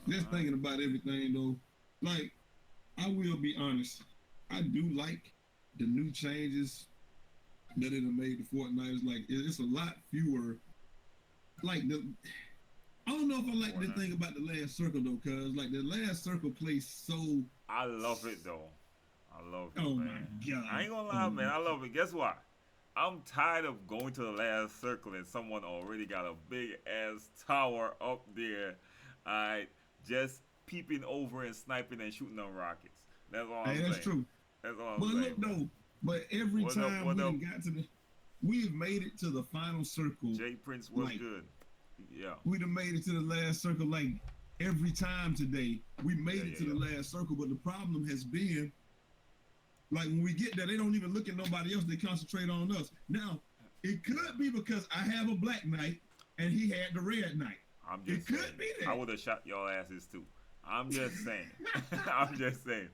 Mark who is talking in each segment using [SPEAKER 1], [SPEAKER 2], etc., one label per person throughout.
[SPEAKER 1] Just thinking about everything though, like I will be honest, I do like the new changes that it have made the Fortnite. Is like it's a lot fewer. Like the I don't know if I like the
[SPEAKER 2] Fortnite.
[SPEAKER 1] thing about the last circle though, cause like the last circle plays so.
[SPEAKER 2] I love it though. I love it,
[SPEAKER 1] Oh my
[SPEAKER 2] man. I
[SPEAKER 1] god.
[SPEAKER 2] ain't gonna lie,
[SPEAKER 1] Oh
[SPEAKER 2] man. I love it. Guess what? I'm tired of going to the last circle and someone already got a big ass tower up there. I just peeping over and sniping and shooting on rockets. That's all
[SPEAKER 1] hey,
[SPEAKER 2] I'm
[SPEAKER 1] that's
[SPEAKER 2] saying.
[SPEAKER 1] true.
[SPEAKER 2] That's all I'm
[SPEAKER 1] But
[SPEAKER 2] saying,
[SPEAKER 1] look
[SPEAKER 2] man.
[SPEAKER 1] though, but every
[SPEAKER 2] What up?
[SPEAKER 1] time
[SPEAKER 2] What
[SPEAKER 1] we
[SPEAKER 2] up?
[SPEAKER 1] done got to the, we have made it to the final circle.
[SPEAKER 2] Jay Prince was
[SPEAKER 1] Like
[SPEAKER 2] good. Yeah.
[SPEAKER 1] we done made it to the last circle. Like every time today, we
[SPEAKER 2] Yeah,
[SPEAKER 1] made it
[SPEAKER 2] yeah,
[SPEAKER 1] to the
[SPEAKER 2] yeah.
[SPEAKER 1] last circle. But the problem has been, like when we get there, they don't even look at nobody else. They concentrate on us. Now, it could be because I have a black knight and he had the red knight.
[SPEAKER 2] I'm
[SPEAKER 1] It
[SPEAKER 2] just
[SPEAKER 1] could
[SPEAKER 2] saying.
[SPEAKER 1] be
[SPEAKER 2] I
[SPEAKER 1] that.
[SPEAKER 2] would have shot y'all asses too. I'm just saying. I'm just saying.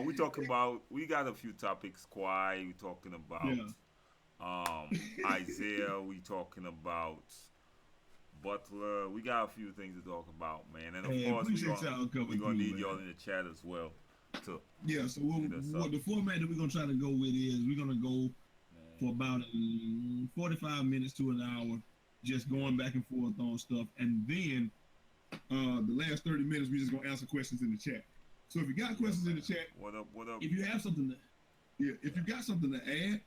[SPEAKER 2] We talking about. We got a few topics. Kawhi. We talking about
[SPEAKER 1] Yeah.
[SPEAKER 2] Isaiah. We talking about Butler. We got a few things to talk about, man. And of
[SPEAKER 1] Hey,
[SPEAKER 2] course,
[SPEAKER 1] appreciate y'all
[SPEAKER 2] we
[SPEAKER 1] coming
[SPEAKER 2] gonna
[SPEAKER 1] through,
[SPEAKER 2] need y'all
[SPEAKER 1] man.
[SPEAKER 2] in the chat as well to
[SPEAKER 1] Yeah, so
[SPEAKER 2] hit us
[SPEAKER 1] what
[SPEAKER 2] up,
[SPEAKER 1] the format that we're gonna try to go with is we're gonna go for
[SPEAKER 2] man.
[SPEAKER 1] about 45 minutes to an hour, just
[SPEAKER 2] Yeah.
[SPEAKER 1] going back and forth on stuff, and then the last 30 minutes we just gonna answer questions in the chat. So if you got
[SPEAKER 2] Yeah,
[SPEAKER 1] questions in the
[SPEAKER 2] man.
[SPEAKER 1] chat,
[SPEAKER 2] What up? What up?
[SPEAKER 1] if you have something to, yeah, if you
[SPEAKER 2] Yeah.
[SPEAKER 1] got something to add,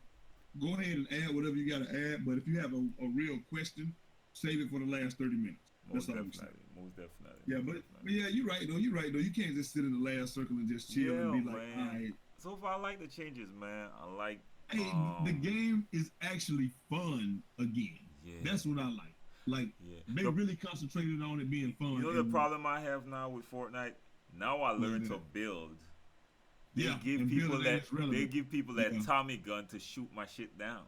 [SPEAKER 1] go ahead and add whatever you got to add. But if you have a real question, save it for the last 30 minutes. That's
[SPEAKER 2] Most
[SPEAKER 1] all I'm saying.
[SPEAKER 2] definitely. Most definitely.
[SPEAKER 1] Yeah,
[SPEAKER 2] Most
[SPEAKER 1] but
[SPEAKER 2] definitely.
[SPEAKER 1] yeah, you're right though. You're right though. You can't just sit in the last circle and just chill and
[SPEAKER 2] Yeah,
[SPEAKER 1] be like, all
[SPEAKER 2] man.
[SPEAKER 1] right.
[SPEAKER 2] So far, I like the changes, man. I like,
[SPEAKER 1] Hey, the game is actually fun again.
[SPEAKER 2] yeah,
[SPEAKER 1] That's what I like. Like
[SPEAKER 2] yeah.
[SPEAKER 1] they
[SPEAKER 2] Look,
[SPEAKER 1] really concentrated on it being
[SPEAKER 2] you
[SPEAKER 1] fun.
[SPEAKER 2] know the
[SPEAKER 1] And
[SPEAKER 2] problem I have now with Fortnite. Now I
[SPEAKER 1] was
[SPEAKER 2] learn to
[SPEAKER 1] that?
[SPEAKER 2] build.
[SPEAKER 1] Yeah, and building that is
[SPEAKER 2] They
[SPEAKER 1] relevant.
[SPEAKER 2] give people that
[SPEAKER 1] Yeah,
[SPEAKER 2] Tommy gun to shoot my shit down.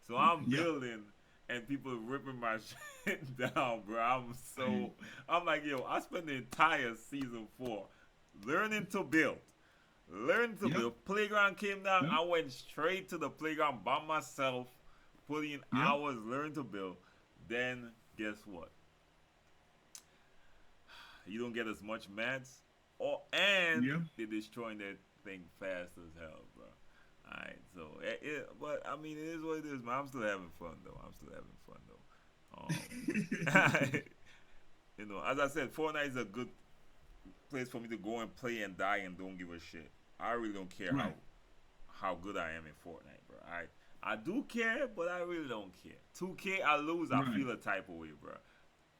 [SPEAKER 2] So I'm
[SPEAKER 1] yeah.
[SPEAKER 2] building and people ripping my shit down, bro.
[SPEAKER 1] Hey,
[SPEAKER 2] I'm like, yo, I spent the entire season 4 learning to build. Learn to
[SPEAKER 1] yep,
[SPEAKER 2] build. Playground came down.
[SPEAKER 1] yep,
[SPEAKER 2] I went straight to the playground by myself, putting in
[SPEAKER 1] yep,
[SPEAKER 2] hours, learn to build. Then guess what? You don't get as much mats, or and
[SPEAKER 1] yep.
[SPEAKER 2] they're destroying that thing fast as hell, bro. Alright, so but I mean, it is what it is, man. I'm still having fun though. I'm still having fun though. As I said, Fortnite is a good place for me to go and play and die and don't give a shit. I really don't care
[SPEAKER 1] Right,
[SPEAKER 2] how good I am in Fortnite, bro. I do care, but I really don't care. 2K, I lose, I
[SPEAKER 1] right.
[SPEAKER 2] feel a type of way, bro.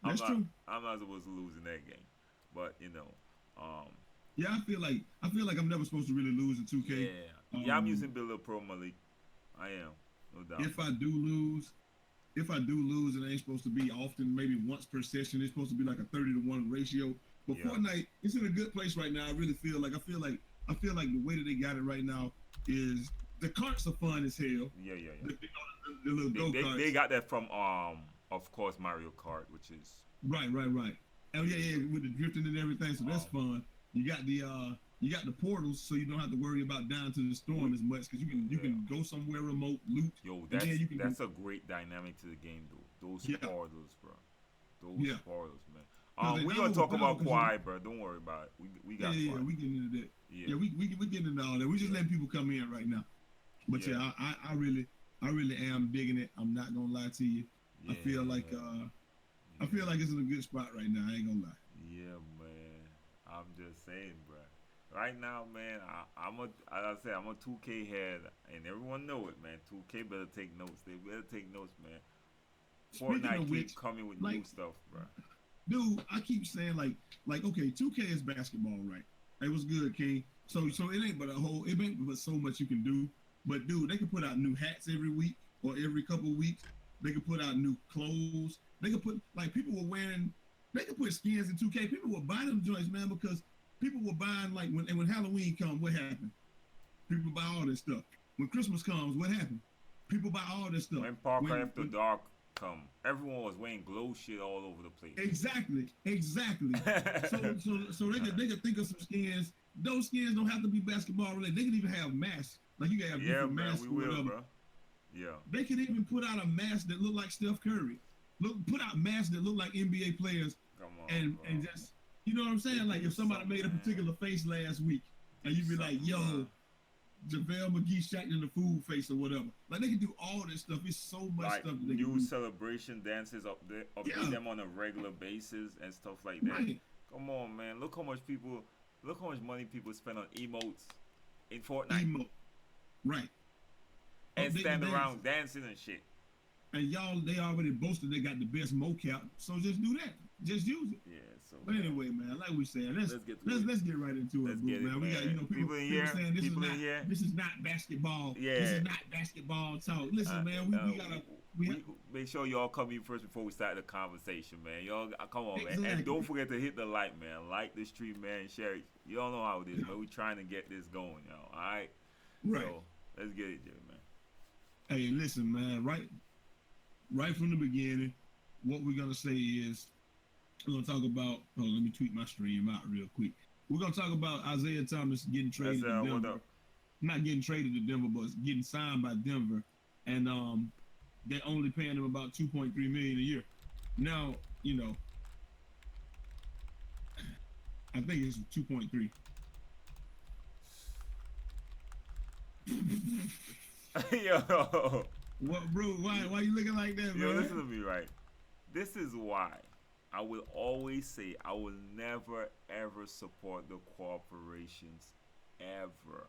[SPEAKER 2] I'm
[SPEAKER 1] That's
[SPEAKER 2] not
[SPEAKER 1] true.
[SPEAKER 2] I'm not supposed to lose in that game, but um,
[SPEAKER 1] Yeah, I feel like I'm never supposed to really lose in 2K.
[SPEAKER 2] yeah, yeah. I'm using
[SPEAKER 1] Um,
[SPEAKER 2] Builder Pro Malik. I am, no doubt,
[SPEAKER 1] if I do lose, if I do lose, it ain't supposed to be often. Maybe once per session. It's supposed to be like a 30-to-1 ratio. But
[SPEAKER 2] yeah,
[SPEAKER 1] Fortnite, it's in a good place right now. I really feel like I feel like the way that they got it right now is the carts are fun as hell.
[SPEAKER 2] yeah, yeah, yeah.
[SPEAKER 1] The little go
[SPEAKER 2] They
[SPEAKER 1] karts.
[SPEAKER 2] got that from of course Mario Kart, which is
[SPEAKER 1] Right, right, right. Oh yeah,
[SPEAKER 2] yeah,
[SPEAKER 1] yeah, with the drifting and everything. So that's
[SPEAKER 2] um,
[SPEAKER 1] fun. You got the portals, so you don't have to worry about down to the storm
[SPEAKER 2] we
[SPEAKER 1] as much because you
[SPEAKER 2] yeah.
[SPEAKER 1] can go somewhere remote, loot,
[SPEAKER 2] Yo,
[SPEAKER 1] and then you can go.
[SPEAKER 2] that's a great dynamic to the game, though. Those
[SPEAKER 1] Yeah,
[SPEAKER 2] portals, bro. Those
[SPEAKER 1] yeah.
[SPEAKER 2] portals, man.
[SPEAKER 1] Because they're
[SPEAKER 2] We're
[SPEAKER 1] not
[SPEAKER 2] gonna talk
[SPEAKER 1] overpowered.
[SPEAKER 2] about
[SPEAKER 1] Because
[SPEAKER 2] Kawhi, bro. Don't worry about it. We
[SPEAKER 1] yeah,
[SPEAKER 2] got
[SPEAKER 1] yeah, yeah,
[SPEAKER 2] Kawhi.
[SPEAKER 1] we getting into that.
[SPEAKER 2] Yeah,
[SPEAKER 1] Yeah, we getting into all that. We just
[SPEAKER 2] yeah,
[SPEAKER 1] letting people come in right now. But
[SPEAKER 2] yeah,
[SPEAKER 1] yeah, I really am digging it. I'm not gonna lie to you. I feel like
[SPEAKER 2] yeah,
[SPEAKER 1] I feel
[SPEAKER 2] yeah,
[SPEAKER 1] like it's in a good spot right now. I ain't gonna lie.
[SPEAKER 2] yeah, man. I'm just saying, bro. Right now, man, as I said, I'm a 2K head, and everyone know it, man. 2K better take notes. They better take notes, man.
[SPEAKER 1] Speaking
[SPEAKER 2] Fortnite
[SPEAKER 1] of
[SPEAKER 2] keep
[SPEAKER 1] which,
[SPEAKER 2] coming with new
[SPEAKER 1] like,
[SPEAKER 2] stuff, bro.
[SPEAKER 1] dude, I keep saying like okay, 2K is basketball, right? It was good, King. So
[SPEAKER 2] Yeah,
[SPEAKER 1] so it ain't but so much you can do. But dude, they can put out new hats every week or every couple of weeks. They can put out new clothes. They can put like people were wearing. They could put skins in 2K. People were buying them joints, man, because people were buying like when Halloween comes, what happened? People buy all this stuff. When Christmas comes, what happened? People buy all this stuff.
[SPEAKER 2] when Parker
[SPEAKER 1] When
[SPEAKER 2] After
[SPEAKER 1] when
[SPEAKER 2] Dark come, everyone was wearing glow shit all over the place.
[SPEAKER 1] exactly. So they could think of some skins. Those skins don't have to be basketball related. They could even have masks. Like you can have
[SPEAKER 2] Yeah,
[SPEAKER 1] different
[SPEAKER 2] man, we
[SPEAKER 1] masks or
[SPEAKER 2] will,
[SPEAKER 1] whatever.
[SPEAKER 2] bro. Yeah,
[SPEAKER 1] They could even put out a mask that look like Steph Curry. Put out masks that look like NBA players,
[SPEAKER 2] come on,
[SPEAKER 1] and
[SPEAKER 2] bro.
[SPEAKER 1] just You know what I'm saying?
[SPEAKER 2] They
[SPEAKER 1] Like
[SPEAKER 2] do
[SPEAKER 1] if somebody
[SPEAKER 2] something,
[SPEAKER 1] made a
[SPEAKER 2] man.
[SPEAKER 1] particular face last week,
[SPEAKER 2] Do
[SPEAKER 1] and you'd be like,
[SPEAKER 2] something, bro.
[SPEAKER 1] "Yo, JaVale McGee shot in the food face or whatever." Like they can do all this stuff. It's so much
[SPEAKER 2] Like
[SPEAKER 1] stuff that they can
[SPEAKER 2] new
[SPEAKER 1] do.
[SPEAKER 2] celebration dances, update
[SPEAKER 1] Yeah,
[SPEAKER 2] them on a regular basis and stuff like that.
[SPEAKER 1] right.
[SPEAKER 2] Come on, man. Look how much money people spend on emotes in Fortnite
[SPEAKER 1] Emo, right.
[SPEAKER 2] and
[SPEAKER 1] Update the
[SPEAKER 2] stand
[SPEAKER 1] dances.
[SPEAKER 2] around dancing and shit.
[SPEAKER 1] And y'all, they already boasted they got the best mocap, so just do that. Just use it.
[SPEAKER 2] Yeah. So
[SPEAKER 1] But
[SPEAKER 2] man,
[SPEAKER 1] anyway, man, like we said, let's
[SPEAKER 2] let's get to
[SPEAKER 1] let's
[SPEAKER 2] it.
[SPEAKER 1] let's get right into
[SPEAKER 2] Let's
[SPEAKER 1] it, bro,
[SPEAKER 2] get it,
[SPEAKER 1] man. We got
[SPEAKER 2] man.
[SPEAKER 1] people
[SPEAKER 2] People in
[SPEAKER 1] people
[SPEAKER 2] here.
[SPEAKER 1] saying
[SPEAKER 2] People in here.
[SPEAKER 1] this is not basketball. This
[SPEAKER 2] Yeah.
[SPEAKER 1] is not basketball talk. Listen,
[SPEAKER 2] Uh,
[SPEAKER 1] man, we gotta
[SPEAKER 2] we make sure y'all come in first before we start the conversation, man. Y'all come on, man, and
[SPEAKER 1] exactly
[SPEAKER 2] don't forget to hit the like, man. Like the stream, man, and share it. You don't know how it is,
[SPEAKER 1] yeah,
[SPEAKER 2] man. We trying to get this going, y'all. All right,
[SPEAKER 1] right.
[SPEAKER 2] so let's get it, Jerry, man.
[SPEAKER 1] Hey, listen, man, right from the beginning, what we're gonna say is we're gonna talk about. Oh, let me tweet my stream out real quick. We're gonna talk about Isaiah Thomas getting
[SPEAKER 2] That's
[SPEAKER 1] traded to
[SPEAKER 2] what
[SPEAKER 1] Denver.
[SPEAKER 2] up.
[SPEAKER 1] Not getting traded to Denver, but getting signed by Denver, and they're only paying him about 2.3 million a year. Now, I think it's 2.3.
[SPEAKER 2] Yo,
[SPEAKER 1] What, bro? Why you looking like that,
[SPEAKER 2] yo,
[SPEAKER 1] man?
[SPEAKER 2] listen to me, right? This is why I will always say I will never ever support the corporations ever.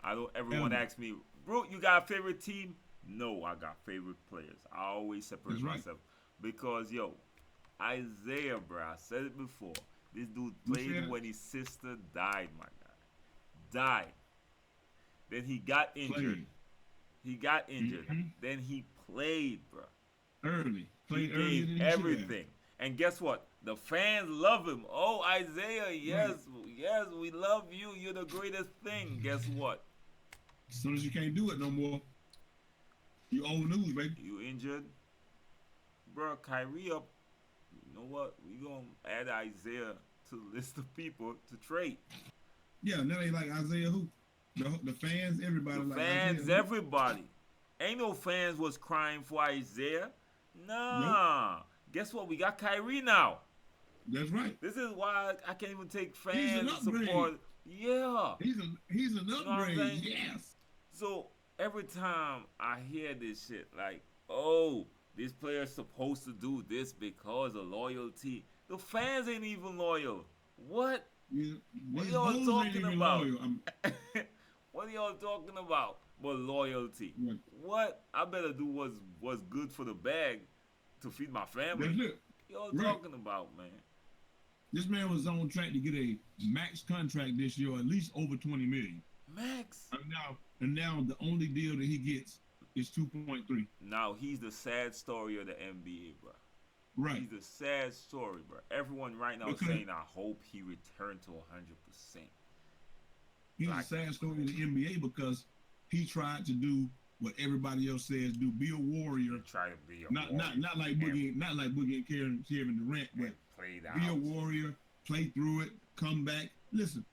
[SPEAKER 2] I don't. Everyone
[SPEAKER 1] Ever.
[SPEAKER 2] asks me, bro, you got a favorite team? No, I got favorite players. I always separate
[SPEAKER 1] That's right.
[SPEAKER 2] myself because yo, Isaiah, bro, I said it before. This dude
[SPEAKER 1] You said
[SPEAKER 2] played
[SPEAKER 1] it.
[SPEAKER 2] when his sister died, my guy. Died. Then he got injured.
[SPEAKER 1] Played.
[SPEAKER 2] He got injured.
[SPEAKER 1] Hmm.
[SPEAKER 2] Then he played, bro.
[SPEAKER 1] Early.
[SPEAKER 2] He
[SPEAKER 1] Played earlier
[SPEAKER 2] gave
[SPEAKER 1] than he should have.
[SPEAKER 2] everything. And guess what? The fans love him. Oh, Isaiah, yes,
[SPEAKER 1] Right.
[SPEAKER 2] yes, we love you. You're the greatest thing. Guess what?
[SPEAKER 1] As soon as you can't do it no more, you old news, baby.
[SPEAKER 2] You injured. Bro, Kyrie up. You know what? We going to add Isaiah to the list of people to trade.
[SPEAKER 1] Yeah, now they like Isaiah who? The fans, everybody
[SPEAKER 2] The
[SPEAKER 1] like
[SPEAKER 2] fans,
[SPEAKER 1] Isaiah who?
[SPEAKER 2] everybody. Ain't no fans was crying for Isaiah.
[SPEAKER 1] Nope.
[SPEAKER 2] Nah. Guess what? We got Kyrie now.
[SPEAKER 1] That's right.
[SPEAKER 2] This is why I can't even take
[SPEAKER 1] He's an
[SPEAKER 2] fans
[SPEAKER 1] upgrade.
[SPEAKER 2] support. Yeah.
[SPEAKER 1] He's an
[SPEAKER 2] You know what I'm
[SPEAKER 1] upgrade.
[SPEAKER 2] saying?
[SPEAKER 1] Yes.
[SPEAKER 2] So every time I hear this shit, like, oh, this player's supposed to do this because of loyalty. The fans ain't even loyal. What?
[SPEAKER 1] Yeah,
[SPEAKER 2] What
[SPEAKER 1] these
[SPEAKER 2] y'all
[SPEAKER 1] hoes ain't
[SPEAKER 2] talking
[SPEAKER 1] even
[SPEAKER 2] about?
[SPEAKER 1] loyal.
[SPEAKER 2] What are y'all talking about? But loyalty.
[SPEAKER 1] Right.
[SPEAKER 2] What? I better do what's good for the bag to feed my family.
[SPEAKER 1] That's it.
[SPEAKER 2] Y'all
[SPEAKER 1] Right.
[SPEAKER 2] talking about, man?
[SPEAKER 1] This man was on track to get a max contract this year, at least over 20 million.
[SPEAKER 2] Max.
[SPEAKER 1] And now the only deal that he gets is 2.3.
[SPEAKER 2] Now he's the sad story of the NBA, bro.
[SPEAKER 1] Right.
[SPEAKER 2] He's a sad story, bro. Everyone right now is
[SPEAKER 1] Because
[SPEAKER 2] saying, I hope he returned to 100%.
[SPEAKER 1] he's
[SPEAKER 2] Like,
[SPEAKER 1] a sad story in the NBA because he tried to do what everybody else says do, be a warrior.
[SPEAKER 2] Try to be a
[SPEAKER 1] Not
[SPEAKER 2] warrior
[SPEAKER 1] like Boogie, not like Boogie and Kevin Durant, but
[SPEAKER 2] and played
[SPEAKER 1] be a
[SPEAKER 2] out.
[SPEAKER 1] warrior, play through it, come back. Listen,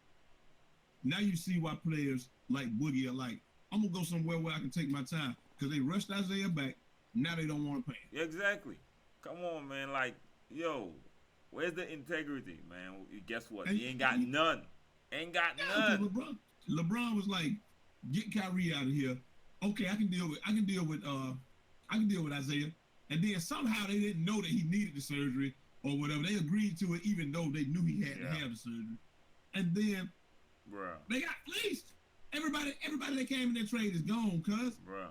[SPEAKER 1] now you see why players like Boogie are like, I'm gonna go somewhere where I can take my time because they rushed Isaiah back. Now they don't want to pay him.
[SPEAKER 2] Exactly. Come on, man. Like, yo, where's the integrity, man? Guess what?
[SPEAKER 1] And-
[SPEAKER 2] He ain't got none. Ain't got
[SPEAKER 1] Yeah,
[SPEAKER 2] none.
[SPEAKER 1] because LeBron was like, get Kyrie out of here. Okay, I can deal with Isaiah. And then somehow they didn't know that he needed the surgery or whatever. They agreed to it even though they knew he had to have the surgery. And then
[SPEAKER 2] Bruh.
[SPEAKER 1] they got fleeced. Everybody that came in that trade is gone, cuz.
[SPEAKER 2] Bruh.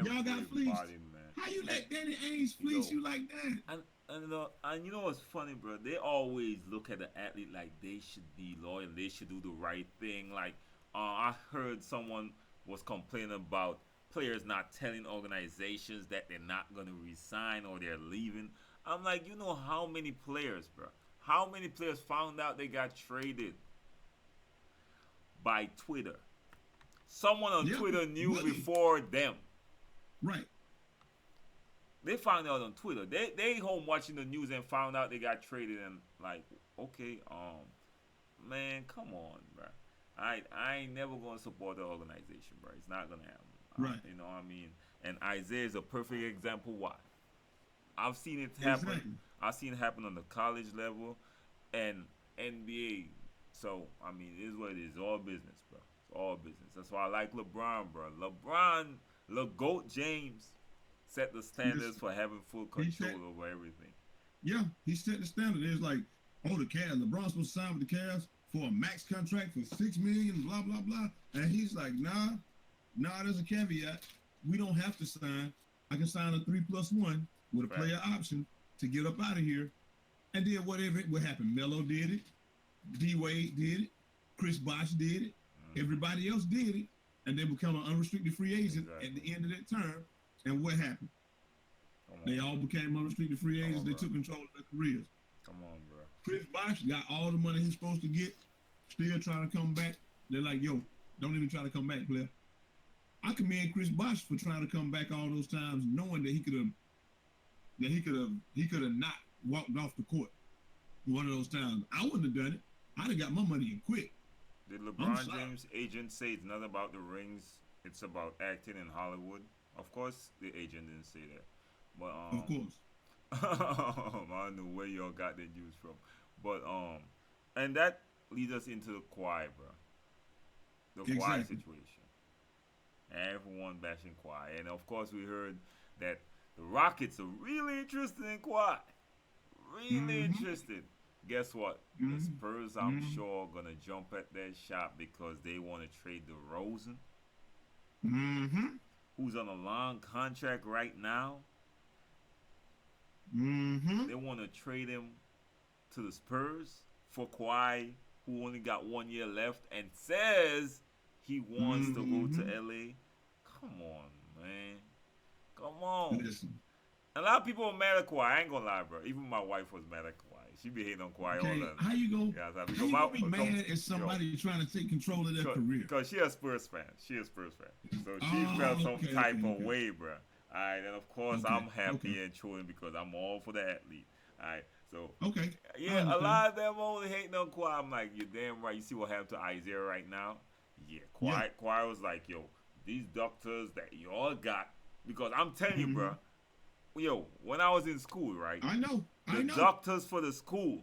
[SPEAKER 1] Y'all got fleeced.
[SPEAKER 2] Everybody, man.
[SPEAKER 1] How you let Danny Ainge fleece you like that?
[SPEAKER 2] And you know what's funny, bro? They always look at the athlete like they should be loyal, they should do the right thing. Like, I heard someone was complaining about players not telling organizations that they're not gonna resign or they're leaving. I'm like, you know how many players, bro? How many players found out they got traded by Twitter? Someone on Twitter knew before them.
[SPEAKER 1] Right.
[SPEAKER 2] They found out on Twitter. They home watching the news and found out they got traded and like, okay, man, come on, bro. I ain't never gonna support the organization, bro. It's not gonna happen.
[SPEAKER 1] Right.
[SPEAKER 2] You know what I mean? And Isaiah is a perfect example why. I've seen it happen.
[SPEAKER 1] Exactly.
[SPEAKER 2] I've seen it happen on the college level, and NBA. So I mean, it is what it is. All business, bro. It's all business. That's why I like LeBron, bro. LeBron, LeGoat James, set the standards
[SPEAKER 1] Listen,
[SPEAKER 2] for having full
[SPEAKER 1] he
[SPEAKER 2] control
[SPEAKER 1] said,
[SPEAKER 2] over everything.
[SPEAKER 1] yeah, he set the standard. It's like, oh, the Cavs, LeBron's supposed to sign with the Cavs for a max contract for $6 million, blah blah blah, and he's like, nah, there's a caveat. We don't have to sign. I can sign a 3+1 with a
[SPEAKER 2] Fact.
[SPEAKER 1] player option to get up out of here. And then what happened? Melo did it. D Wade did it. Chris Bosh did it. Everybody else did it. And they become an unrestricted free agent at the end of that term. And what happened? They all became unrestricted free agents. They took control of their careers.
[SPEAKER 2] Come on, bro.
[SPEAKER 1] Chris Bosh got all the money he's supposed to get, still trying to come back. They're like, yo, don't even try to come back, player. I commend Chris Bosh for trying to come back all those times, knowing that he could have not walked off the court one of those times. I wouldn't have done it. I'd have got my money and quit.
[SPEAKER 2] Did LeBron James' agent say it's not about the rings, it's about acting in Hollywood? Of course, the agent didn't say that. But
[SPEAKER 1] Of course.
[SPEAKER 2] I don't know where y'all got that news from. But and that leads us into the Kawhi, bro. The Kawhi situation. Everyone bashing Kawhi. And of course we heard that the Rockets are really interested in Kawhi. Really interested. Guess what? The Spurs, I'm sure, are gonna jump at that shot because they want to trade DeRozan, who's on a long contract right now. They want to trade him to the Spurs for Kawhi, who only got 1 year left and says he wants to go to LA. Come on, man. Come on.
[SPEAKER 1] Listen.
[SPEAKER 2] A lot of people are mad at Kawhi. I ain't gonna lie, bro. Even my wife was mad at Kawhi. She be hating on Kawhi all the
[SPEAKER 1] How you gonna be mad at somebody trying to take control of their career?
[SPEAKER 2] Because she a Spurs fan. So she felt some type of way, bro. All right, and of course I'm happy and chilling because I'm all for the athlete. All right, so yeah, a lot of them only hating on Kawhi. I'm like, you're damn right. You see what happened to I-Eazy right now? Yeah, Kawhi was like, yo, these doctors that y'all got, because I'm telling you, bro. Yo, when I was in school, right?
[SPEAKER 1] I know.
[SPEAKER 2] The doctors for the school,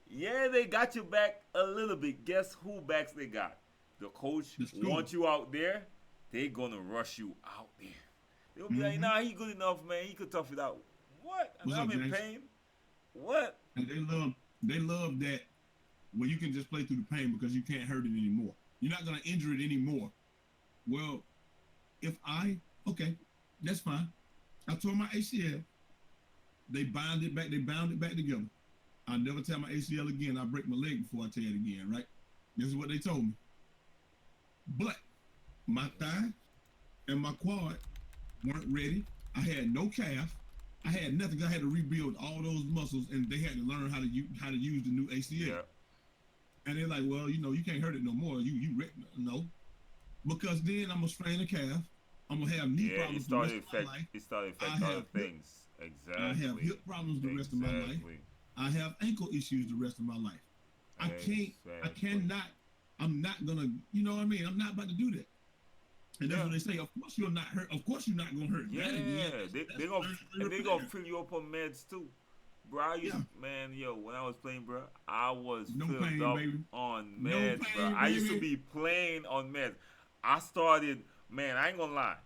[SPEAKER 2] yeah, they got you back a little bit. Guess who backs they got? The coach wants you out there. They gonna rush you out there. They'll be like, nah, he good enough, man. He could tough it out. What? I'm in pain. What?
[SPEAKER 1] And they love that when you can just play through the pain because you can't hurt it anymore. You're not gonna injure it anymore. Well, that's fine. I tore my ACL. They bound it back together. I'll never tear my ACL again. I'll break my leg before I tear it again, right? This is what they told me. But my thigh and my quad weren't ready. I had no calf. I had nothing. I had to rebuild all those muscles, and they had to learn how to use the new ACL. Yeah. And they're like, well, you can't hurt it no more. No, because then I'm gonna strain a calf. I'm gonna have knee problems the rest of my life.
[SPEAKER 2] It started affecting other things. Exactly.
[SPEAKER 1] I have hip problems the rest of my life. I have ankle issues the rest of my life. I cannot. I'm not gonna. You know what I mean? I'm not about to do that. And that's what they say. Of course you're not hurt. Of course you're not gonna hurt.
[SPEAKER 2] Yeah, they gonna fill you up on meds too. Bro, I used when I was playing, bro, I was filled up on meds, bro. I used to be playing on meds. I started, man, I ain't gonna lie.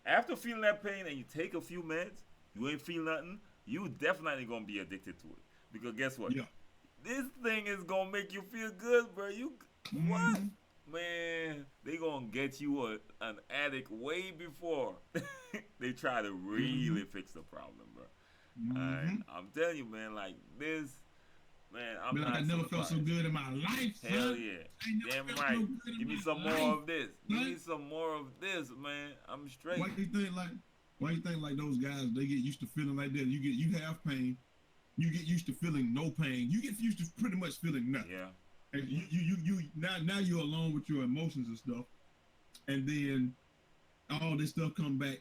[SPEAKER 2] After feeling that pain and you take a few meds, you ain't feel nothing, you definitely gonna be addicted to it. Because guess what?
[SPEAKER 1] Yeah.
[SPEAKER 2] This thing is gonna make you feel good, bro. What? Man, they gonna get you an addict way before they try to really fix the problem, bro. I'm telling you, man, like this, man,
[SPEAKER 1] I never felt so good in my life.
[SPEAKER 2] Hell yeah. Damn right. Give me some more of this. Give me some more of this, man. I'm straight.
[SPEAKER 1] Why you think like those guys, they get used to feeling like that? You have pain. You get used to feeling no pain. You get used to pretty much feeling nothing. Yeah. And you now you're alone with your emotions and stuff. And then all this stuff come back.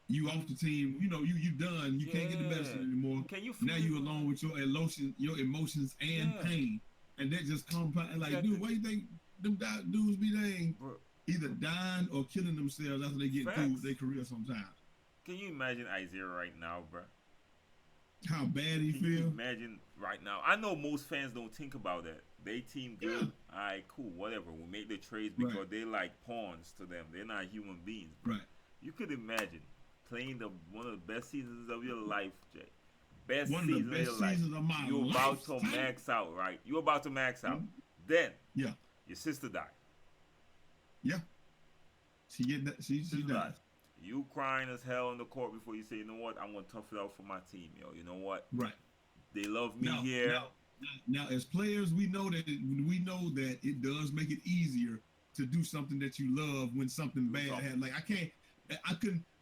[SPEAKER 1] You off the team, you done. You can't get the medicine anymore. Now you alone with your emotions and pain, and that just compound. Like, dude, why you think them dudes be either dying or killing themselves after they get through their career sometimes?
[SPEAKER 2] Can you imagine I-Eazy right now, bro?
[SPEAKER 1] how bad he
[SPEAKER 2] Can you
[SPEAKER 1] feel.
[SPEAKER 2] imagine right now? I know most fans don't think about that. They team
[SPEAKER 1] Yeah,
[SPEAKER 2] good. All right, cool, whatever. We make the trades
[SPEAKER 1] right,
[SPEAKER 2] because they like pawns to them. They're not human beings, bro.
[SPEAKER 1] right.
[SPEAKER 2] You could imagine playing the one of the best seasons of your life, Jay. Best
[SPEAKER 1] One of the
[SPEAKER 2] season of your
[SPEAKER 1] best
[SPEAKER 2] life.
[SPEAKER 1] seasons of my
[SPEAKER 2] You're about to
[SPEAKER 1] lifetime.
[SPEAKER 2] max out, right? You're about to max out.
[SPEAKER 1] Mhm.
[SPEAKER 2] Then
[SPEAKER 1] Yeah,
[SPEAKER 2] your sister died.
[SPEAKER 1] yeah. She get that. She
[SPEAKER 2] Sister died.
[SPEAKER 1] dies.
[SPEAKER 2] You crying as hell on the court before you say, you know what? I'm gonna tough it out for my team, yo. You know what?
[SPEAKER 1] Right.
[SPEAKER 2] They love me
[SPEAKER 1] Now,
[SPEAKER 2] here.
[SPEAKER 1] as players, we know that it does make it easier to do something that you love when something
[SPEAKER 2] Do
[SPEAKER 1] bad
[SPEAKER 2] something.
[SPEAKER 1] happens. Like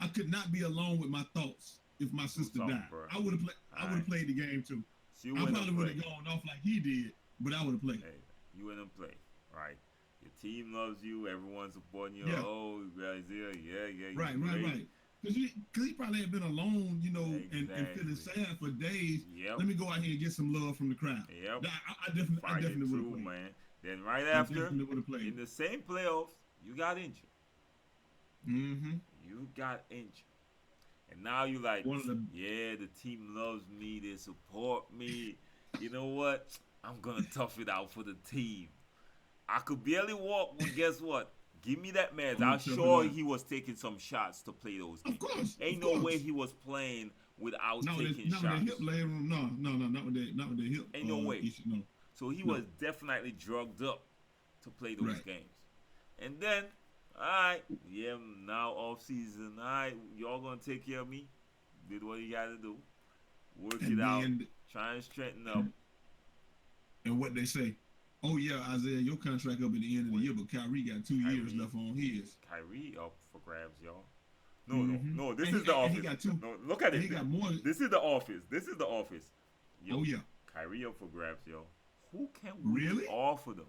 [SPEAKER 1] I could not be alone with my thoughts if my sister
[SPEAKER 2] something,
[SPEAKER 1] died.
[SPEAKER 2] bro.
[SPEAKER 1] I would have played. I would
[SPEAKER 2] Alright.
[SPEAKER 1] have played the game too.
[SPEAKER 2] So you
[SPEAKER 1] I
[SPEAKER 2] went
[SPEAKER 1] probably
[SPEAKER 2] and
[SPEAKER 1] would
[SPEAKER 2] play.
[SPEAKER 1] have gone off like he did, but I would have played.
[SPEAKER 2] Hey, you went and play, right? Your team loves you. Everyone's supporting you.
[SPEAKER 1] Yeah.
[SPEAKER 2] Oh, guys, yeah. You
[SPEAKER 1] Right.
[SPEAKER 2] great.
[SPEAKER 1] Because he probably had been alone, and feeling
[SPEAKER 2] Exactly.
[SPEAKER 1] sad for days.
[SPEAKER 2] Yep.
[SPEAKER 1] Let me go out here and get some love from the crowd.
[SPEAKER 2] Yep.
[SPEAKER 1] I
[SPEAKER 2] Fight it
[SPEAKER 1] definitely would have
[SPEAKER 2] through,
[SPEAKER 1] played.
[SPEAKER 2] man. Then right
[SPEAKER 1] I
[SPEAKER 2] after,
[SPEAKER 1] definitely would have
[SPEAKER 2] in
[SPEAKER 1] played.
[SPEAKER 2] the same playoffs, you got injured.
[SPEAKER 1] Mm-hmm.
[SPEAKER 2] You got injured. And now you like,
[SPEAKER 1] One of the
[SPEAKER 2] yeah, the team loves me. They support me. You know what? I'm gonna tough it out for the team. I could barely walk, but guess what? Give me that man.
[SPEAKER 1] I'm
[SPEAKER 2] I'm
[SPEAKER 1] gonna tough it
[SPEAKER 2] sure
[SPEAKER 1] out.
[SPEAKER 2] he was taking some shots to play those
[SPEAKER 1] Of
[SPEAKER 2] games.
[SPEAKER 1] course.
[SPEAKER 2] Ain't
[SPEAKER 1] of
[SPEAKER 2] no
[SPEAKER 1] course.
[SPEAKER 2] way he was playing without
[SPEAKER 1] Not with
[SPEAKER 2] taking
[SPEAKER 1] that, not with
[SPEAKER 2] shots.
[SPEAKER 1] that hip later on. No, not with that hip.
[SPEAKER 2] Ain't no way.
[SPEAKER 1] Issue. No.
[SPEAKER 2] So he
[SPEAKER 1] No.
[SPEAKER 2] was definitely drugged up to play those
[SPEAKER 1] Right.
[SPEAKER 2] games. And then, alright, yeah, now off season, alright, y'all gonna take care of me. Did what you gotta do. Work
[SPEAKER 1] And
[SPEAKER 2] it out.
[SPEAKER 1] then
[SPEAKER 2] Try and straighten up.
[SPEAKER 1] and what they say. Oh yeah, Isaiah, your contract up at the end of the year, but Kyrie got 2 years
[SPEAKER 2] Kyrie.
[SPEAKER 1] left on his.
[SPEAKER 2] Kyrie up for grabs, y'all. No,
[SPEAKER 1] Mhm.
[SPEAKER 2] no. This
[SPEAKER 1] And
[SPEAKER 2] is
[SPEAKER 1] he-
[SPEAKER 2] the
[SPEAKER 1] and
[SPEAKER 2] office.
[SPEAKER 1] he got two-
[SPEAKER 2] No, look at
[SPEAKER 1] And
[SPEAKER 2] it.
[SPEAKER 1] he got more.
[SPEAKER 2] This is the office. This is the office. Yo,
[SPEAKER 1] Oh yeah.
[SPEAKER 2] Kyrie up for grabs, yo. Who can we
[SPEAKER 1] Really?
[SPEAKER 2] offer them?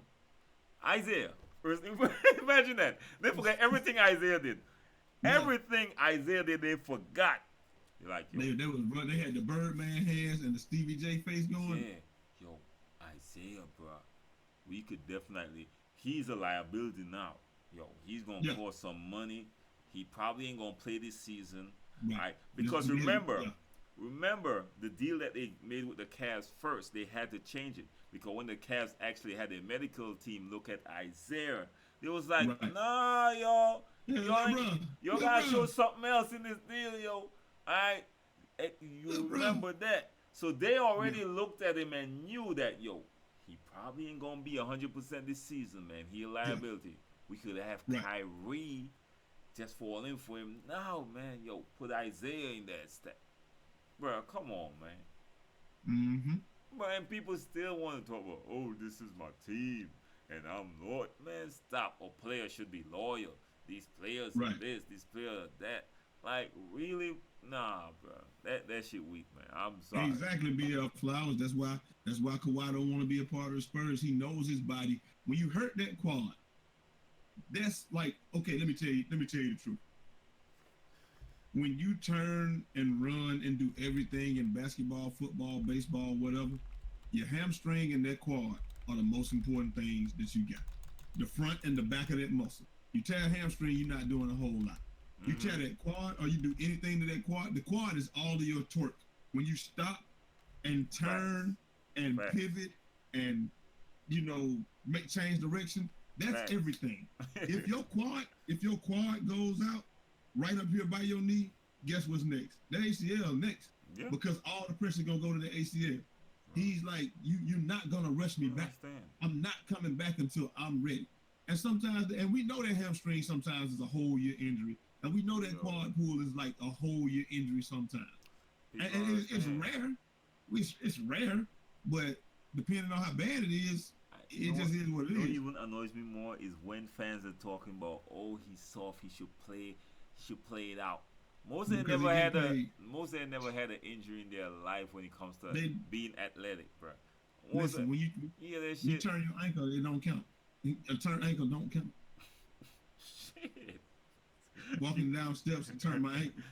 [SPEAKER 2] Isaiah. Imagine that. They forgot everything Isaiah did.
[SPEAKER 1] Yeah.
[SPEAKER 2] Everything Isaiah did, they forgot. You're like, yo,
[SPEAKER 1] They had the Birdman hands and the Stevie J face going.
[SPEAKER 2] yeah, yo, Isaiah, bro. We could definitely. He's a liability now. Yo, he's gonna
[SPEAKER 1] Yeah.
[SPEAKER 2] cost some money. He probably ain't gonna play this season,
[SPEAKER 1] Right.
[SPEAKER 2] right? Because
[SPEAKER 1] Yeah.
[SPEAKER 2] remember the deal that they made with the Cavs first. They had to change it because when the Cavs actually had their medical team look at Isaiah, they was like,
[SPEAKER 1] Right.
[SPEAKER 2] nah, y'all,
[SPEAKER 1] Yeah,
[SPEAKER 2] y'all gotta show something else in this deal, yo. Alright, you
[SPEAKER 1] LeBron.
[SPEAKER 2] remember that? So they already looked at him and knew that, yo, he probably ain't gonna be 100% this season, man. He a liability. We could have
[SPEAKER 1] Right.
[SPEAKER 2] Kyrie just fall in for him now, man. Yo, put Isaiah in that step, bro. Come on, man.
[SPEAKER 1] Mm-hmm.
[SPEAKER 2] But and people still want to talk about, oh, this is my team and I'm loyal. Man, stop. A player should be loyal. These players are
[SPEAKER 1] Right.
[SPEAKER 2] this, these players are that. Like, really? Nah, bro. That shit weak, man. I'm sorry.
[SPEAKER 1] Exactly, B.L. Flowers. That's why Kawhi don't want to be a part of the Spurs. He knows his body. When you hurt that quad, that's like, okay, let me tell you the truth. When you turn and run and do everything in basketball, football, baseball, whatever, your hamstring and that quad are the most important things that you got. The front and the back of that muscle. You tear a hamstring, you're not doing a whole lot. You tear that quad or you do anything to that quad, the quad is all of your torque. When you stop and turn and
[SPEAKER 2] Facts.
[SPEAKER 1] pivot and change direction, that's
[SPEAKER 2] Facts.
[SPEAKER 1] everything. If your quad goes out right up here by your knee, guess what's next? The ACL next.
[SPEAKER 2] Yeah.
[SPEAKER 1] Because all the pressure gonna go to the ACL. He's like, you're not gonna rush me back.
[SPEAKER 2] Understand.
[SPEAKER 1] I'm not coming back until I'm ready. And sometimes, and we know that hamstring sometimes is a whole year injury, and we know that quad pull is like a whole year injury sometimes. And it's rare. It's rare, but depending on how bad it is, it just is what it is.
[SPEAKER 2] What even annoys me more is when fans are talking about, oh, he's soft, he should play it out. Most of them never had an injury in their life when it comes to being athletic, bro.
[SPEAKER 1] Listen, when you
[SPEAKER 2] shit.
[SPEAKER 1] turn your ankle, it don't count. A turn ankle don't count.
[SPEAKER 2] Shit.
[SPEAKER 1] Walking down steps and turn my ankle.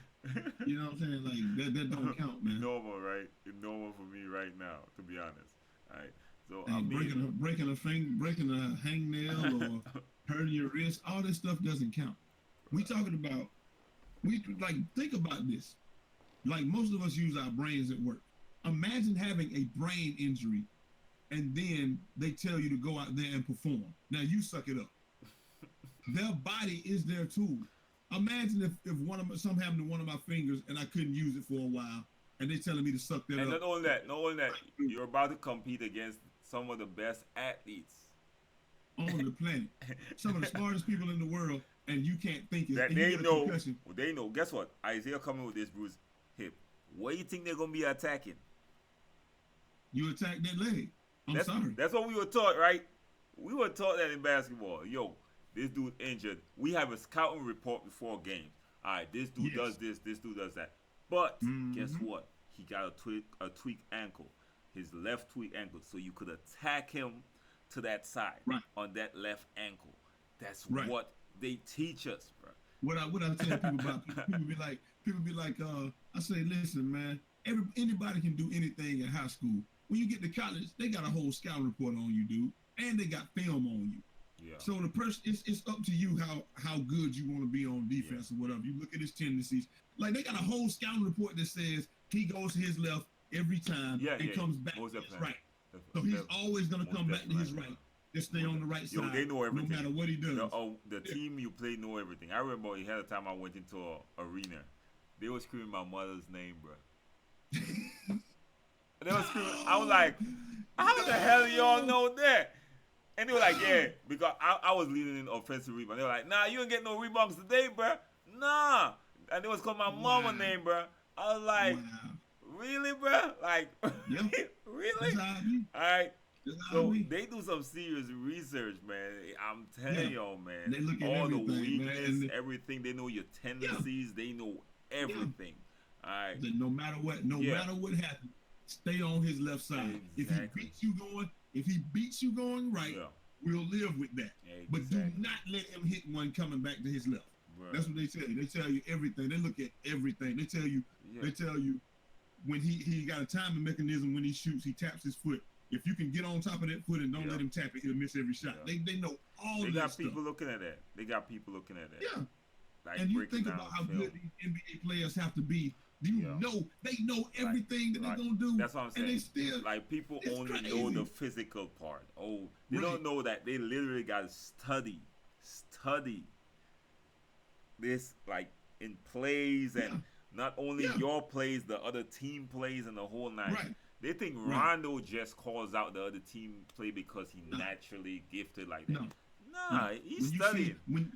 [SPEAKER 1] You know what I'm saying? Like that don't count, man.
[SPEAKER 2] Normal, right? It's normal for me right now, to be honest. All right. So
[SPEAKER 1] breaking a finger, breaking a hangnail, or hurting your wrist, all this stuff doesn't count. We talking about think about this. Like most of us use our brains at work. Imagine having a brain injury and then they tell you to go out there and perform. Now you suck it up. Their body is their tool. Imagine if something happened to one of my fingers and I couldn't use it for a while, and they telling me to suck that
[SPEAKER 2] And
[SPEAKER 1] up.
[SPEAKER 2] not only that, you're about to compete against some of the best athletes
[SPEAKER 1] On the planet, some of the smartest people in the world, and you can't think it.
[SPEAKER 2] that
[SPEAKER 1] And you
[SPEAKER 2] they
[SPEAKER 1] get a
[SPEAKER 2] know.
[SPEAKER 1] concussion.
[SPEAKER 2] They know. Guess what? Isaiah coming with this bruised hip. What do you think they're gonna be attacking?
[SPEAKER 1] You attack that leg. I'm sorry.
[SPEAKER 2] That's what we were taught, right? We were taught that in basketball. Yo, this dude injured. We have a scouting report before games. All right, this dude does this dude does that. But guess what? He got a tweaked ankle, his left tweaked ankle. So you could attack him to that side on that left ankle. That's what they teach us, bro.
[SPEAKER 1] What I tell people about people be like, I say, listen, man, anybody can do anything in high school. When you get to college, they got a whole scouting report on you, dude, and they got film on you.
[SPEAKER 2] Yeah.
[SPEAKER 1] So the person, it's up to you how good you want to be on defense or whatever. You look at his tendencies. Like they got a whole scouting report that says he goes to his left every time and comes back to his right. So he's always gonna come back to his right. Just stay on the right side.
[SPEAKER 2] Yo, they know everything.
[SPEAKER 1] No matter what he does.
[SPEAKER 2] The team you play know everything. I remember he had a time I went into an arena. They were screaming my mother's name, bro. They were screaming. I was like, how the hell do y'all know that? And they were like, yeah, because I was leading in offensive rebound. They were like, nah, you ain't get no rebounds today, bro. Nah. And they was calling my mama name, bro. I was like, really, bro? Like, really? All right. So they do some serious research, man. I'm telling y'all, man.
[SPEAKER 1] They look at
[SPEAKER 2] all the
[SPEAKER 1] weakness,
[SPEAKER 2] man. Everything. They know your tendencies. They know everything. All right.
[SPEAKER 1] No matter what happens, stay on his left side.
[SPEAKER 2] Exactly.
[SPEAKER 1] If he beats you going right, we'll live with that. Exactly. But do not let him hit one coming back to his left. Right. That's what they tell you. They tell you everything. They look at everything. They tell you. They tell you when he got a timing mechanism when he shoots, he taps his foot. If you can get on top of that foot and don't let him tap it, he'll miss every shot. They know all
[SPEAKER 2] They
[SPEAKER 1] that
[SPEAKER 2] got
[SPEAKER 1] stuff.
[SPEAKER 2] people looking at that. They got people looking at that.
[SPEAKER 1] Yeah.
[SPEAKER 2] Like
[SPEAKER 1] and you think about how good these NBA players have to be. Know they know everything that they're gonna do.
[SPEAKER 2] That's what I'm saying.
[SPEAKER 1] And they still,
[SPEAKER 2] like people only
[SPEAKER 1] crazy.
[SPEAKER 2] know the physical part. Oh, they don't know that they literally got to study this like in plays and not only your plays, the other team plays and the whole night.
[SPEAKER 1] Right.
[SPEAKER 2] They think Rondo just calls out the other team play because he naturally gifted like that. Nah, he's studying.
[SPEAKER 1] When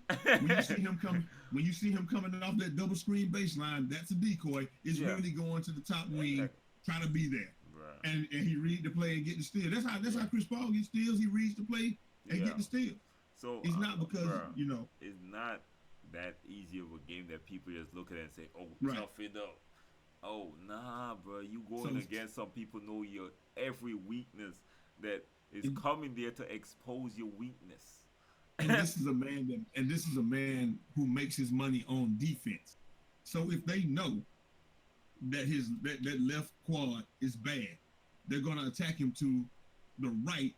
[SPEAKER 1] you see him coming off that double screen baseline, that's a decoy. It's really going to the top wing, trying to be there. Right. And he read the play and get the steal. That's how Chris Paul gets steals. He reads the play and get the steal.
[SPEAKER 2] So
[SPEAKER 1] it's not because
[SPEAKER 2] it's not that easy of a game that people just look at it and say, "Oh, tough it up." Oh, nah, bro. You going against some people know your every weakness that is coming there to expose your weakness.
[SPEAKER 1] And this is a man who makes his money on defense. So if they know that that left quad is bad, they're gonna attack him to the right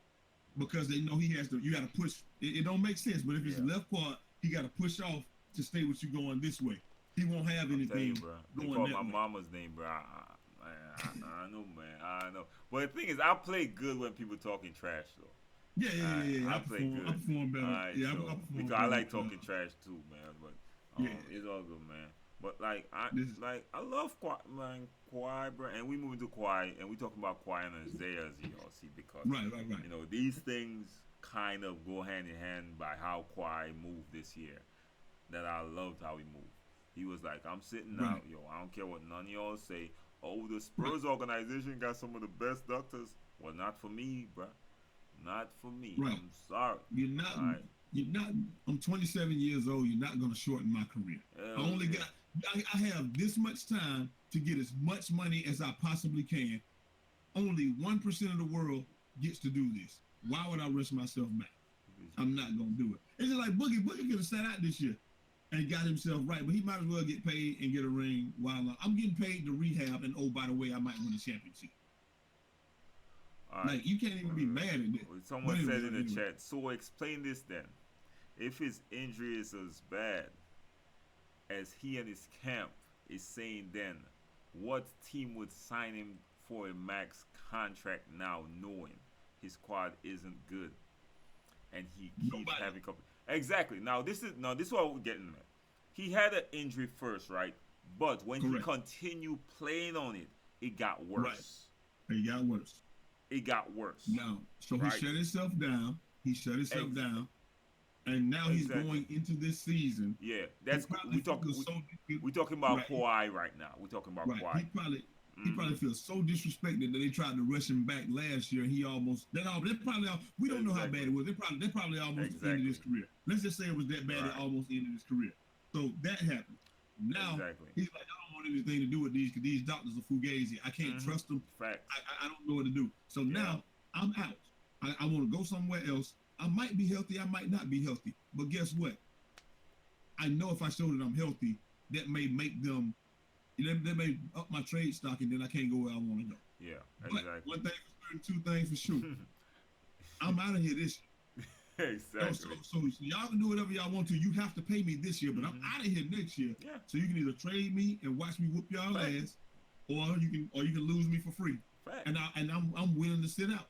[SPEAKER 1] because they know you gotta push. It don't make sense, but if it's left quad, he gotta push off to stay with you going this way. He won't have anything.
[SPEAKER 2] You, bro. They call my mama's name, bro. I know, man. I know. But the thing is, I play good when people talking trash, though.
[SPEAKER 1] Yeah.
[SPEAKER 2] I play good.
[SPEAKER 1] I perform better.
[SPEAKER 2] Right,
[SPEAKER 1] I
[SPEAKER 2] perform because
[SPEAKER 1] better.
[SPEAKER 2] I like talking trash too, man. But it's all good, man. But I love Kawhi, bro. And we moving to Kawhi, and we talking about Kawhi and Isaiah, as y'all see, because
[SPEAKER 1] right.
[SPEAKER 2] These things kind of go hand in hand by how Kawhi moved this year. That I loved how he moved. He was like, I'm sitting out, I don't care what none of y'all say. Oh, the Spurs organization got some of the best doctors. Well, not for me, bro. Not for me.
[SPEAKER 1] Right.
[SPEAKER 2] I'm sorry.
[SPEAKER 1] You're not. I'm 27 years old. You're not going to shorten my career. I have this much time to get as much money as I possibly can. Only 1% of the world gets to do this. Why would I risk myself back? I'm not going to do it. It's just like Boogie. Boogie could have sat out this year and got himself right, but he might as well get paid and get a ring while I'm getting paid to rehab. And oh, by the way, I might win a championship. Like, you can't even be mad at it.
[SPEAKER 2] Someone said in the chat, so explain this then. If his injury is as bad as he and his camp is saying, then what team would sign him for a max contract now, knowing his squad isn't good, and he keeps
[SPEAKER 1] Nobody.
[SPEAKER 2] having exactly. Now this is what we're getting at. He had an injury first, right? But when he
[SPEAKER 1] Correct.
[SPEAKER 2] continued playing on it, it got
[SPEAKER 1] Right.
[SPEAKER 2] worse.
[SPEAKER 1] It got worse.
[SPEAKER 2] It got worse.
[SPEAKER 1] Now, so
[SPEAKER 2] Right.
[SPEAKER 1] he shut himself down. He shut himself down, and now he's
[SPEAKER 2] Exactly.
[SPEAKER 1] going into this season.
[SPEAKER 2] Yeah,
[SPEAKER 1] He
[SPEAKER 2] that's
[SPEAKER 1] probably feels so
[SPEAKER 2] we talking about
[SPEAKER 1] right.
[SPEAKER 2] Kawhi right now. We're talking about
[SPEAKER 1] Right.
[SPEAKER 2] Kawhi.
[SPEAKER 1] He probably feels so disrespected that they tried to rush him back last year, and he almost they probably we don't know how bad it was. They probably almost ended his career. Let's just say it was that bad it almost ended his career. So that happened. Now he's like, I don't want anything to do with these because these doctors are fugazi. I can't trust them.
[SPEAKER 2] Facts.
[SPEAKER 1] I don't know what to do. So now I'm out. I want to go somewhere else. I might be healthy. I might not be healthy. But guess what? I know if I show that I'm healthy, that may make them. They may up my trade stock, and then I can't go where I want to go.
[SPEAKER 2] Yeah,
[SPEAKER 1] but
[SPEAKER 2] exactly.
[SPEAKER 1] One thing for certain, two things for sure. I'm out of here this
[SPEAKER 2] year. Exactly.
[SPEAKER 1] So y'all can do whatever y'all want to. You have to pay me this year, but I'm out of here next year.
[SPEAKER 2] Yeah.
[SPEAKER 1] So you can either trade me and watch me whoop y'all ass, or you can lose me for free.
[SPEAKER 2] Fact.
[SPEAKER 1] And I'm willing to sit out.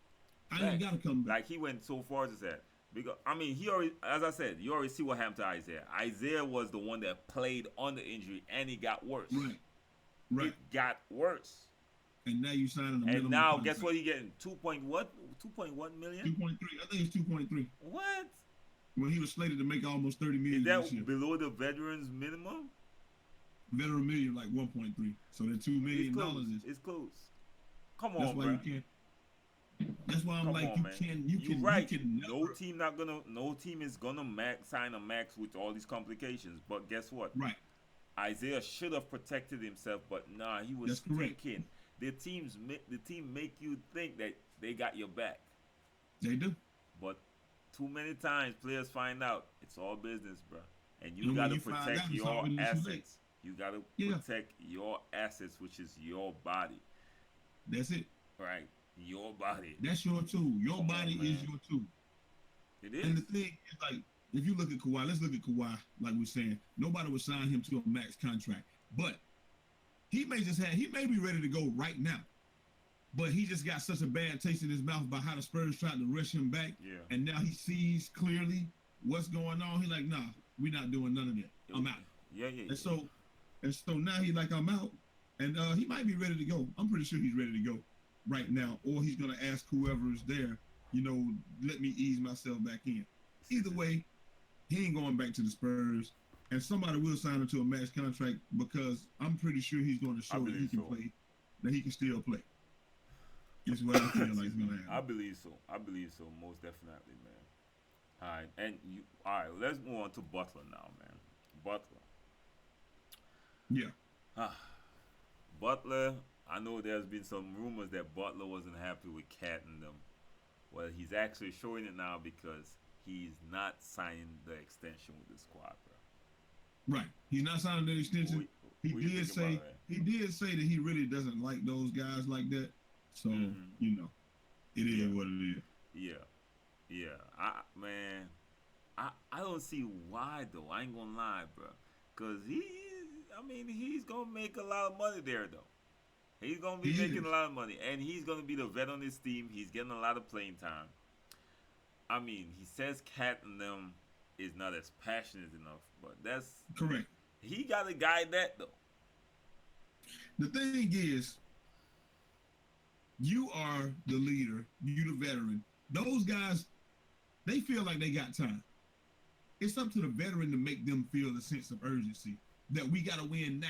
[SPEAKER 1] I ain't gotta come back.
[SPEAKER 2] Like he went so far as that. Because he already, as I said, you already see what happened to Isaiah. Isaiah was the one that played on the injury, and it got worse.
[SPEAKER 1] Right.
[SPEAKER 2] It got worse.
[SPEAKER 1] And now you signing a minimum
[SPEAKER 2] And now,
[SPEAKER 1] contract.
[SPEAKER 2] guess what? He getting 2.1 million.
[SPEAKER 1] 2.3. I think it's 2.3.
[SPEAKER 2] What?
[SPEAKER 1] Well, he was slated to make almost 30 million.
[SPEAKER 2] Is that
[SPEAKER 1] this year.
[SPEAKER 2] below the veterans minimum?
[SPEAKER 1] Veteran million like 1.3. So the $2 million is.
[SPEAKER 2] It's close. Come
[SPEAKER 1] That's
[SPEAKER 2] on,
[SPEAKER 1] why
[SPEAKER 2] bro.
[SPEAKER 1] you can't. That's why I'm
[SPEAKER 2] Come
[SPEAKER 1] like,
[SPEAKER 2] on, man.
[SPEAKER 1] you
[SPEAKER 2] right.
[SPEAKER 1] can never,
[SPEAKER 2] No team is gonna sign a max with all these complications. But guess what?
[SPEAKER 1] Right.
[SPEAKER 2] Isaiah should have protected himself, but nah, he was thinking. The team make you think that they got your back.
[SPEAKER 1] They do.
[SPEAKER 2] But too many times players find out it's all business, bro. And you gotta protect your assets. You gotta protect your assets, which is your body.
[SPEAKER 1] That's it.
[SPEAKER 2] Right. Your body.
[SPEAKER 1] That's your tool. Your body is your tool.
[SPEAKER 2] It is.
[SPEAKER 1] And the thing is, like, if you look at Kawhi, let's look at Kawhi, like we're saying, nobody would sign him to a max contract. But he may be ready to go right now. But he just got such a bad taste in his mouth about how the Spurs tried to rush him back.
[SPEAKER 2] Yeah.
[SPEAKER 1] And now he sees clearly what's going on. He's like, nah, we're not doing none of that. I'm out.
[SPEAKER 2] Yeah.
[SPEAKER 1] And so now he's like, I'm out. And he might be ready to go. I'm pretty sure he's ready to go right now. Or he's going to ask whoever is there, let me ease myself back in. Either way, he ain't going back to the Spurs. And somebody will sign him to a max contract because I'm pretty sure he's going to show that he can play, that he can still play. That's what I feel like is going to happen.
[SPEAKER 2] I believe so, most definitely, man. All right, let's move on to Butler now, man. Butler.
[SPEAKER 1] Yeah.
[SPEAKER 2] Butler, I know there's been some rumors that Butler wasn't happy with Cat and them. Well, he's actually showing it now because he's not signing the extension with the squad, bro.
[SPEAKER 1] Right. He's not signing the extension. He did say that he really doesn't like those guys like that. So, it is what it is.
[SPEAKER 2] Yeah. I don't see why, though. I ain't gonna lie, bro. Because he's gonna make a lot of money there, though. He's gonna be making a lot of money. And he's gonna be the vet on his team. He's getting a lot of playing time. He says Cat and them is not as passionate enough, but that's
[SPEAKER 1] correct.
[SPEAKER 2] He got to guide that, though.
[SPEAKER 1] The thing is, you are the leader, you the veteran. Those guys, they feel like they got time. It's up to the veteran to make them feel the sense of urgency that we got to win now.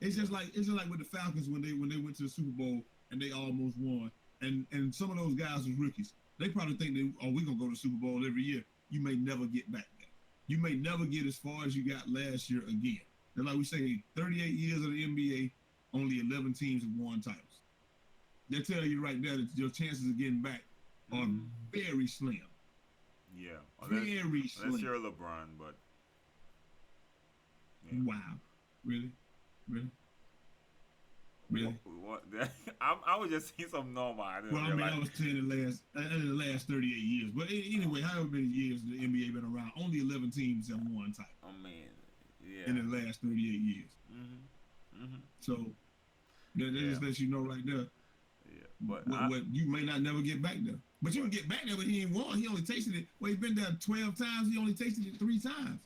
[SPEAKER 1] It's just like with the Falcons when they went to the Super Bowl and they almost won. And some of those guys was rookies. They probably think we're gonna go to the Super Bowl every year. You may never get back there. You may never get as far as you got last year again. And like we say, 38 years of the NBA, only 11 teams have won titles. They tell you right there that your chances of getting back are very slim.
[SPEAKER 2] Yeah,
[SPEAKER 1] very slim.
[SPEAKER 2] Unless you're LeBron, but
[SPEAKER 1] yeah. Wow, really?
[SPEAKER 2] What? I was just saying something normal. I
[SPEAKER 1] was saying in the last 38 years. But anyway, however many years the NBA been around, only 11 teams have won title.
[SPEAKER 2] Oh man, yeah.
[SPEAKER 1] In the last 38 years. So that just lets you know right there.
[SPEAKER 2] But
[SPEAKER 1] what you may not never get back there. But you can get back there, but he ain't won. He only tasted it. Well, he's been there 12 times. He only tasted it 3 times.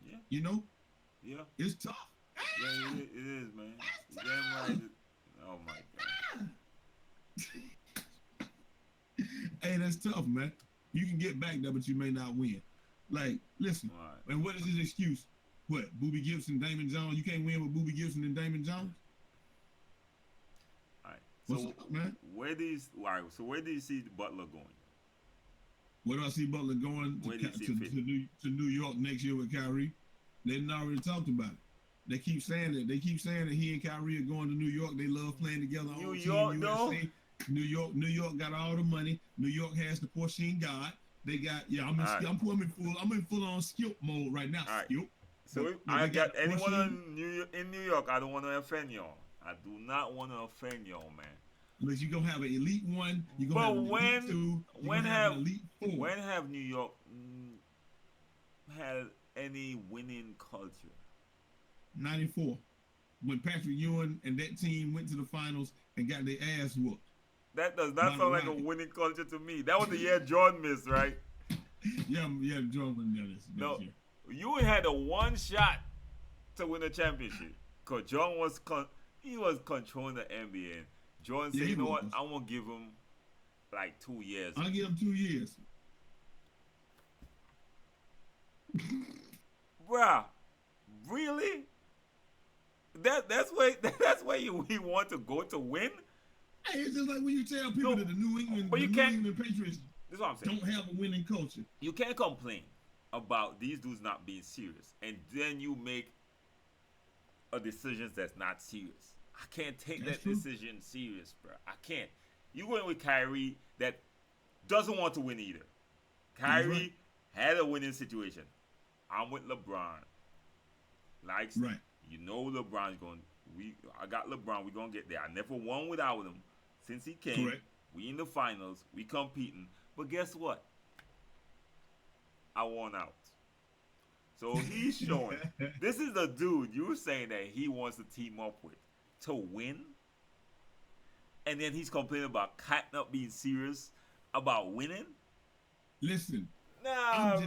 [SPEAKER 2] yeah,
[SPEAKER 1] You know,
[SPEAKER 2] yeah,
[SPEAKER 1] it's tough.
[SPEAKER 2] yeah, it is, man. You damn right. Oh my god.
[SPEAKER 1] Hey, that's tough, man. You can get back there, but you may not win. Like, listen,
[SPEAKER 2] Right.
[SPEAKER 1] and what is his excuse? What, Boobie Gibson, Damon Jones? You can't win with Boobie Gibson and Damon Jones?
[SPEAKER 2] All right.
[SPEAKER 1] What's
[SPEAKER 2] So
[SPEAKER 1] up, man?
[SPEAKER 2] where do you So where do you see Butler going?
[SPEAKER 1] Where do I see Butler going
[SPEAKER 2] Where do you see fit?
[SPEAKER 1] to New York next year with Kyrie? They didn't already talked about it. They keep saying that. They keep saying that he and Kyrie are going to New York. They love playing together on
[SPEAKER 2] New
[SPEAKER 1] Team
[SPEAKER 2] York,
[SPEAKER 1] USA.
[SPEAKER 2] though?
[SPEAKER 1] New York got all the money. New York has the Porsche God. They got I'm in full on skip mode right now.
[SPEAKER 2] All right.
[SPEAKER 1] Skip.
[SPEAKER 2] So
[SPEAKER 1] But
[SPEAKER 2] if I got anyone
[SPEAKER 1] Porsche,
[SPEAKER 2] in New York, I don't want to offend y'all. I do not want to offend y'all, man.
[SPEAKER 1] but you're gonna have an elite one. You're gonna
[SPEAKER 2] But
[SPEAKER 1] have an elite two. You're gonna have an elite four.
[SPEAKER 2] when have New York had any winning culture?
[SPEAKER 1] 94, when Patrick Ewing and that team went to the finals and got their ass whooped.
[SPEAKER 2] That does not sound like a winning culture to me. That was the year Jordan missed, right?
[SPEAKER 1] Yeah, Jordan this
[SPEAKER 2] No,
[SPEAKER 1] year.
[SPEAKER 2] Ewing had a one shot to win a championship. Cause Jordan was he was controlling the NBA. Jordan said, "You know what? I won't give him like 2 years.
[SPEAKER 1] I'll give him 2 years."
[SPEAKER 2] Bruh, really? That's where we want to go to win.
[SPEAKER 1] Hey, it's just like when you tell people that the New England Patriots
[SPEAKER 2] this is what I'm saying.
[SPEAKER 1] don't have a winning culture.
[SPEAKER 2] You can't complain about these dudes not being serious, and then you make a decision that's not serious. I can't take that decision serious, bro. I can't. You going with Kyrie that doesn't want to win either. Kyrie had a winning situation. I'm with LeBron.
[SPEAKER 1] Right.
[SPEAKER 2] You know LeBron's going. I got LeBron. We're gonna get there. I never won without him since he came.
[SPEAKER 1] Correct.
[SPEAKER 2] We in the finals. We competing. But guess what? I won out. So he's showing. This is the dude you're saying that he wants to team up with to win, and then he's complaining about not being serious about winning.
[SPEAKER 1] Listen,
[SPEAKER 2] Nah,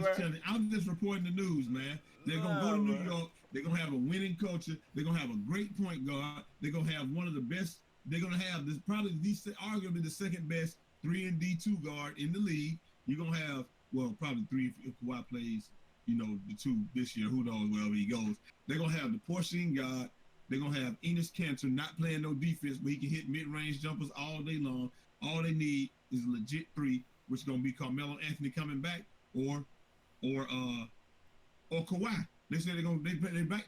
[SPEAKER 1] I'm just reporting the news, man. They're gonna go to New York. They're gonna have a winning culture. They're gonna have a great point guard. They're gonna have one of the best. They're gonna have this arguably the second best 3-and-D 2 guard in the league. You're gonna have probably 3 if Kawhi plays. The 2 this year. Who knows wherever he goes. They're gonna have the Porsche God. They're gonna have Enes Kanter not playing no defense, but he can hit mid-range jumpers all day long. All they need is a legit 3, which is gonna be Carmelo Anthony coming back, or Kawhi. They said they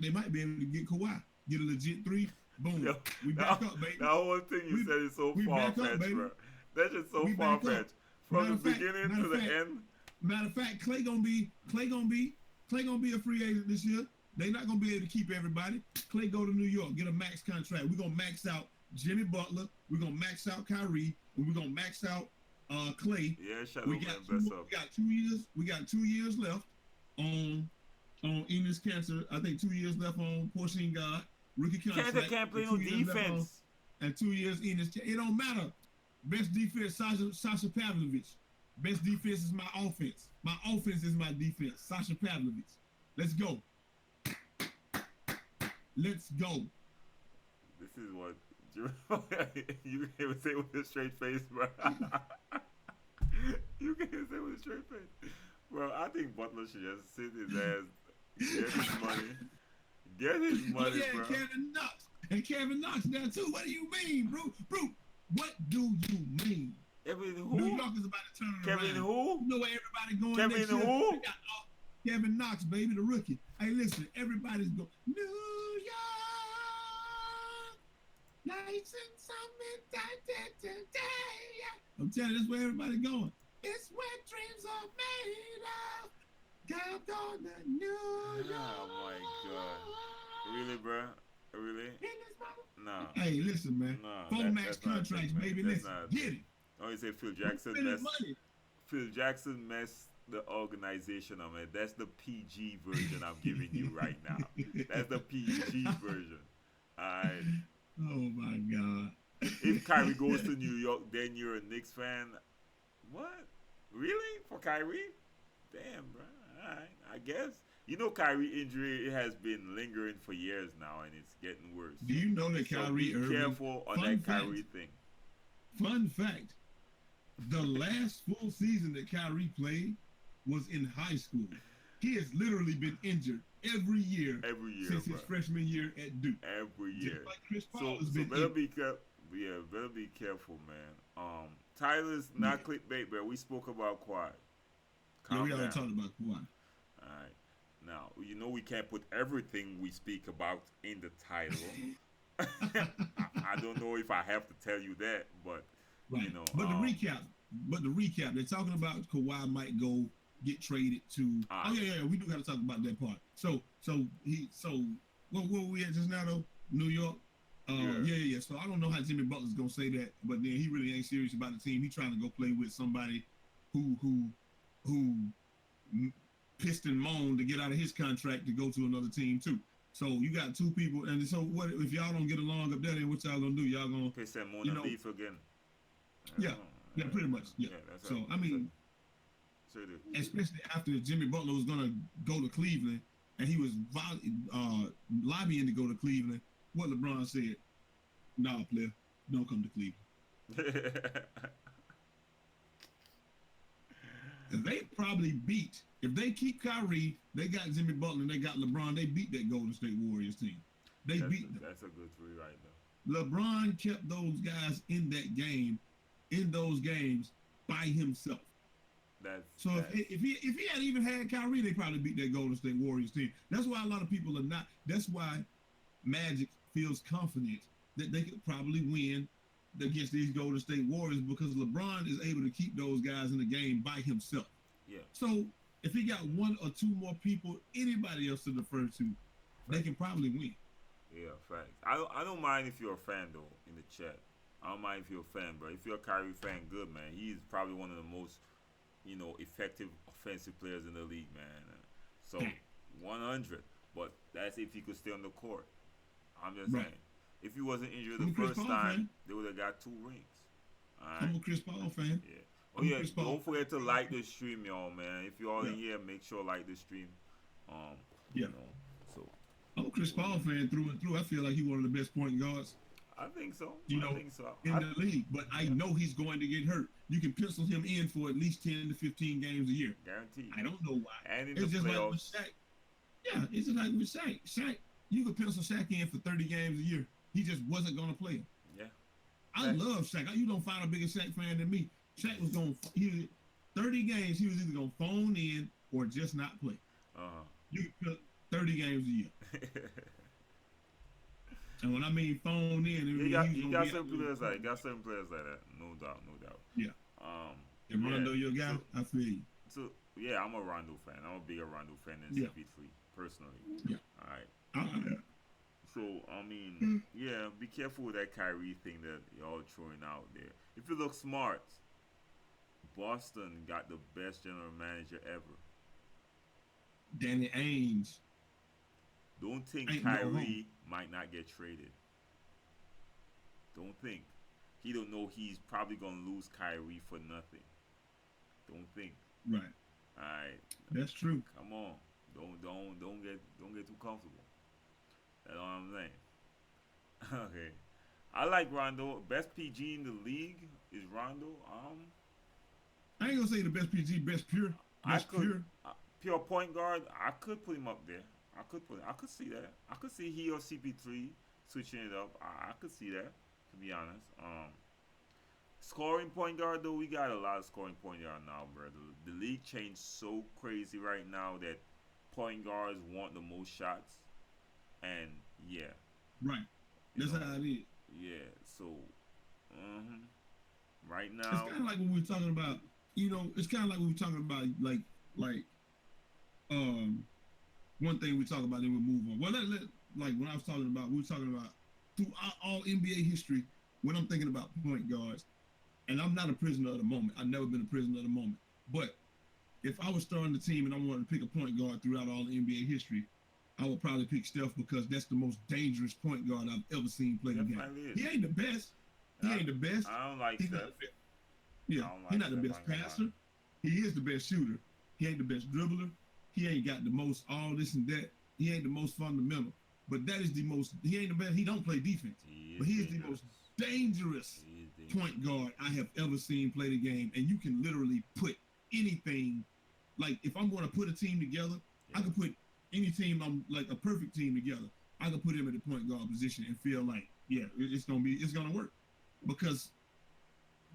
[SPEAKER 1] might be able to get Kawhi, get a legit 3. Boom.
[SPEAKER 2] Yo,
[SPEAKER 1] we back up, baby.
[SPEAKER 2] That whole thing you said is so far-fetched, bro. That's just so far-fetched. From the beginning to the end.
[SPEAKER 1] Matter of fact, Clay gonna be a free agent this year. They're not gonna be able to keep everybody. Clay go to New York, get a max contract. We're gonna max out Jimmy Butler. We're gonna max out Kyrie, and we're gonna max out Clay.
[SPEAKER 2] Yeah, shut up, man.
[SPEAKER 1] We got 2 years. We got 2 years left on Enes Kanter. I think 2 years left on Porsche God rookie contract.
[SPEAKER 2] Kanter can't play no defense.
[SPEAKER 1] And 2 years Enes. It don't matter. Best defense, Sasha Pavlovich. Best defense is my offense. My offense is my defense. Sasha Pavlovich. Let's go. Let's go.
[SPEAKER 2] This is what you can't even say with a straight face, bro. You can't even say with a straight face, bro. I think Butler should just sit his ass, get his money, bro.
[SPEAKER 1] Kevin Knox there too. What do you mean, bro? What do you mean? New York is about to turn it around.
[SPEAKER 2] Kevin who?
[SPEAKER 1] You know where everybody going
[SPEAKER 2] Kevin
[SPEAKER 1] next year?
[SPEAKER 2] who?
[SPEAKER 1] Kevin Knox, baby, the rookie. Hey, listen, everybody's going. New York, lights and summer, I'm telling you, that's where everybody's going. It's where dreams are made of. Down on the New York.
[SPEAKER 2] Oh my God. Really, bro? Really? No.
[SPEAKER 1] Hey, listen, man.
[SPEAKER 2] No,
[SPEAKER 1] 4 max contracts, baby. Listen, get it.
[SPEAKER 2] Oh, you say Phil Jackson messed the organization up, man. That's the PG version I'm giving you right now. That's the PG version. Alright.
[SPEAKER 1] Oh my God.
[SPEAKER 2] if Kyrie goes to New York, then you're a Knicks fan. What? Really? For Kyrie? Damn, bro. All right, I guess. You know, Kyrie injury, it has been lingering for years now, and it's getting worse.
[SPEAKER 1] Do you know that
[SPEAKER 2] So
[SPEAKER 1] Kyrie
[SPEAKER 2] be
[SPEAKER 1] Irving?
[SPEAKER 2] careful on that Kyrie thing.
[SPEAKER 1] Fun fact: the last full season that Kyrie played was in high school. He has literally been injured every year since his freshman year at Duke.
[SPEAKER 2] Every year.
[SPEAKER 1] Just like Chris Paul has
[SPEAKER 2] so
[SPEAKER 1] been
[SPEAKER 2] better be careful. Yeah, better be careful, man. Tyler's not clickbait, but we spoke about Kawhi.
[SPEAKER 1] Yeah, we already talked about Kawhi.
[SPEAKER 2] All right. Now, you know we can't put everything we speak about in the title. I don't know if I have to tell you that, but
[SPEAKER 1] right.
[SPEAKER 2] You know.
[SPEAKER 1] But the recap, they're talking about Kawhi might go get traded to. Yeah, we do got to talk about that part. So what were we at just now though? New York. Yeah. So I don't know how Jimmy Butler's gonna say that, but then he really ain't serious about the team. He's trying to go play with somebody who pissed and moaned to get out of his contract to go to another team too. So you got two people, and so what if y'all don't get along up there? Then what y'all gonna do? Y'all gonna
[SPEAKER 2] piss and moan and leave again?
[SPEAKER 1] Yeah, pretty much. Yeah. So I mean, especially after Jimmy Butler was gonna go to Cleveland, and he was lobbying to go to Cleveland. What LeBron said, "Nah, player, don't come to Cleveland." They probably beat, if they keep Kyrie, they got Jimmy Butler, and they got LeBron. They beat that Golden State Warriors team. They beat them.
[SPEAKER 2] That's a good three right there.
[SPEAKER 1] LeBron kept those guys in those games by himself. If he had even had Kyrie, they probably beat that Golden State Warriors team. That's why a lot of people are not. That's why Magic feels confident that they could probably win against these Golden State Warriors, because LeBron is able to keep those guys in the game by himself.
[SPEAKER 2] Yeah.
[SPEAKER 1] So if he got one or two more people, anybody else to defer to, they can probably win.
[SPEAKER 2] Yeah, facts. I don't mind if you're a fan though in the chat. I don't mind if you're a fan, bro. If you're a Kyrie fan, good, man. He's probably one of the most, effective offensive players in the league, man. So 100, but that's if he could stay on the court. I'm just saying. If he wasn't injured the first time, they would have got 2 rings. All right?
[SPEAKER 1] I'm a Chris Paul fan.
[SPEAKER 2] Yeah. Oh yeah. Don't forget to like the stream, y'all, man. If you're all in here, make sure like the stream.
[SPEAKER 1] I'm a Chris Paul fan through and through. I feel like he's one of the best point guards.
[SPEAKER 2] I think so.
[SPEAKER 1] I think so. In the league, but I know he's going to get hurt. You can pencil him in for at least 10 to 15 games a year.
[SPEAKER 2] Guaranteed.
[SPEAKER 1] I don't know why.
[SPEAKER 2] And in it's the just playoffs.
[SPEAKER 1] Like with Shaq. Yeah, it's just like with Shaq. Shaq, you could pencil Shaq in for 30 games a year. He just wasn't going to play him.
[SPEAKER 2] Yeah.
[SPEAKER 1] I love Shaq. You don't find a bigger Shaq fan than me. Shaq was going to, 30 games, he was either going to phone in or just not play. You could put 30 games a year. And when I mean phone in,
[SPEAKER 2] he got some players like that. No doubt.
[SPEAKER 1] Yeah. Rondo, your guy, I feel you.
[SPEAKER 2] So yeah, I'm a Rondo fan. I'm a bigger Rondo fan than CP3 personally.
[SPEAKER 1] Yeah.
[SPEAKER 2] All right. So I mean, be careful with that Kyrie thing that y'all throwing out there. If you look smart, Boston got the best general manager ever.
[SPEAKER 1] Danny Ainge.
[SPEAKER 2] Don't think Kyrie might not get traded. Don't think. He don't know he's probably gonna lose Kyrie for nothing. Don't think.
[SPEAKER 1] Right.
[SPEAKER 2] All right.
[SPEAKER 1] That's true.
[SPEAKER 2] Come on. Don't get too comfortable. That's all I'm saying. Okay. I like Rondo. Best PG in the league is Rondo.
[SPEAKER 1] I ain't gonna say the best PG, best pure.
[SPEAKER 2] Pure point guard. I could put him up there. I could see that. I could see he or CP3 switching it up. I could see that, to be honest. Scoring point guard though, we got a lot of scoring point guard now, bro. The league changed so crazy right now that point guards want the most shots, and
[SPEAKER 1] right. That's how it is.
[SPEAKER 2] Yeah. So, right now,
[SPEAKER 1] it's kind of like when we were talking about. It's kind of like when we were talking about like one thing we talk about, then we move on. Well, like when I was talking about, we were talking about through all NBA history, when I'm thinking about point guards, and I'm not a prisoner of the moment. I've never been a prisoner of the moment. But if I was starting the team and I wanted to pick a point guard throughout all the NBA history, I would probably pick Steph, because that's the most dangerous point guard I've ever seen play the game. He ain't the best. He ain't the best.
[SPEAKER 2] I don't like
[SPEAKER 1] He's
[SPEAKER 2] Steph.
[SPEAKER 1] not the best. Yeah,
[SPEAKER 2] I don't like
[SPEAKER 1] he's not the
[SPEAKER 2] Steph.
[SPEAKER 1] best passer. He is the best shooter. He ain't the best dribbler. He ain't got the most all this and that. He ain't the most fundamental. But that is the most. He ain't the best. He don't play defense. But he is the most dangerous point guard I have ever seen play the game. And you can literally put anything. Like if I'm going to put a team together, I can put any team. I'm like a perfect team together. I can put him in the point guard position and feel like, yeah, it's gonna work, because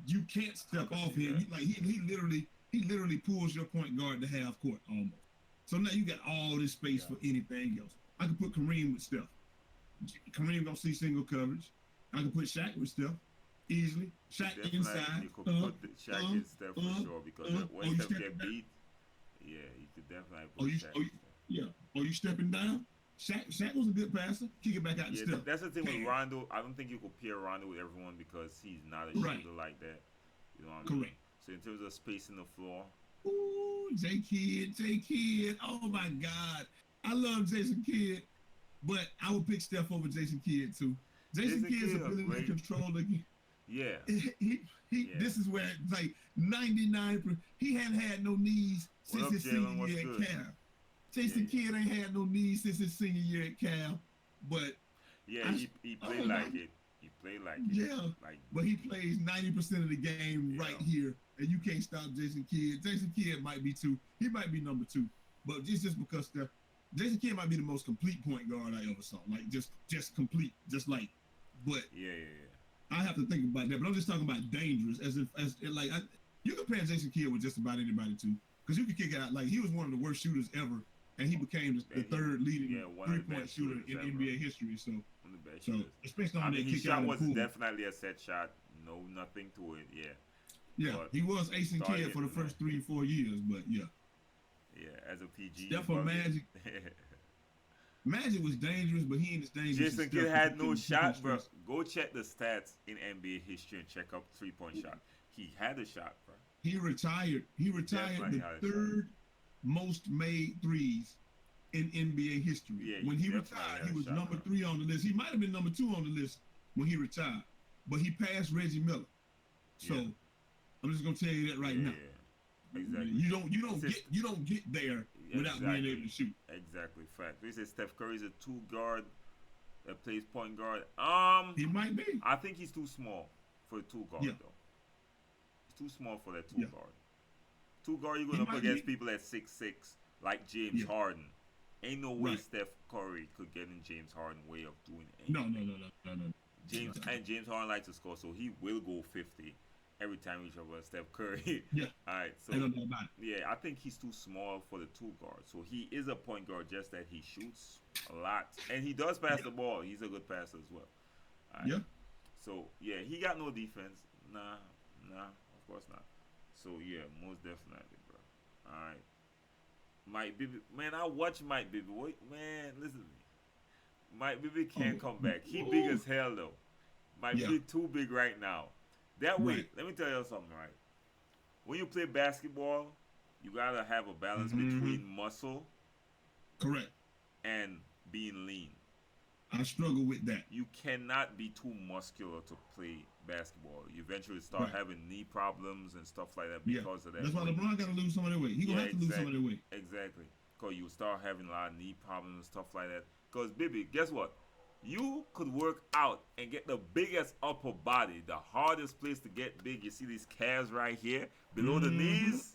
[SPEAKER 1] you can't step off him. Like he literally pulls your point guard to half court almost. So now you got all this space for anything else. I can put Kareem with Steph. Kareem don't see single coverage. I can put Shaq with Steph easily. Shaq inside.
[SPEAKER 2] You could put Shaq in Steph for sure, because when Steph get beat, yeah, you could definitely put Shaq.
[SPEAKER 1] Or you stepping down. Shaq was a good passer. Kick it back out to Steph.
[SPEAKER 2] That's the thing with Rondo. I don't think you could pair Rondo with everyone because he's not a shooter like that. You know what I mean?
[SPEAKER 1] Correct.
[SPEAKER 2] So in terms of spacing the floor.
[SPEAKER 1] Ooh, J Kidd. Oh my God. I love Jason Kidd, but I would pick Steph over Jason Kidd too. Jason Kidd's ability to control the game.
[SPEAKER 2] Yeah.
[SPEAKER 1] This is where it's like 99%. He hadn't had no knees since his senior year at Cal. Jason Kidd ain't had no knees since his senior year at Cal, but
[SPEAKER 2] he played like it. He played like it.
[SPEAKER 1] Yeah, but he plays 90% of the game right here, and you can't stop Jason Kidd. Jason Kidd might be two. He might be number two, but it's just because Jason Kidd might be the most complete point guard I ever saw. Like just complete, just like. But I have to think about that. But I'm just talking about dangerous, you compare Jason Kidd with just about anybody too, because you can kick out. Like he was one of the worst shooters ever, and he became the third leading three-point shooter in NBA history. So especially on that
[SPEAKER 2] his
[SPEAKER 1] kick
[SPEAKER 2] shot
[SPEAKER 1] out
[SPEAKER 2] was
[SPEAKER 1] pool.
[SPEAKER 2] Definitely a set shot. No, nothing to it.
[SPEAKER 1] Yeah, but he was acing Kidd for the first 3 or 4 years, but
[SPEAKER 2] as a PG.
[SPEAKER 1] Steph or Magic. Magic was dangerous, but he ain't as dangerous.
[SPEAKER 2] Jason Kidd had no shot, bro. Go check the stats in NBA history and check up 3-point shot. He had a shot, bro.
[SPEAKER 1] He retired the third most made threes in NBA history.
[SPEAKER 2] Yeah,
[SPEAKER 1] when he retired, he was number 3 on the list. He might have been number 2 on the list when he retired, but he passed Reggie Miller. So I'm just gonna tell you that right now.
[SPEAKER 2] Exactly.
[SPEAKER 1] You don't get there without being able to shoot.
[SPEAKER 2] Exactly. Fact. We say Steph Curry's a 2 guard that plays point guard.
[SPEAKER 1] He might be.
[SPEAKER 2] I think he's too small for a 2 guard though. He's too small for that 2 guard. 2 guard, you're going up against people at 6'6", like James Harden. Ain't no way Steph Curry could get in James Harden way of doing anything.
[SPEAKER 1] No.
[SPEAKER 2] James Harden likes to score, so he will go 50 every time he troubles Steph Curry. All right. So
[SPEAKER 1] I don't know about it.
[SPEAKER 2] I think he's too small for the 2 guard. So he is a point guard, just that he shoots a lot and he does pass the ball. He's a good passer as well. All right. So he got no defense. Nah, of course not. So most definitely, bro. All right. Mike Bibby, man, I watch Mike Bibby. Wait, man, listen to me. Mike Bibby can't come back. He big as hell though. Mike Bibby too big right now. That way, let me tell you something, right? When you play basketball, you gotta have a balance between muscle, and being lean.
[SPEAKER 1] I struggle with that.
[SPEAKER 2] You cannot be too muscular to play basketball. You eventually start having knee problems and stuff like that because of that.
[SPEAKER 1] That's why LeBron got to lose some of that weight. He gonna have to lose some of that weight.
[SPEAKER 2] Exactly. Because you start having a lot of knee problems and stuff like that. Because, baby, guess what? You could work out and get the biggest upper body, the hardest place to get big. You see these calves right here, below the knees.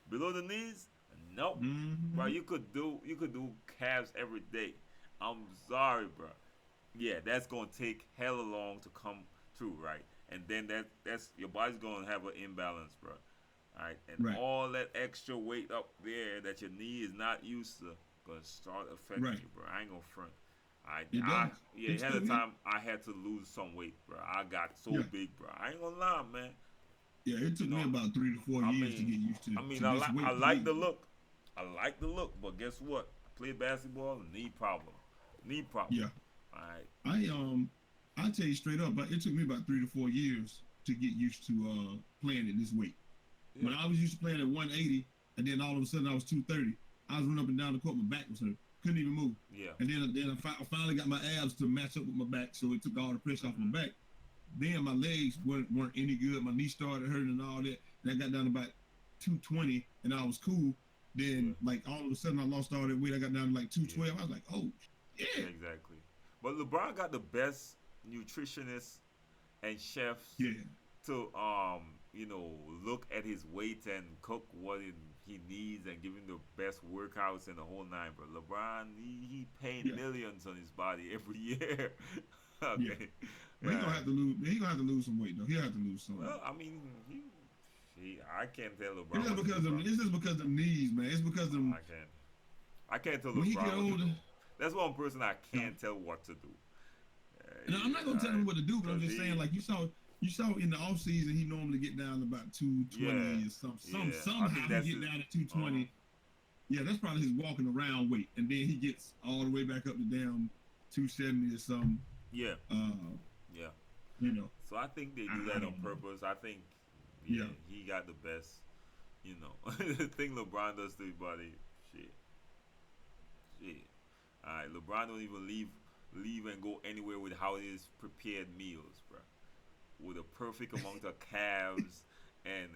[SPEAKER 2] Below the knees? Nope. Bro, you could do calves every day. I'm sorry, bro. Yeah, that's gonna take hella long to come through, right? And then that's your body's gonna have an imbalance, bro. All right, and all that extra weight up there that your knee is not used to gonna start affecting you, bro. I ain't gonna front. Ahead of time I had to lose some weight, bro. I got so big, bro. I ain't gonna lie, man.
[SPEAKER 1] Yeah, it took me about 3 to 4 years to get used to it.
[SPEAKER 2] I mean, I like the look. I like the look, but guess what? I played basketball, knee problem. Yeah. All right.
[SPEAKER 1] I tell you straight up, it took me about 3 to 4 years to get used to playing at this weight. When I was used to playing at 180, and then all of a sudden I was 230, I was running up and down the court, my back was hurt. Couldn't even move.
[SPEAKER 2] Yeah.
[SPEAKER 1] And then I finally got my abs to match up with my back, so it took all the pressure off my back. then my legs weren't any good. My knee started hurting and all that. And I got down to about 220, and I was cool.
[SPEAKER 2] Yeah.
[SPEAKER 1] Then like all of a sudden I lost all that weight. I got down to like
[SPEAKER 2] Yeah.
[SPEAKER 1] 212. I was like, oh yeah,
[SPEAKER 2] Exactly. But LeBron got the best nutritionists and chefs
[SPEAKER 1] yeah,
[SPEAKER 2] to look at his weight and cook what he needs and give him the best workouts and the whole nine. But LeBron, he paying
[SPEAKER 1] yeah,
[SPEAKER 2] millions on his body every year.
[SPEAKER 1] yeah.
[SPEAKER 2] Okay.
[SPEAKER 1] But he
[SPEAKER 2] Yeah.
[SPEAKER 1] gonna have to lose. He gonna have to lose some weight though. He'll have to lose some.
[SPEAKER 2] Well, I mean, I can't tell
[SPEAKER 1] It's
[SPEAKER 2] LeBron
[SPEAKER 1] just
[SPEAKER 2] what to
[SPEAKER 1] because
[SPEAKER 2] do,
[SPEAKER 1] of
[SPEAKER 2] bro.
[SPEAKER 1] it's just because of them knees, man. It's because of them.
[SPEAKER 2] I can't tell
[SPEAKER 1] When he
[SPEAKER 2] LeBron
[SPEAKER 1] get
[SPEAKER 2] what to
[SPEAKER 1] older,
[SPEAKER 2] do. That's one person I
[SPEAKER 1] no.
[SPEAKER 2] can't tell what to do.
[SPEAKER 1] And I'm not gonna tell him what to do, but I'm
[SPEAKER 2] Cause
[SPEAKER 1] just saying, like you saw in the off season, he normally get down to about 220 or
[SPEAKER 2] yeah. I think
[SPEAKER 1] somehow
[SPEAKER 2] that's
[SPEAKER 1] he get
[SPEAKER 2] his,
[SPEAKER 1] down to 220. Yeah, that's probably his walking around weight, and then he gets all the way back up to damn 270 or something.
[SPEAKER 2] yeah,
[SPEAKER 1] Uh,
[SPEAKER 2] yeah.
[SPEAKER 1] you know,
[SPEAKER 2] So I think they do
[SPEAKER 1] I
[SPEAKER 2] that on
[SPEAKER 1] don't know.
[SPEAKER 2] purpose. I think,
[SPEAKER 1] Yeah,
[SPEAKER 2] he got the best. The thing LeBron does to his body, shit, shit. All right, LeBron don't even leave and go anywhere with how it is prepared meals, bro. With a perfect amount of calves and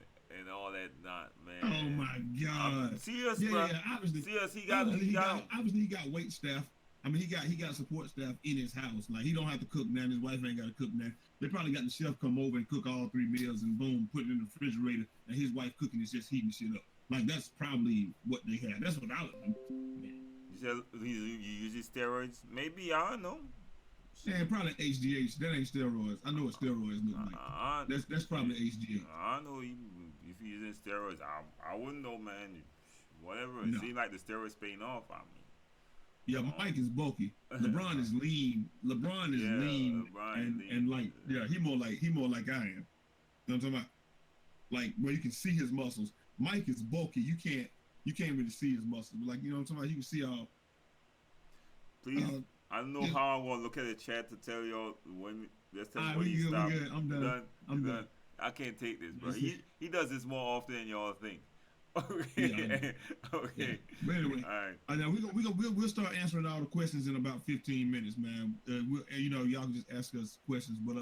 [SPEAKER 2] all that, not
[SPEAKER 1] oh
[SPEAKER 2] man.
[SPEAKER 1] my
[SPEAKER 2] I'm
[SPEAKER 1] God.
[SPEAKER 2] serious,
[SPEAKER 1] Yeah,
[SPEAKER 2] bro.
[SPEAKER 1] yeah. Obviously,
[SPEAKER 2] Serious, he got
[SPEAKER 1] obviously
[SPEAKER 2] he
[SPEAKER 1] he
[SPEAKER 2] got
[SPEAKER 1] got
[SPEAKER 2] him.
[SPEAKER 1] obviously he got wait staff. I mean, he got support staff in his house. Like he don't have to cook now. His wife ain't got to cook now. They probably got the chef come over and cook all three meals and boom, put it in the refrigerator. And his wife cooking is just heating shit up. Like that's probably what they had. That's what I would do.
[SPEAKER 2] You said you use steroids? Maybe, I don't know.
[SPEAKER 1] And probably HGH. That ain't steroids. I know what steroids look like.
[SPEAKER 2] I,
[SPEAKER 1] That's probably HGH.
[SPEAKER 2] I don't know if you're using steroids. I wouldn't know, man. Whatever. It
[SPEAKER 1] No.
[SPEAKER 2] seems like the steroids paying off. I mean,
[SPEAKER 1] Yeah, Mike is bulky. LeBron is lean. LeBron is lean
[SPEAKER 2] LeBron
[SPEAKER 1] and
[SPEAKER 2] lean.
[SPEAKER 1] and like yeah, he more like I am. You know what I'm talking about? Like where you can see his muscles. Mike is bulky. You can't really see his muscles. But like you know what I'm talking about? You can see all.
[SPEAKER 2] Please, I don't know how I'm gonna look at the chat to tell y'all when. Let's tell me when you stop.
[SPEAKER 1] We good. I'm done. I'm done.
[SPEAKER 2] I can't take this, bro. He does this more often than y'all think. Okay.
[SPEAKER 1] Yeah,
[SPEAKER 2] Okay.
[SPEAKER 1] Yeah. But anyway,
[SPEAKER 2] All right.
[SPEAKER 1] I know we'll start answering all the questions in about 15 minutes, man. Y'all can just ask us questions, but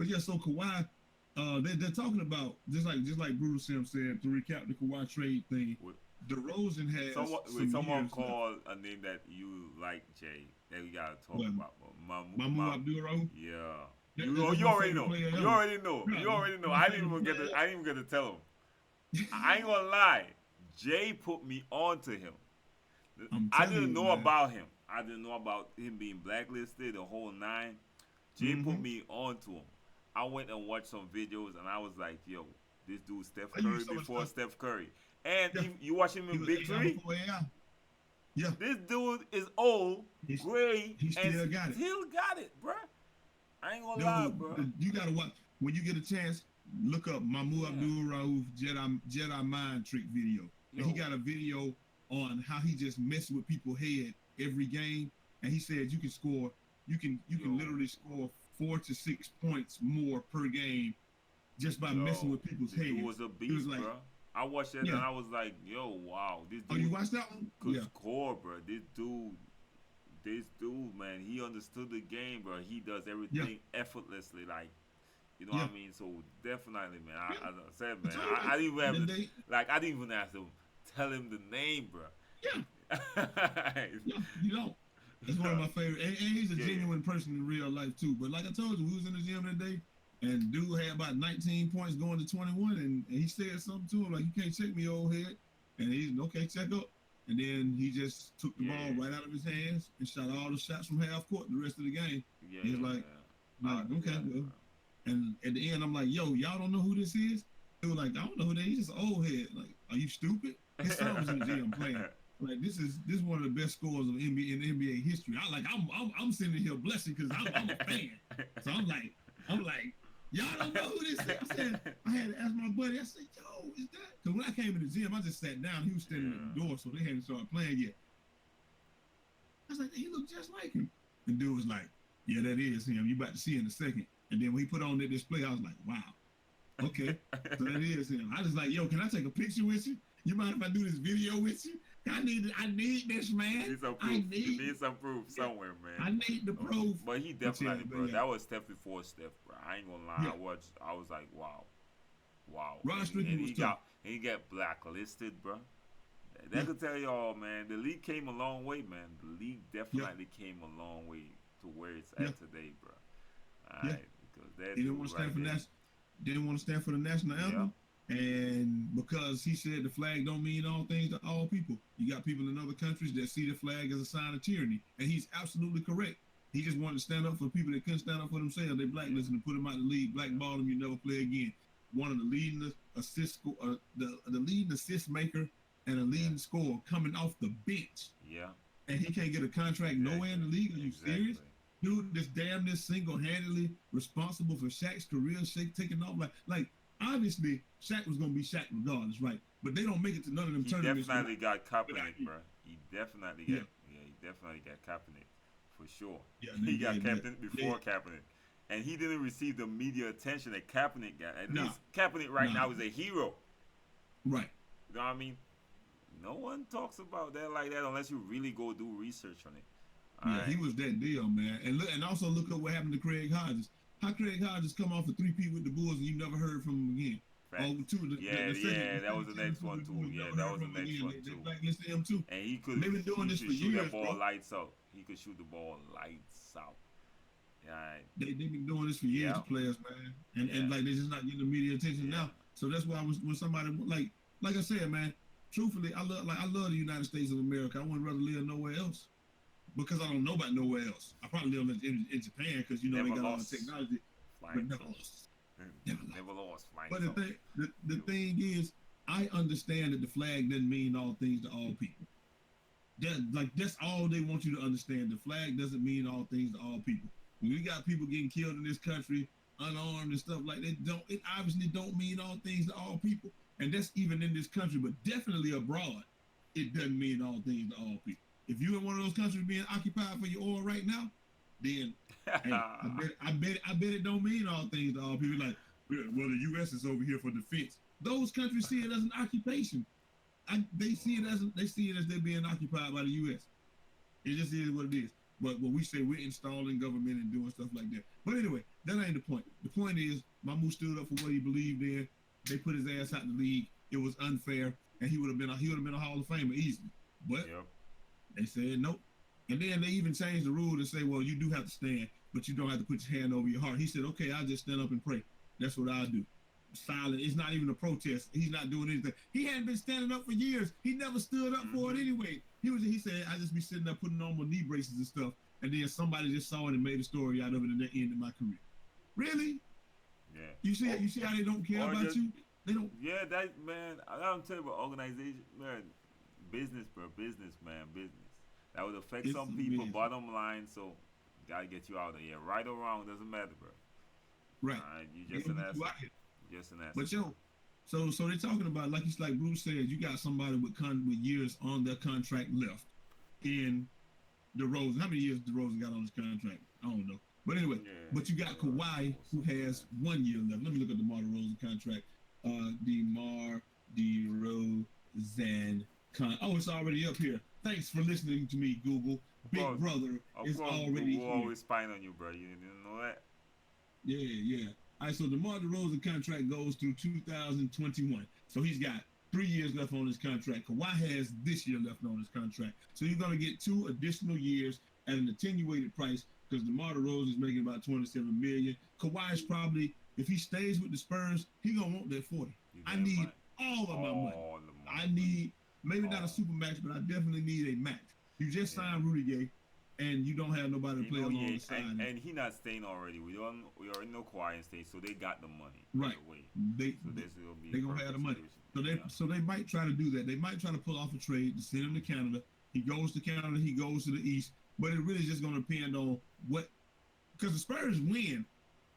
[SPEAKER 1] yeah. So Kawhi, they're talking about just like Brutalsim said to recap the Kawhi trade thing. DeRozan has
[SPEAKER 2] someone
[SPEAKER 1] years
[SPEAKER 2] call a name that you like, Jay, that we gotta talk about.
[SPEAKER 1] Mahmoud Abdul-Rauf.
[SPEAKER 2] Yeah.
[SPEAKER 1] That's
[SPEAKER 2] You
[SPEAKER 1] my
[SPEAKER 2] already
[SPEAKER 1] favorite
[SPEAKER 2] know.
[SPEAKER 1] player
[SPEAKER 2] You
[SPEAKER 1] ever.
[SPEAKER 2] already know.
[SPEAKER 1] Right.
[SPEAKER 2] You already know.
[SPEAKER 1] My
[SPEAKER 2] I didn't even
[SPEAKER 1] favorite player.
[SPEAKER 2] get to tell him. I ain't gonna lie. Jay put me on to him. I didn't know about him. I didn't know about him being blacklisted, the whole nine. Jay put me on to him. I went and watched some videos, and I was like, yo, this dude Steph Curry before Steph Curry. And you watch him in Big Three?
[SPEAKER 1] Yeah.
[SPEAKER 2] This dude is old, gray,
[SPEAKER 1] he still
[SPEAKER 2] and
[SPEAKER 1] got it.
[SPEAKER 2] still got it, bruh. I ain't gonna lie, bro.
[SPEAKER 1] You gotta watch when you get a chance. Look up Mahmoud Abdul-Rauf Jedi mind trick video. And he got a video on how he just messed with people's head every game. And he said you can literally score 4 to 6 points more per game just by messing with people's heads.
[SPEAKER 2] He was a beast, like, bro. I watched that and I was like, yo, wow, this dude.
[SPEAKER 1] Oh, you watched that one?
[SPEAKER 2] Could score, bro. This dude, man, he understood the game, bro. He does everything effortlessly, like, you know what I mean? So definitely, man. As I said, man, I didn't even have to, I didn't even have to tell him the name, bro.
[SPEAKER 1] Yeah. You don't. That's one of my favorite. And he's a genuine person in real life too. But like I told you, we was in the gym that day, and dude had about 19 points going to 21, and he said something to him like, "You can't check me, old head." And he's okay, check up. And then he just took the ball right out of his hands and shot all the shots from half court the rest of the game. He's like, okay, well. And at the end, I'm like, yo, y'all don't know who this is? They were like, I don't know who that is. He's just an old head. Like, are you stupid? His son was in the gym playing. Like, this is one of the best scores of NBA history. I'm sitting here blessing because I'm a fan. So I'm like, y'all don't know who this is. I had to ask my buddy. I said, yo, is that? Because when I came in the gym, I just sat down. He was standing at the door, so they hadn't started playing yet. I was like, he looked just like him. And dude was like, yeah, that is him. You about to see in a second. And then when he put on that display, I was like, wow. Okay, so that is him. I was like, yo, can I take a picture with you? You mind if I do this video with you? I need this, man.
[SPEAKER 2] Need some proof. You need some proof somewhere, man.
[SPEAKER 1] I need the proof.
[SPEAKER 2] But he definitely, bro. That was Steph before Steph, bro. I ain't gonna lie. I was like, wow.
[SPEAKER 1] Rod Strickland was tough.
[SPEAKER 2] He got blacklisted, bro. That could tell y'all, man. The league came a long way, man. The league definitely came a long way to where it's at today, bro. All right, because that
[SPEAKER 1] he didn't want to stand for didn't want to stand for the national anthem, and because he said the flag don't mean all things to all people. You got people in other countries that see the flag as a sign of tyranny, and he's absolutely correct. He just wanted to stand up for people that couldn't stand up for themselves. They blacklisted and put him out of the league, blackballed him. You never play again. One of the leading the leading assist maker and a leading scorer coming off the bench.
[SPEAKER 2] Yeah.
[SPEAKER 1] And he can't get a contract nowhere in the league. Are you serious? Dude, this damn near single-handedly responsible for Shaq's career, Shaq taking off. Like obviously, Shaq was gonna be Shaq regardless, right? But they don't make it to none of them tournaments.
[SPEAKER 2] He definitely got Kaepernick, bro. He definitely got he definitely got Kaepernick for sure. Yeah, he got Kaepernick before Kaepernick. And he didn't receive the media attention that Kaepernick got. At least Kaepernick now is a hero.
[SPEAKER 1] Right.
[SPEAKER 2] You know what I mean? No one talks about that like that unless you really go do research on it.
[SPEAKER 1] He was that deal, man. And also look at what happened to Craig Hodges. How Craig Hodges come off a 3-peat with the Bulls and you never heard from him again.
[SPEAKER 2] That was the next one too. Yeah, that was the next one too.
[SPEAKER 1] Blacklisted him too.
[SPEAKER 2] And he could. They've been doing this for years, shoot the ball lights out. He could shoot the ball lights out. Yeah.
[SPEAKER 1] They've been doing this for years, the players, man. And like they're just not getting the media attention now. So that's why when somebody like I said, man. Truthfully, I love the United States of America. I wouldn't rather live nowhere else because I don't know about nowhere else. I probably live in Japan because they got all the technology, but never lost.
[SPEAKER 2] Never lost.
[SPEAKER 1] But the thing is, I understand that the flag doesn't mean all things to all people. That's all they want you to understand. The flag doesn't mean all things to all people. When we got people getting killed in this country, unarmed and stuff like that, it obviously don't mean all things to all people. And that's even in this country, but definitely abroad, it doesn't mean all things to all people. If you're in one of those countries being occupied for your oil right now, then hey, I bet it don't mean all things to all people. Like, well, the U.S. is over here for defense. Those countries see it as an occupation. They see it as they're being occupied by the U.S. It just is what it is. But we say we're installing government and doing stuff like that. But anyway, that ain't the point. The point is, Mamu stood up for what he believed in. They put his ass out the league. It was unfair, and he would have been a Hall of Famer easily. But they said nope. And then they even changed the rule to say, well, you do have to stand, but you don't have to put your hand over your heart. He said, okay, I'll just stand up and pray. That's what I'll do. Silent. It's not even a protest. He's not doing anything. He hadn't been standing up for years. He never stood up for it anyway. He said, I just be sitting there putting on my knee braces and stuff, and then somebody just saw it and made a story out of it, and that ended my career. Really?
[SPEAKER 2] Yeah.
[SPEAKER 1] You see how they don't care about you? They don't.
[SPEAKER 2] Yeah, that man. I gotta tell you about organization, man. Business, bro. Business, man. Business. That would affect some people. Business. Bottom line, so gotta get you out of here. Right or wrong, doesn't matter, bro.
[SPEAKER 1] Right.
[SPEAKER 2] All right. You just an asset. Just an asset.
[SPEAKER 1] But so they're talking about like Bruce said, you got somebody with years on their contract left in DeRozan. How many years DeRozan got on his contract? I don't know. But anyway, but you got Kawhi who has 1 year left. Let me look at DeMar DeRozan contract. DeMar DeRozan oh, it's already up here. Thanks for listening to me, Google. Big Brother is already here.
[SPEAKER 2] Always spying on you, bro. You didn't know that?
[SPEAKER 1] Yeah. All right, so DeMar DeRozan contract goes through 2021. So he's got 3 years left on his contract. Kawhi has this year left on his contract. So you're going to get 2 additional years at an attenuated price because DeMar DeRozan is making about $27 million. Kawhi is probably, if he stays with the Spurs, he's going to want that 40. I need all of my money. I need, maybe not a super max, but I definitely need a max. You just signed Rudy Gay, and you don't have nobody to play along the side.
[SPEAKER 2] And he not staying already. We already know Kawhi and stay, so they got the money.
[SPEAKER 1] Right. They gonna have the money. So they might try to do that. They might try to pull off a trade to send him to Canada. He goes to Canada. He goes to the East. But it really is just gonna depend on what, because the Spurs win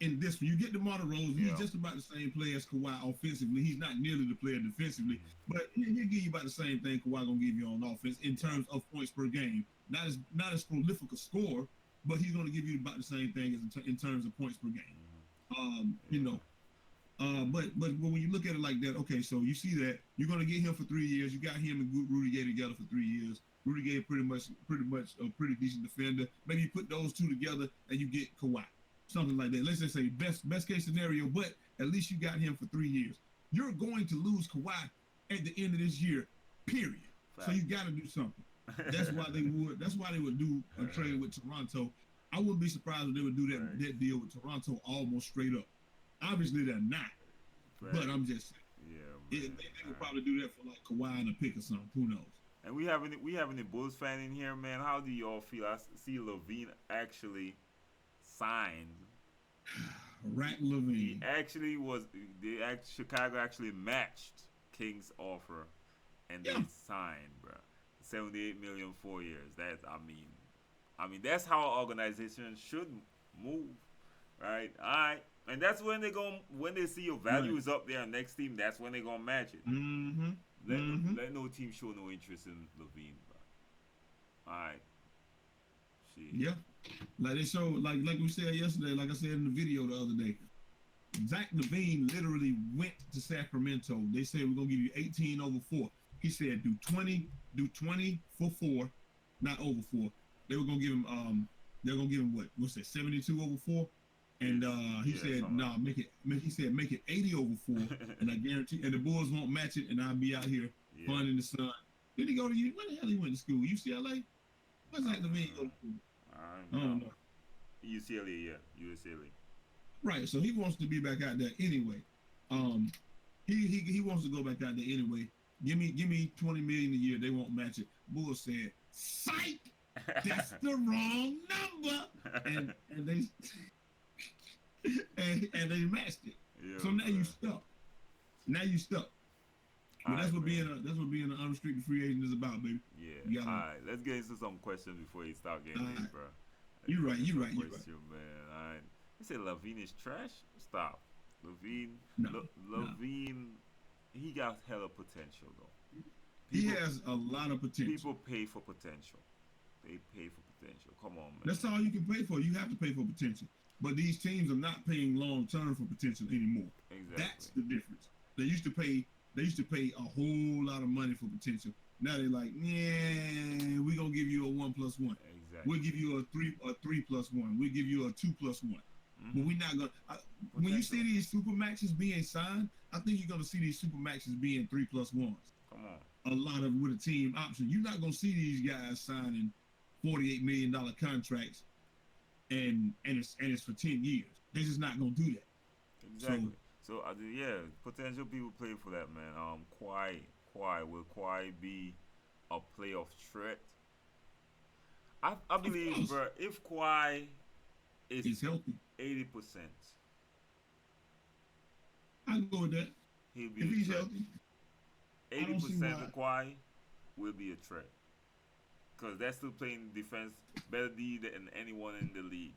[SPEAKER 1] in this one. You get DeMar DeRozan, he's just about the same player as Kawhi offensively. He's not nearly the player defensively, but he'll give you about the same thing Kawhi gonna give you on offense in terms of points per game. Not as prolific a scorer, but he's gonna give you about the same thing as in terms of points per game. You know, But when you look at it like that, okay, so you see that you're gonna get him for 3 years. You got him and Rudy Gay together for 3 years. Rudy Gay pretty much a pretty decent defender. Maybe you put those two together and you get Kawhi, something like that. Let's just say best case scenario, but at least you got him for 3 years. You're going to lose Kawhi at the end of this year, period. Fact. So you got to do something. That's why they would. That's why they would do a trade with Toronto. I wouldn't be surprised if they would do that deal with Toronto almost straight up. Obviously they're not, but I'm just saying. Yeah, they would probably do that for like Kawhi and a pick or something. Who knows?
[SPEAKER 2] And we have any Bulls fan in here, man. How do y'all feel? I see Levine actually signed.
[SPEAKER 1] Rat Levine.
[SPEAKER 2] Chicago actually matched King's offer, and they signed, bro. 78 million 4 years. I mean that's how an organization should move, right? All right. And that's when they see your value is up there next team, that's when they're gonna match it. Let no team show no interest in Levine, bro. Alright.
[SPEAKER 1] Yeah. Like they show like we said yesterday, like I said in the video the other day. Zach LaVine literally went to Sacramento. They said we're gonna give you 18 over 4. He said do 20 for 4, not over 4. They were gonna give him they're gonna give him what's that, 72 over 4? And he said, "Nah, make it." He said, "Make it 80 over 4, and I guarantee." And the Bulls won't match it, and I'll be out here fun in the sun. Did he go to where the hell he went to school? UCLA? What's that LaVine go to school? I don't know.
[SPEAKER 2] UCLA, UCLA.
[SPEAKER 1] Right. So he wants to be back out there anyway. He wants to go back out there anyway. Give me 20 million a year. They won't match it. Bulls said, "Psych, that's the wrong number," and they. and they matched it. Yeah, so now you stuck. But that's what being an unrestricted free agent is about, baby.
[SPEAKER 2] Yeah. All right. Let's get into some questions before you start getting in, bro.
[SPEAKER 1] You're right.
[SPEAKER 2] Man. All right. You say Levine is trash? Stop. Levine. He got hella potential though.
[SPEAKER 1] He has a lot of potential.
[SPEAKER 2] People pay for potential. They pay for potential. Come on, man.
[SPEAKER 1] That's all you can pay for. You have to pay for potential. But these teams are not paying long term for potential anymore.
[SPEAKER 2] Exactly.
[SPEAKER 1] That's the difference. They used to pay a whole lot of money for potential. Now they're like, yeah, we're gonna give you a 1+1.
[SPEAKER 2] Exactly.
[SPEAKER 1] We'll give you a 3+1. We'll give you a 2+1. But we're not gonna. When you see these supermaxes being signed, I think you're gonna see these supermaxes being 3+1s.
[SPEAKER 2] Come on.
[SPEAKER 1] A lot of with a team option. You're not gonna see these guys signing $48 million contracts. And it's for 10 years. They're just not gonna do that.
[SPEAKER 2] Exactly. So potential people play for that, man. Kawhi, will Kawhi be a playoff threat? I believe, bro, if Kawhi is
[SPEAKER 1] healthy,
[SPEAKER 2] 80%,
[SPEAKER 1] I can go with that.
[SPEAKER 2] He'll be
[SPEAKER 1] if he's healthy.
[SPEAKER 2] 80% of Kawhi will be a threat. Because they're still playing defense better than anyone in the league.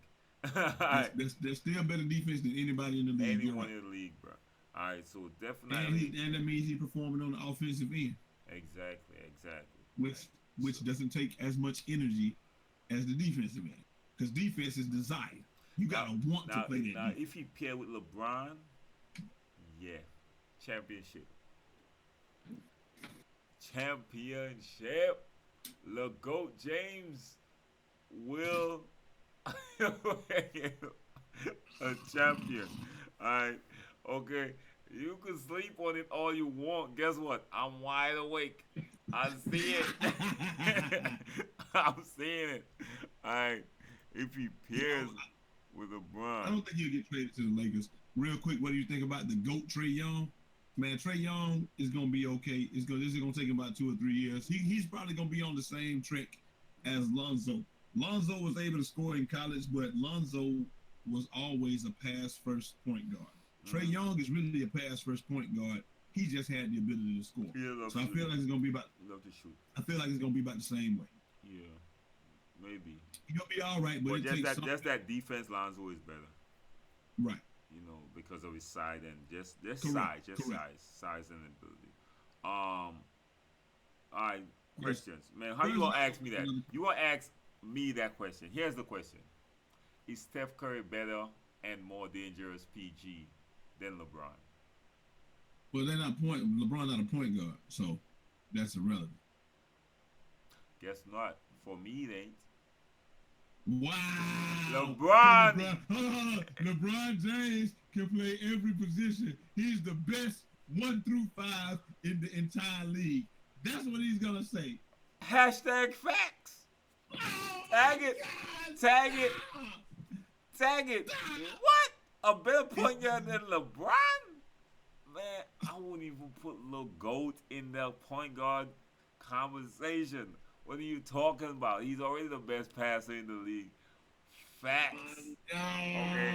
[SPEAKER 1] They're still better defense than anybody in the league.
[SPEAKER 2] Anyone in the league, bro. All right, so definitely.
[SPEAKER 1] And that means he's performing on the offensive end.
[SPEAKER 2] Exactly.
[SPEAKER 1] Which doesn't take as much energy as the defensive end. Because defense is desire. You gotta want to play that.
[SPEAKER 2] Now, if he pair with LeBron, championship. The GOAT James will a champion. Alright. Okay. You can sleep on it all you want. Guess what? I'm wide awake. I see it. I'm seeing it. Alright. If he pairs with LeBron.
[SPEAKER 1] I don't think he'll get traded to the Lakers. Real quick, what do you think about the GOAT Trae Young? Man, Trae Young is gonna be okay. This is gonna take him about 2 or 3 years. He's probably gonna be on the same track as Lonzo. Lonzo was able to score in college, but Lonzo was always a pass-first point guard. Trae Young is really a pass-first point guard. He just had the ability to score. So I feel like it's gonna be about.
[SPEAKER 2] Love to shoot.
[SPEAKER 1] I feel like it's gonna be about the same way.
[SPEAKER 2] Yeah, maybe.
[SPEAKER 1] He's gonna be all right, but
[SPEAKER 2] just that defense, Lonzo is better.
[SPEAKER 1] Right.
[SPEAKER 2] You know, because of his size and just
[SPEAKER 1] Correct.
[SPEAKER 2] size and ability. All right, questions, man. How you gonna ask me that? You gonna ask me that question? Here's the question: is Steph Curry better and more dangerous PG than LeBron?
[SPEAKER 1] Well, they're not point. LeBron not a point guard, so that's irrelevant.
[SPEAKER 2] Guess not. For me, it ain't.
[SPEAKER 1] Wow. So
[SPEAKER 2] LeBron.
[SPEAKER 1] LeBron James can play every position. He's the best 1 through 5 in the entire league. That's what he's gonna say.
[SPEAKER 2] Hashtag facts.
[SPEAKER 1] Oh
[SPEAKER 2] Tag it.
[SPEAKER 1] God.
[SPEAKER 2] Tag it.
[SPEAKER 1] Stop.
[SPEAKER 2] Tag it.
[SPEAKER 1] Stop.
[SPEAKER 2] What? A better point guard than LeBron? Man, I wouldn't even put Lil Goat in the point guard conversation. What are you talking about? He's already the best passer in the league. Facts. Okay.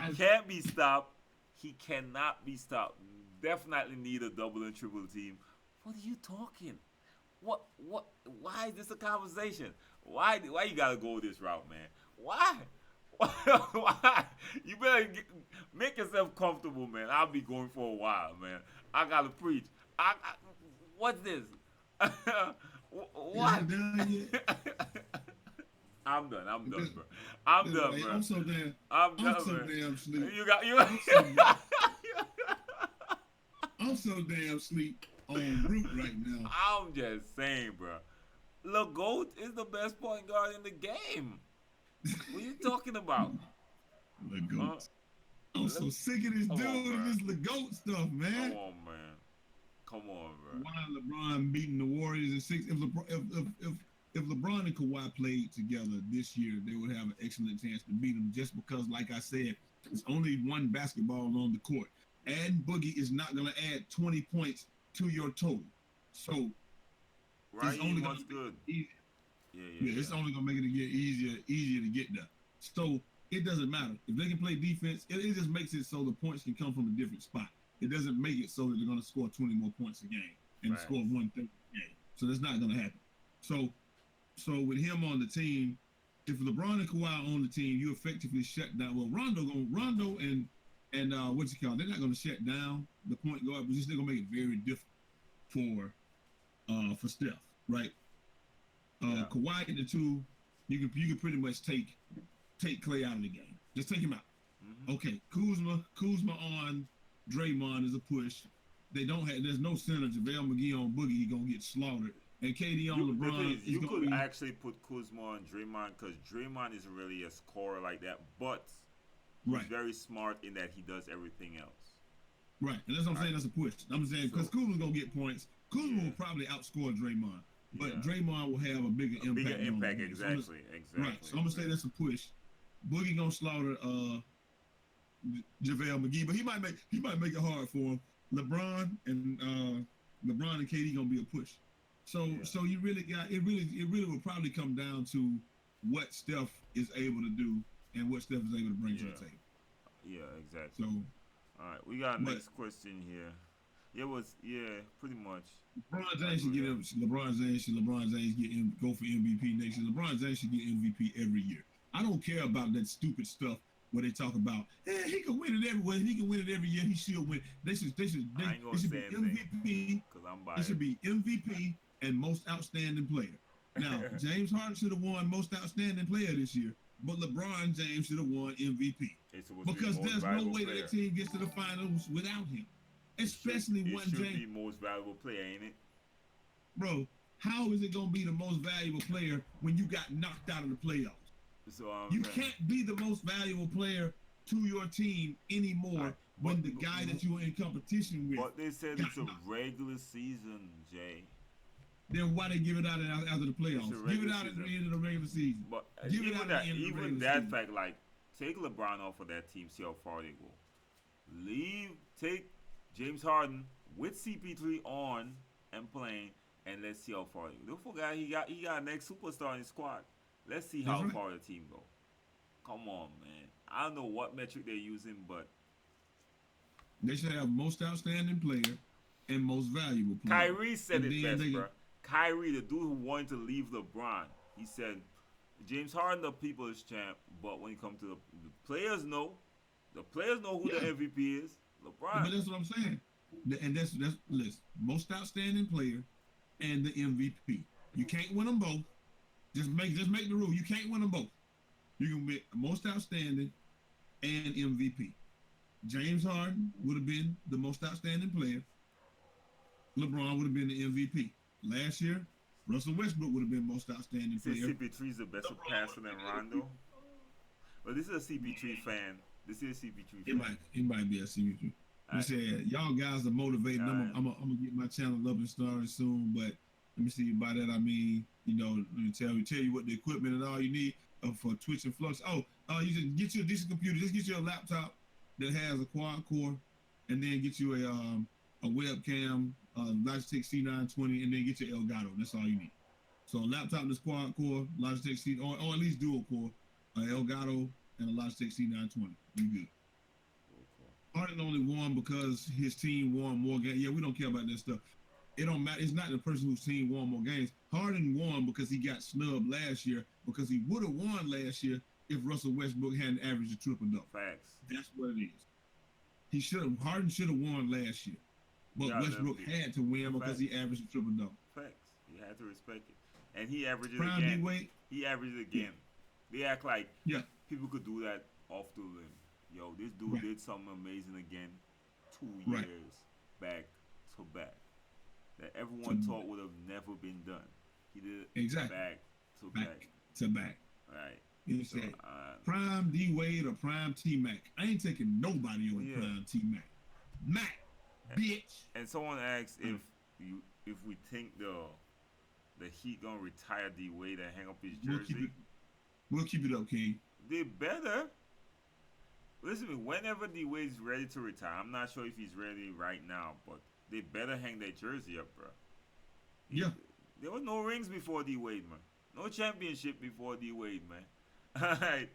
[SPEAKER 2] He can't be stopped. He cannot be stopped. Definitely need a double and triple team. What are you talking? What? Why is this a conversation? Why you gotta go this route, man? Why? Why? You better make yourself comfortable, man. I'll be going for a while, man. I gotta preach. What's this? What? I'm done. I'm done, bro. I'm done, bro.
[SPEAKER 1] I'm so damn.
[SPEAKER 2] I'm done,
[SPEAKER 1] so
[SPEAKER 2] man.
[SPEAKER 1] damn sleep.
[SPEAKER 2] You got you.
[SPEAKER 1] I'm so damn sleep on route right now.
[SPEAKER 2] I'm just saying, bro. Lil Goat is the best point guard in the game. What are you talking about?
[SPEAKER 1] The goat. I'm so sick of this dude and this the goat stuff, man.
[SPEAKER 2] Come on, man. Come on, bro.
[SPEAKER 1] Why LeBron beating the Warriors in 6? If LeBron and Kawhi played together this year, they would have an excellent chance to beat them. Just because, like I said, there's only one basketball on the court, and Boogie is not going to add 20 points to your total. So
[SPEAKER 2] right,
[SPEAKER 1] it's only
[SPEAKER 2] going to good.
[SPEAKER 1] Yeah, it's only gonna make it get easier to get there. So it doesn't matter if they can play defense. It just makes it so the points can come from a different spot. It doesn't make it so that they're gonna score 20 more points a game and score 130 a game. So that's not gonna happen. So with him on the team, if LeBron and Kawhi on the team, you effectively shut down. Well, Rondo and what's it called? They're not gonna shut down the point guard, but just they're gonna make it very difficult for Steph, right? Kawhi at the 2, you can pretty much take Clay out of the game. Just take him out. Mm-hmm. Okay, Kuzma on Draymond is a push. There's no center. JaVale McGee on Boogie, he gonna get slaughtered. And KD on LeBron.
[SPEAKER 2] You could actually put Kuzma on Draymond because Draymond isn't really a scorer like that, but he's very smart in that he does everything else.
[SPEAKER 1] Right, and that's what I'm saying. That's a push. I'm saying because Kuzma's gonna get points. Kuzma will probably outscore Draymond. But Draymond will have a bigger impact.
[SPEAKER 2] Exactly.
[SPEAKER 1] Right. So I'm gonna say that's a push. Boogie gonna slaughter JaVale McGee, but he might make it hard for him. LeBron and KD gonna be a push. So you really got it. Really will probably come down to what Steph is able to do and what Steph is able to bring to the table.
[SPEAKER 2] Yeah, exactly.
[SPEAKER 1] So,
[SPEAKER 2] all right, we got next question here. It was pretty much.
[SPEAKER 1] LeBron James should go for MVP next year. LeBron James should get MVP every year. I don't care about that stupid stuff where they talk about, he can win it everywhere. He can win it every year. He should win. It should be MVP. It should be MVP and most outstanding player. Now, James Harden should have won most outstanding player this year, but LeBron James should have won MVP because there's no way that team gets to the finals without him. Especially
[SPEAKER 2] it
[SPEAKER 1] one
[SPEAKER 2] should
[SPEAKER 1] James.
[SPEAKER 2] Be most valuable player, ain't it?
[SPEAKER 1] Bro, how is it gonna be the most valuable player when you got knocked out of the playoffs?
[SPEAKER 2] So
[SPEAKER 1] you can't be the most valuable player to your team anymore when the guy that you were in competition with.
[SPEAKER 2] But they said it's a regular season, Jay.
[SPEAKER 1] Then why they give it out after the playoffs? Give it out at the end of the regular season.
[SPEAKER 2] But even that fact, like, take LeBron off of that team, see how far they go. Take James Harden with CP3 on and playing, and let's see how far they go. Don't forget he got a next superstar in his squad. Let's see how far the team go. Come on, man. I don't know what metric they're using, but
[SPEAKER 1] they should have most outstanding player and most valuable player.
[SPEAKER 2] Kyrie said it best, bro. Kyrie, the dude who wanted to leave LeBron, he said, James Harden, the people's champ, but when it comes to the players know who the MVP is. LeBron.
[SPEAKER 1] But that's what I'm saying. And that's listen, most outstanding player and the MVP. You can't win them both. Just make the rule. You can't win them both. You can be most outstanding and MVP. James Harden would have been the most outstanding player. LeBron would have been the MVP. Last year, Russell Westbrook would have been most outstanding
[SPEAKER 2] Say
[SPEAKER 1] player.
[SPEAKER 2] CP3 is the best
[SPEAKER 1] LeBron would
[SPEAKER 2] passer
[SPEAKER 1] have
[SPEAKER 2] than
[SPEAKER 1] been
[SPEAKER 2] Rondo.
[SPEAKER 1] MVP.
[SPEAKER 2] Well, this is a CP3 fan. This is a CP3
[SPEAKER 1] It
[SPEAKER 2] fan.
[SPEAKER 1] might, it might be a CP3. He
[SPEAKER 2] Alright.
[SPEAKER 1] said, y'all guys are motivating.
[SPEAKER 2] Alright.
[SPEAKER 1] I'm gonna get my channel up and started soon. But let me see. By that I mean, let me tell you what the equipment and all you need for Twitch and Flux. You just get you a decent computer. Just get you a laptop that has a quad core, and then get you a webcam, Logitech C920, and then get your Elgato. That's all you need. So a laptop that's quad core, Logitech C, or at least dual core, Elgato, and a Logitech C920. You good. Harden only won because his team won more games. Yeah, we don't care about that stuff. It don't matter. It's not the person whose team won more games. Harden won because he got snubbed last year, because he would have won last year if Russell Westbrook hadn't averaged a triple-double.
[SPEAKER 2] Facts.
[SPEAKER 1] That's what it is. Harden should have won last year, but Westbrook had to win because he averaged a triple-double.
[SPEAKER 2] Facts. You had to respect it. And he averaged it
[SPEAKER 1] Prime
[SPEAKER 2] again.
[SPEAKER 1] D-Wade.
[SPEAKER 2] He averaged it again. They act like people could do that off the limb. Yo, this dude did something amazing again 2 years back to back that everyone thought would have never been done. He did it back to back. Right.
[SPEAKER 1] You said Prime D-Wade or Prime T-Mac. I ain't taking nobody over Prime T-Mac. Mac, bitch.
[SPEAKER 2] And someone asked if we think the Heat gonna retire D-Wade and hang up his jersey.
[SPEAKER 1] We'll keep it up, King.
[SPEAKER 2] They better. Listen to me, whenever D-Wade's ready to retire, I'm not sure if he's ready right now, but they better hang that jersey up, bro. There were no rings before D-Wade, man. No championship before D-Wade, man. Alright.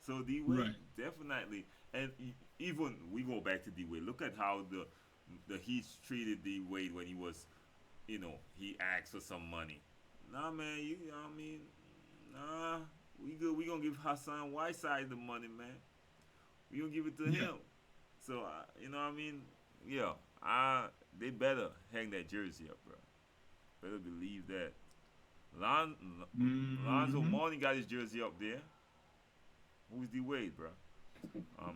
[SPEAKER 2] So D-Wade, definitely. And even we go back to D-Wade. Look at how the Heat treated D-Wade when he was, he asked for some money. Nah, man, nah. We gonna give Hassan Whiteside the money, man. We gonna give it to him. So they better hang that jersey up, bro. Better believe that. Lonzo Mourning got his jersey up there. Who's D-Wade, bro?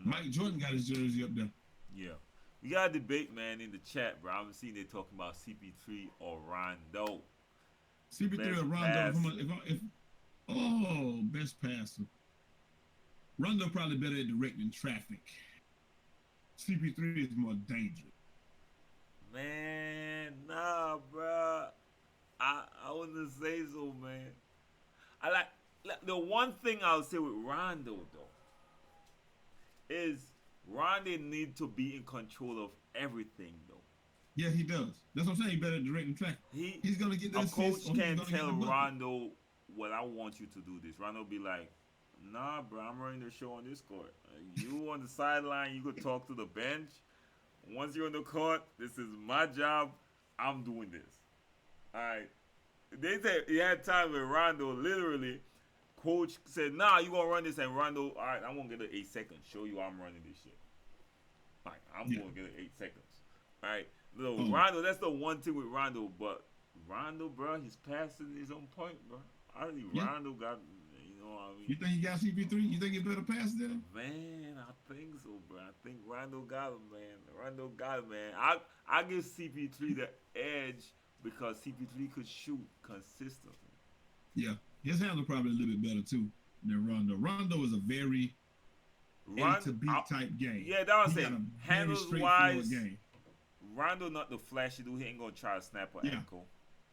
[SPEAKER 1] Mike Jordan got his jersey up there.
[SPEAKER 2] Yeah. We got a debate, man, in the chat, bro. I'm seeing they talking about CP3 or Rondo.
[SPEAKER 1] CP3 or Rondo. Best passer. Rondo probably better at directing traffic. CP3 is more dangerous.
[SPEAKER 2] Man, nah, bro. I wouldn't say so, man. I like the one thing I'll say with Rondo though is Rondo need to be in control of everything though.
[SPEAKER 1] Yeah, he does. That's what I'm saying. He better directing traffic. He's gonna get that.
[SPEAKER 2] A coach can't tell Rondo what I want you to do this. Rondo be like, nah, bro, I'm running the show on this court. You on the sideline, you could talk to the bench. Once you're on the court, this is my job. I'm doing this. All right. They said he had time with Rondo. Literally, coach said, nah, you gonna run this, and Rondo, all right, I'm gonna get an 8 seconds. Show you I'm running this shit. All right, I'm gonna get an 8 seconds. All right. Rondo, that's the one thing with Rondo, but Rondo, bro, his passing is on point, bro. I think Rondo got,
[SPEAKER 1] You think he got CP3? You think he better pass than him?
[SPEAKER 2] Man, I think so, bro. I think Rondo got him, man. Rondo got him, man. I give CP3 the edge because CP3 could shoot consistently. Yeah,
[SPEAKER 1] his handle probably a little bit better too than Rondo. Rondo is a very A to B type game.
[SPEAKER 2] Yeah, that was it. Handles wise, Rondo not the flashy dude. He ain't gonna try to snap an ankle.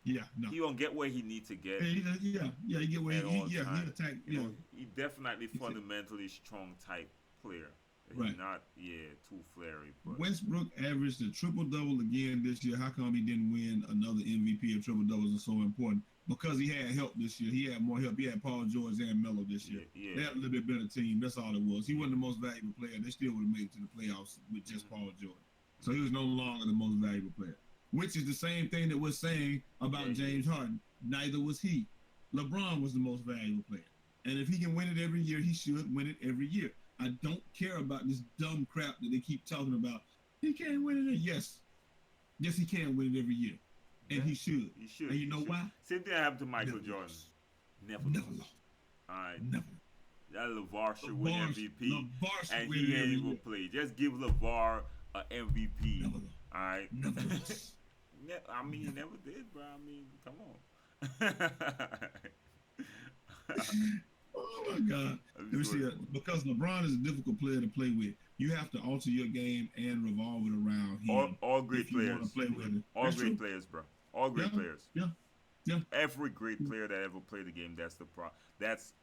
[SPEAKER 1] Yeah, no.
[SPEAKER 2] He gonna get where he need to get.
[SPEAKER 1] He get where he attack.
[SPEAKER 2] He definitely fundamentally strong type player. He's not too flary. But
[SPEAKER 1] Westbrook averaged a triple-double again this year. How come he didn't win another MVP if triple-doubles are so important? Because he had help this year. He had more help. He had Paul George and Melo this year. They had a little bit better team. That's all it was. He wasn't the most valuable player. They still would have made it to the playoffs with just Paul George. So he was no longer the most valuable player. Which is the same thing that we're saying about James Harden. Neither was he. LeBron was the most valuable player. And if he can win it every year, he should win it every year. I don't care about this dumb crap that they keep talking about. He can't win it. Yes, he can win it every year. And he should.
[SPEAKER 2] He should.
[SPEAKER 1] And you know why?
[SPEAKER 2] Same thing happened to Michael Jordan. Never lost. All right.
[SPEAKER 1] Never.
[SPEAKER 2] that LeVar should win
[SPEAKER 1] LeVar,
[SPEAKER 2] MVP,
[SPEAKER 1] LeVar should
[SPEAKER 2] and
[SPEAKER 1] win
[SPEAKER 2] he
[SPEAKER 1] it
[SPEAKER 2] ain't
[SPEAKER 1] every
[SPEAKER 2] even
[SPEAKER 1] year.
[SPEAKER 2] play. Just give LeVar a MVP.
[SPEAKER 1] Never,
[SPEAKER 2] All right.
[SPEAKER 1] nevertheless,
[SPEAKER 2] Yeah, I mean, he
[SPEAKER 1] never.
[SPEAKER 2] never did, bro. I mean, come on.
[SPEAKER 1] Oh my God.
[SPEAKER 2] I'm
[SPEAKER 1] Let me
[SPEAKER 2] just
[SPEAKER 1] see.
[SPEAKER 2] like,
[SPEAKER 1] Because LeBron is a difficult player to play with. You have to alter your game and revolve it around
[SPEAKER 2] all,
[SPEAKER 1] him
[SPEAKER 2] all great
[SPEAKER 1] if you want to
[SPEAKER 2] players.
[SPEAKER 1] play with it.
[SPEAKER 2] All
[SPEAKER 1] That's
[SPEAKER 2] great
[SPEAKER 1] true.
[SPEAKER 2] players, bro. All
[SPEAKER 1] Yeah,
[SPEAKER 2] great players.
[SPEAKER 1] yeah, yeah.
[SPEAKER 2] Every great player that ever played the game, that's the pro. That's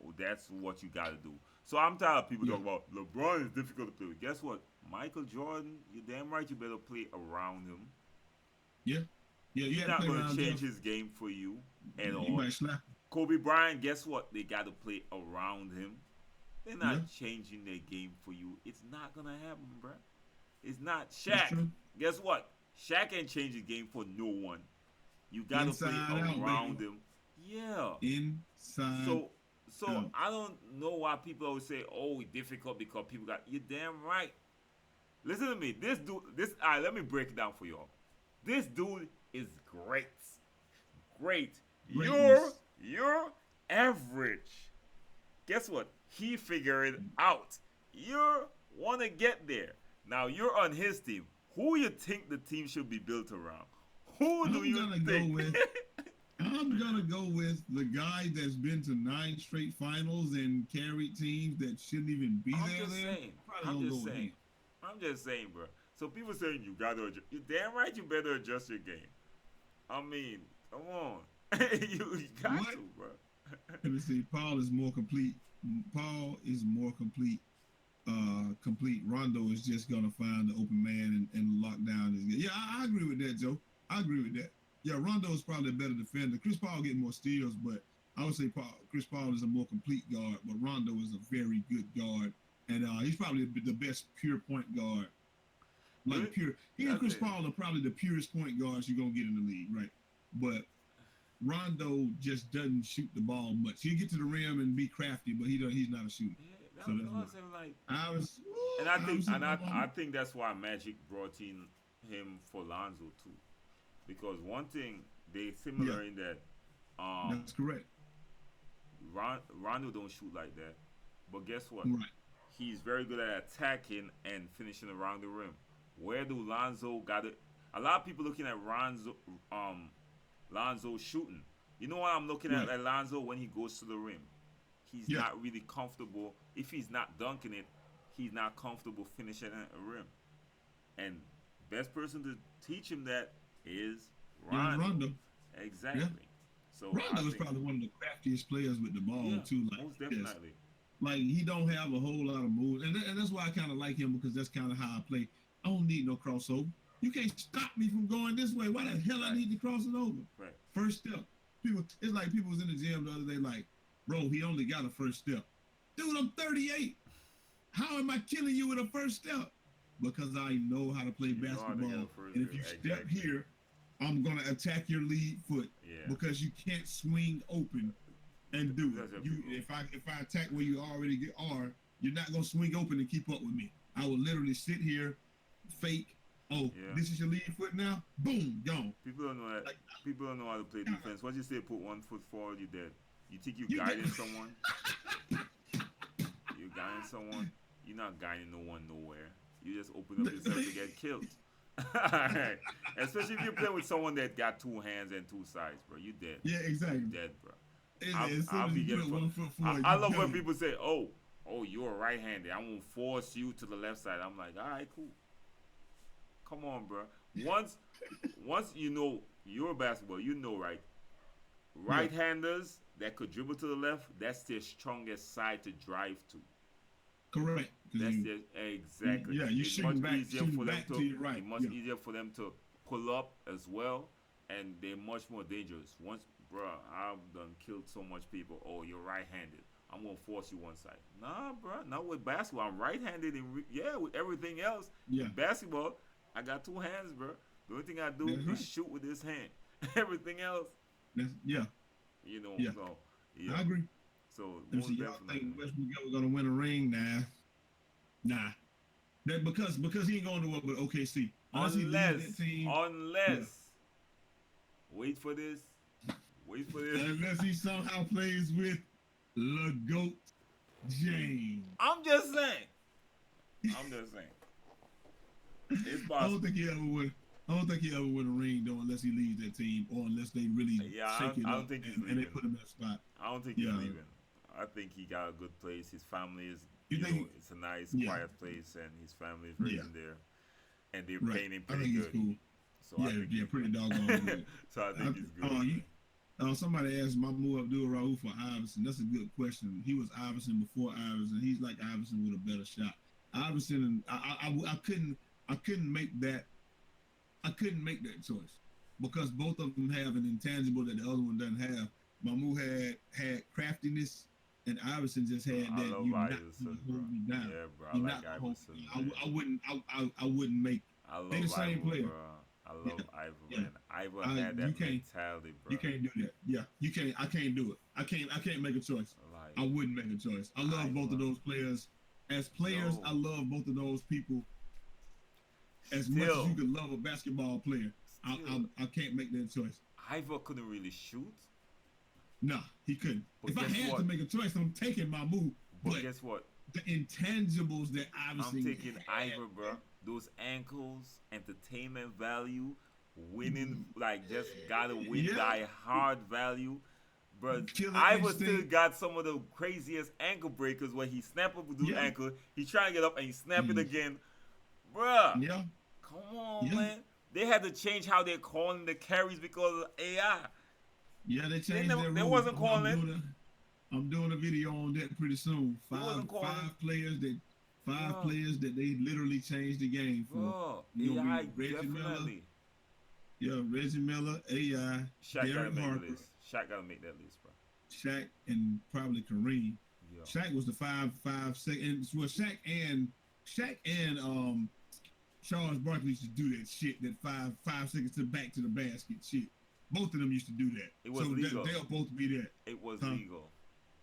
[SPEAKER 2] what you got to do. So I'm tired of people
[SPEAKER 1] Yeah,
[SPEAKER 2] talking about LeBron is difficult to play with. Guess what? Michael Jordan, you damn right you better play around him.
[SPEAKER 1] yeah, yeah. You
[SPEAKER 2] He's
[SPEAKER 1] had to
[SPEAKER 2] not
[SPEAKER 1] play
[SPEAKER 2] going to
[SPEAKER 1] around
[SPEAKER 2] change
[SPEAKER 1] Jeff.
[SPEAKER 2] his game for you at
[SPEAKER 1] You
[SPEAKER 2] all.
[SPEAKER 1] might slap him.
[SPEAKER 2] Kobe Bryant, guess what? They got to play around him. They're
[SPEAKER 1] Yeah,
[SPEAKER 2] not changing their game for you. It's not going to happen, bro. It's not
[SPEAKER 1] that's
[SPEAKER 2] Shaq.
[SPEAKER 1] true.
[SPEAKER 2] Guess what? Shaq ain't change his game for no one. You got to play
[SPEAKER 1] Inside out,
[SPEAKER 2] around
[SPEAKER 1] baby.
[SPEAKER 2] him. Yeah.
[SPEAKER 1] Inside
[SPEAKER 2] So so
[SPEAKER 1] out.
[SPEAKER 2] I don't know why people always say, "Oh, it's difficult because people got." You're damn right. Listen to me. This dude. This. All right. Let me break it down for y'all. This dude is great. Great. You're
[SPEAKER 1] Greatness.
[SPEAKER 2] you're average. Guess what? He figured it out. You want to get there. Now you're on his team. Who you think the team should be built around? Who do
[SPEAKER 1] I'm
[SPEAKER 2] you
[SPEAKER 1] gonna go
[SPEAKER 2] think?
[SPEAKER 1] with. I'm gonna go with the guy that's been to 9 straight finals and carried teams that shouldn't even be
[SPEAKER 2] I'm
[SPEAKER 1] there.
[SPEAKER 2] just
[SPEAKER 1] There,
[SPEAKER 2] saying.
[SPEAKER 1] probably
[SPEAKER 2] I'm
[SPEAKER 1] gonna go
[SPEAKER 2] just
[SPEAKER 1] with
[SPEAKER 2] saying.
[SPEAKER 1] him.
[SPEAKER 2] I'm just saying, bro. So people saying you gotta adjust. You damn right you better adjust your game. I mean, come on. You got
[SPEAKER 1] What?
[SPEAKER 2] to, bro.
[SPEAKER 1] Let me see. Paul is more complete. Paul is more complete. Complete. Rondo is just gonna find the open man and lock down his game. Yeah, I agree with that, Joe. I agree with that. Yeah, Rondo is probably a better defender. Chris Paul getting more steals, but I would say Chris Paul is a more complete guard. But Rondo is a very good guard, and he's probably the best pure point guard. Like
[SPEAKER 2] Really?
[SPEAKER 1] pure. He and
[SPEAKER 2] That's
[SPEAKER 1] Chris
[SPEAKER 2] it.
[SPEAKER 1] Paul are probably the purest point guards you're gonna get in the league, right? But Rondo just doesn't shoot the ball much. He'll get to the rim and be crafty, but he's not a shooter.
[SPEAKER 2] Yeah,
[SPEAKER 1] So that's
[SPEAKER 2] that's what
[SPEAKER 1] why
[SPEAKER 2] I'm saying. Like,
[SPEAKER 1] I was.
[SPEAKER 2] and I
[SPEAKER 1] I
[SPEAKER 2] think,
[SPEAKER 1] was
[SPEAKER 2] and
[SPEAKER 1] sitting
[SPEAKER 2] I
[SPEAKER 1] on.
[SPEAKER 2] think that's why Magic brought in him for Lonzo too, because one thing they
[SPEAKER 1] Yeah,
[SPEAKER 2] similar in that, um,
[SPEAKER 1] that's correct.
[SPEAKER 2] Rondo don't shoot like that, but guess what?
[SPEAKER 1] Right.
[SPEAKER 2] He's very good at attacking and finishing around the rim. Where do Lonzo got it? A lot of people looking at Lonzo shooting. You know what I'm looking
[SPEAKER 1] Right.
[SPEAKER 2] at Lonzo when he goes to the rim? He's
[SPEAKER 1] Yeah.
[SPEAKER 2] not really comfortable. If he's not dunking it, he's not comfortable finishing at a rim. And best person to teach him that is
[SPEAKER 1] Yeah,
[SPEAKER 2] Rondo.
[SPEAKER 1] Rondo.
[SPEAKER 2] Exactly. So I
[SPEAKER 1] Rondo is
[SPEAKER 2] think,
[SPEAKER 1] probably one of the craftiest players with the ball
[SPEAKER 2] yeah,
[SPEAKER 1] too. Like
[SPEAKER 2] most
[SPEAKER 1] just
[SPEAKER 2] definitely.
[SPEAKER 1] like he don't have a whole lot of moves, and that's why I kind of like him because that's kind of how I play. I don't need no crossover. You can't stop me from going this way. Why the hell I
[SPEAKER 2] Right.
[SPEAKER 1] need to cross it over?
[SPEAKER 2] Right.
[SPEAKER 1] First step. People, it's like people was in the gym the other day, like, bro, he only got a first step. Dude, I'm 38. How am I killing you with a first step? Because I know how to play
[SPEAKER 2] You know how to get
[SPEAKER 1] basketball.
[SPEAKER 2] a first
[SPEAKER 1] And if you
[SPEAKER 2] step.
[SPEAKER 1] step
[SPEAKER 2] Exactly.
[SPEAKER 1] here, I'm gonna attack your lead foot
[SPEAKER 2] Yeah.
[SPEAKER 1] because you can't swing open and do
[SPEAKER 2] That's
[SPEAKER 1] it.
[SPEAKER 2] what
[SPEAKER 1] You
[SPEAKER 2] people.
[SPEAKER 1] if I attack where you already are, you're not gonna swing open and keep up with me. I will literally sit here, fake. Oh,
[SPEAKER 2] Yeah.
[SPEAKER 1] this is your lead foot now. Boom, gone.
[SPEAKER 2] People don't know that.
[SPEAKER 1] Like,
[SPEAKER 2] People don't know how to play defense. Once you say put 1 foot forward, you're dead. You think you're
[SPEAKER 1] you
[SPEAKER 2] guiding
[SPEAKER 1] get-
[SPEAKER 2] someone? You're guiding someone? You're not guiding no one nowhere. You just open up yourself to get killed. Alright. Especially if you're playing with someone that got 2 hands and 2 sides, bro. You dead.
[SPEAKER 1] Yeah, exactly.
[SPEAKER 2] You dead, bro.
[SPEAKER 1] As soon
[SPEAKER 2] I'll
[SPEAKER 1] as
[SPEAKER 2] be
[SPEAKER 1] you
[SPEAKER 2] getting
[SPEAKER 1] put
[SPEAKER 2] for,
[SPEAKER 1] 1 foot forward,
[SPEAKER 2] I
[SPEAKER 1] you
[SPEAKER 2] love when
[SPEAKER 1] done.
[SPEAKER 2] people say, "Oh, you're right-handed. I won't force you to the left side." I'm like, all right, cool. Come on, bro. Once you know your basketball, you know, right? Right-handers that could dribble to the left, that's their strongest side to drive to.
[SPEAKER 1] Correct. 'Cause
[SPEAKER 2] That's
[SPEAKER 1] you-
[SPEAKER 2] exactly.
[SPEAKER 1] Yeah, you
[SPEAKER 2] It's
[SPEAKER 1] shooting
[SPEAKER 2] much
[SPEAKER 1] back,
[SPEAKER 2] easier
[SPEAKER 1] shooting
[SPEAKER 2] for them
[SPEAKER 1] back
[SPEAKER 2] to.
[SPEAKER 1] to your right.
[SPEAKER 2] It's much
[SPEAKER 1] Yeah.
[SPEAKER 2] easier for them to pull up as well, and they're much more dangerous. Once, bro, I've done killed so much people. Oh, you're right-handed. I'm gonna force you one side. Nah, bro, not with basketball. I'm right-handed, and with everything else.
[SPEAKER 1] Yeah.
[SPEAKER 2] In basketball, I got 2 hands, bro. The only thing I do
[SPEAKER 1] That's
[SPEAKER 2] is
[SPEAKER 1] right.
[SPEAKER 2] shoot with this hand. Everything else,
[SPEAKER 1] Yeah. Yeah.
[SPEAKER 2] So
[SPEAKER 1] I
[SPEAKER 2] yeah.
[SPEAKER 1] agree.
[SPEAKER 2] So
[SPEAKER 1] Let me
[SPEAKER 2] most
[SPEAKER 1] see. Y'all
[SPEAKER 2] definitely.
[SPEAKER 1] think Westbrook ever gonna win a ring? Nah. That because he ain't going to what but OKC. Unless he leaves that team.
[SPEAKER 2] Unless, wait for this,
[SPEAKER 1] Unless he somehow plays with the GOAT. James.
[SPEAKER 2] I'm just saying. I'm just saying. It's
[SPEAKER 1] I don't
[SPEAKER 2] possible.
[SPEAKER 1] think he ever would. I don't think he ever win a ring though, unless he leaves that team or unless they really
[SPEAKER 2] Yeah,
[SPEAKER 1] shake it
[SPEAKER 2] I
[SPEAKER 1] up
[SPEAKER 2] don't think he's
[SPEAKER 1] and they
[SPEAKER 2] leaving.
[SPEAKER 1] put him in a spot.
[SPEAKER 2] I don't think he's
[SPEAKER 1] Yeah,
[SPEAKER 2] leaving. I think he got a good place. His family is,
[SPEAKER 1] you think?
[SPEAKER 2] it's a nice,
[SPEAKER 1] Yeah,
[SPEAKER 2] quiet place, and his family is
[SPEAKER 1] yeah,
[SPEAKER 2] raising there, and they're
[SPEAKER 1] right.
[SPEAKER 2] paying him
[SPEAKER 1] I
[SPEAKER 2] pretty
[SPEAKER 1] think he's
[SPEAKER 2] good.
[SPEAKER 1] cool.
[SPEAKER 2] So I
[SPEAKER 1] Yeah,
[SPEAKER 2] think
[SPEAKER 1] yeah,
[SPEAKER 2] he's
[SPEAKER 1] pretty doggone
[SPEAKER 2] good.
[SPEAKER 1] good.
[SPEAKER 2] So I
[SPEAKER 1] I,
[SPEAKER 2] think he's good,
[SPEAKER 1] you,
[SPEAKER 2] man.
[SPEAKER 1] somebody asked Mahmoud Abdul-Rauf for Iverson. That's a good question. He was Iverson before Iverson. He's like Iverson with a better shot. Iverson and I couldn't make that choice because both of them have an intangible that the other one doesn't have. Mahmoud had craftiness, and Iverson just
[SPEAKER 2] Bro,
[SPEAKER 1] had
[SPEAKER 2] I
[SPEAKER 1] that.
[SPEAKER 2] love
[SPEAKER 1] You're not
[SPEAKER 2] Iverson,
[SPEAKER 1] gonna
[SPEAKER 2] bro.
[SPEAKER 1] hold me down.
[SPEAKER 2] Yeah, bro. I
[SPEAKER 1] You're
[SPEAKER 2] like
[SPEAKER 1] not gonna hold
[SPEAKER 2] Iverson,
[SPEAKER 1] me down.
[SPEAKER 2] man.
[SPEAKER 1] I wouldn't. I wouldn't make.
[SPEAKER 2] I
[SPEAKER 1] They
[SPEAKER 2] love
[SPEAKER 1] the same
[SPEAKER 2] Ivo,
[SPEAKER 1] player.
[SPEAKER 2] bro. I
[SPEAKER 1] Yeah,
[SPEAKER 2] love Ivo,
[SPEAKER 1] yeah.
[SPEAKER 2] man. Ivo had
[SPEAKER 1] You
[SPEAKER 2] that
[SPEAKER 1] can't.
[SPEAKER 2] mentality, bro.
[SPEAKER 1] You can't do that. Yeah, you can't. I can't do it. I can't make a choice.
[SPEAKER 2] Like
[SPEAKER 1] I wouldn't make a choice. I love both of
[SPEAKER 2] Ivo,
[SPEAKER 1] those players. As players, I
[SPEAKER 2] yo,
[SPEAKER 1] love both of those people as much as you
[SPEAKER 2] still,
[SPEAKER 1] could love a basketball player.
[SPEAKER 2] still,
[SPEAKER 1] I can't make that choice.
[SPEAKER 2] Ivo couldn't really shoot.
[SPEAKER 1] Nah, he couldn't.
[SPEAKER 2] But
[SPEAKER 1] If I
[SPEAKER 2] guess
[SPEAKER 1] had to
[SPEAKER 2] what?
[SPEAKER 1] make a choice, I'm taking my move.
[SPEAKER 2] But
[SPEAKER 1] But
[SPEAKER 2] guess what?
[SPEAKER 1] the intangibles that
[SPEAKER 2] I'm
[SPEAKER 1] obviously
[SPEAKER 2] taking
[SPEAKER 1] had,
[SPEAKER 2] Ivo, bro. Those ankles, entertainment value, winning, like just gotta win
[SPEAKER 1] yeah,
[SPEAKER 2] die hard value. But
[SPEAKER 1] killer
[SPEAKER 2] Ivo still
[SPEAKER 1] instinct.
[SPEAKER 2] got some of the craziest ankle breakers where he snap up with the
[SPEAKER 1] Yeah,
[SPEAKER 2] ankle, he trying to get up and he snap it
[SPEAKER 1] mm,
[SPEAKER 2] again. Bruh,
[SPEAKER 1] yeah,
[SPEAKER 2] come on,
[SPEAKER 1] yeah,
[SPEAKER 2] man. They had to change how they're calling the carries because of AI.
[SPEAKER 1] yeah. They
[SPEAKER 2] They
[SPEAKER 1] changed
[SPEAKER 2] never,
[SPEAKER 1] their
[SPEAKER 2] they
[SPEAKER 1] rules.
[SPEAKER 2] wasn't calling it.
[SPEAKER 1] I'm doing a video on that pretty soon.
[SPEAKER 2] They wasn't calling it.
[SPEAKER 1] Five
[SPEAKER 2] Bro,
[SPEAKER 1] players that they literally changed the game for.
[SPEAKER 2] bro.
[SPEAKER 1] You gonna be
[SPEAKER 2] AI
[SPEAKER 1] Reggie Miller,
[SPEAKER 2] definitely.
[SPEAKER 1] yeah, Reggie Miller, AI,
[SPEAKER 2] Shaq gotta
[SPEAKER 1] Derek
[SPEAKER 2] make the
[SPEAKER 1] Harper,
[SPEAKER 2] list. Shaq gotta make that list, bro.
[SPEAKER 1] Shaq, and probably Kareem.
[SPEAKER 2] Yo.
[SPEAKER 1] Shaq was the 5 5 second. Well, Shaq and Charles Barkley used to do that shit. That 5 5 seconds to back to the basket shit. Both of them used to do that.
[SPEAKER 2] It was
[SPEAKER 1] So
[SPEAKER 2] legal.
[SPEAKER 1] they'll both be there.
[SPEAKER 2] It was
[SPEAKER 1] Huh?
[SPEAKER 2] legal.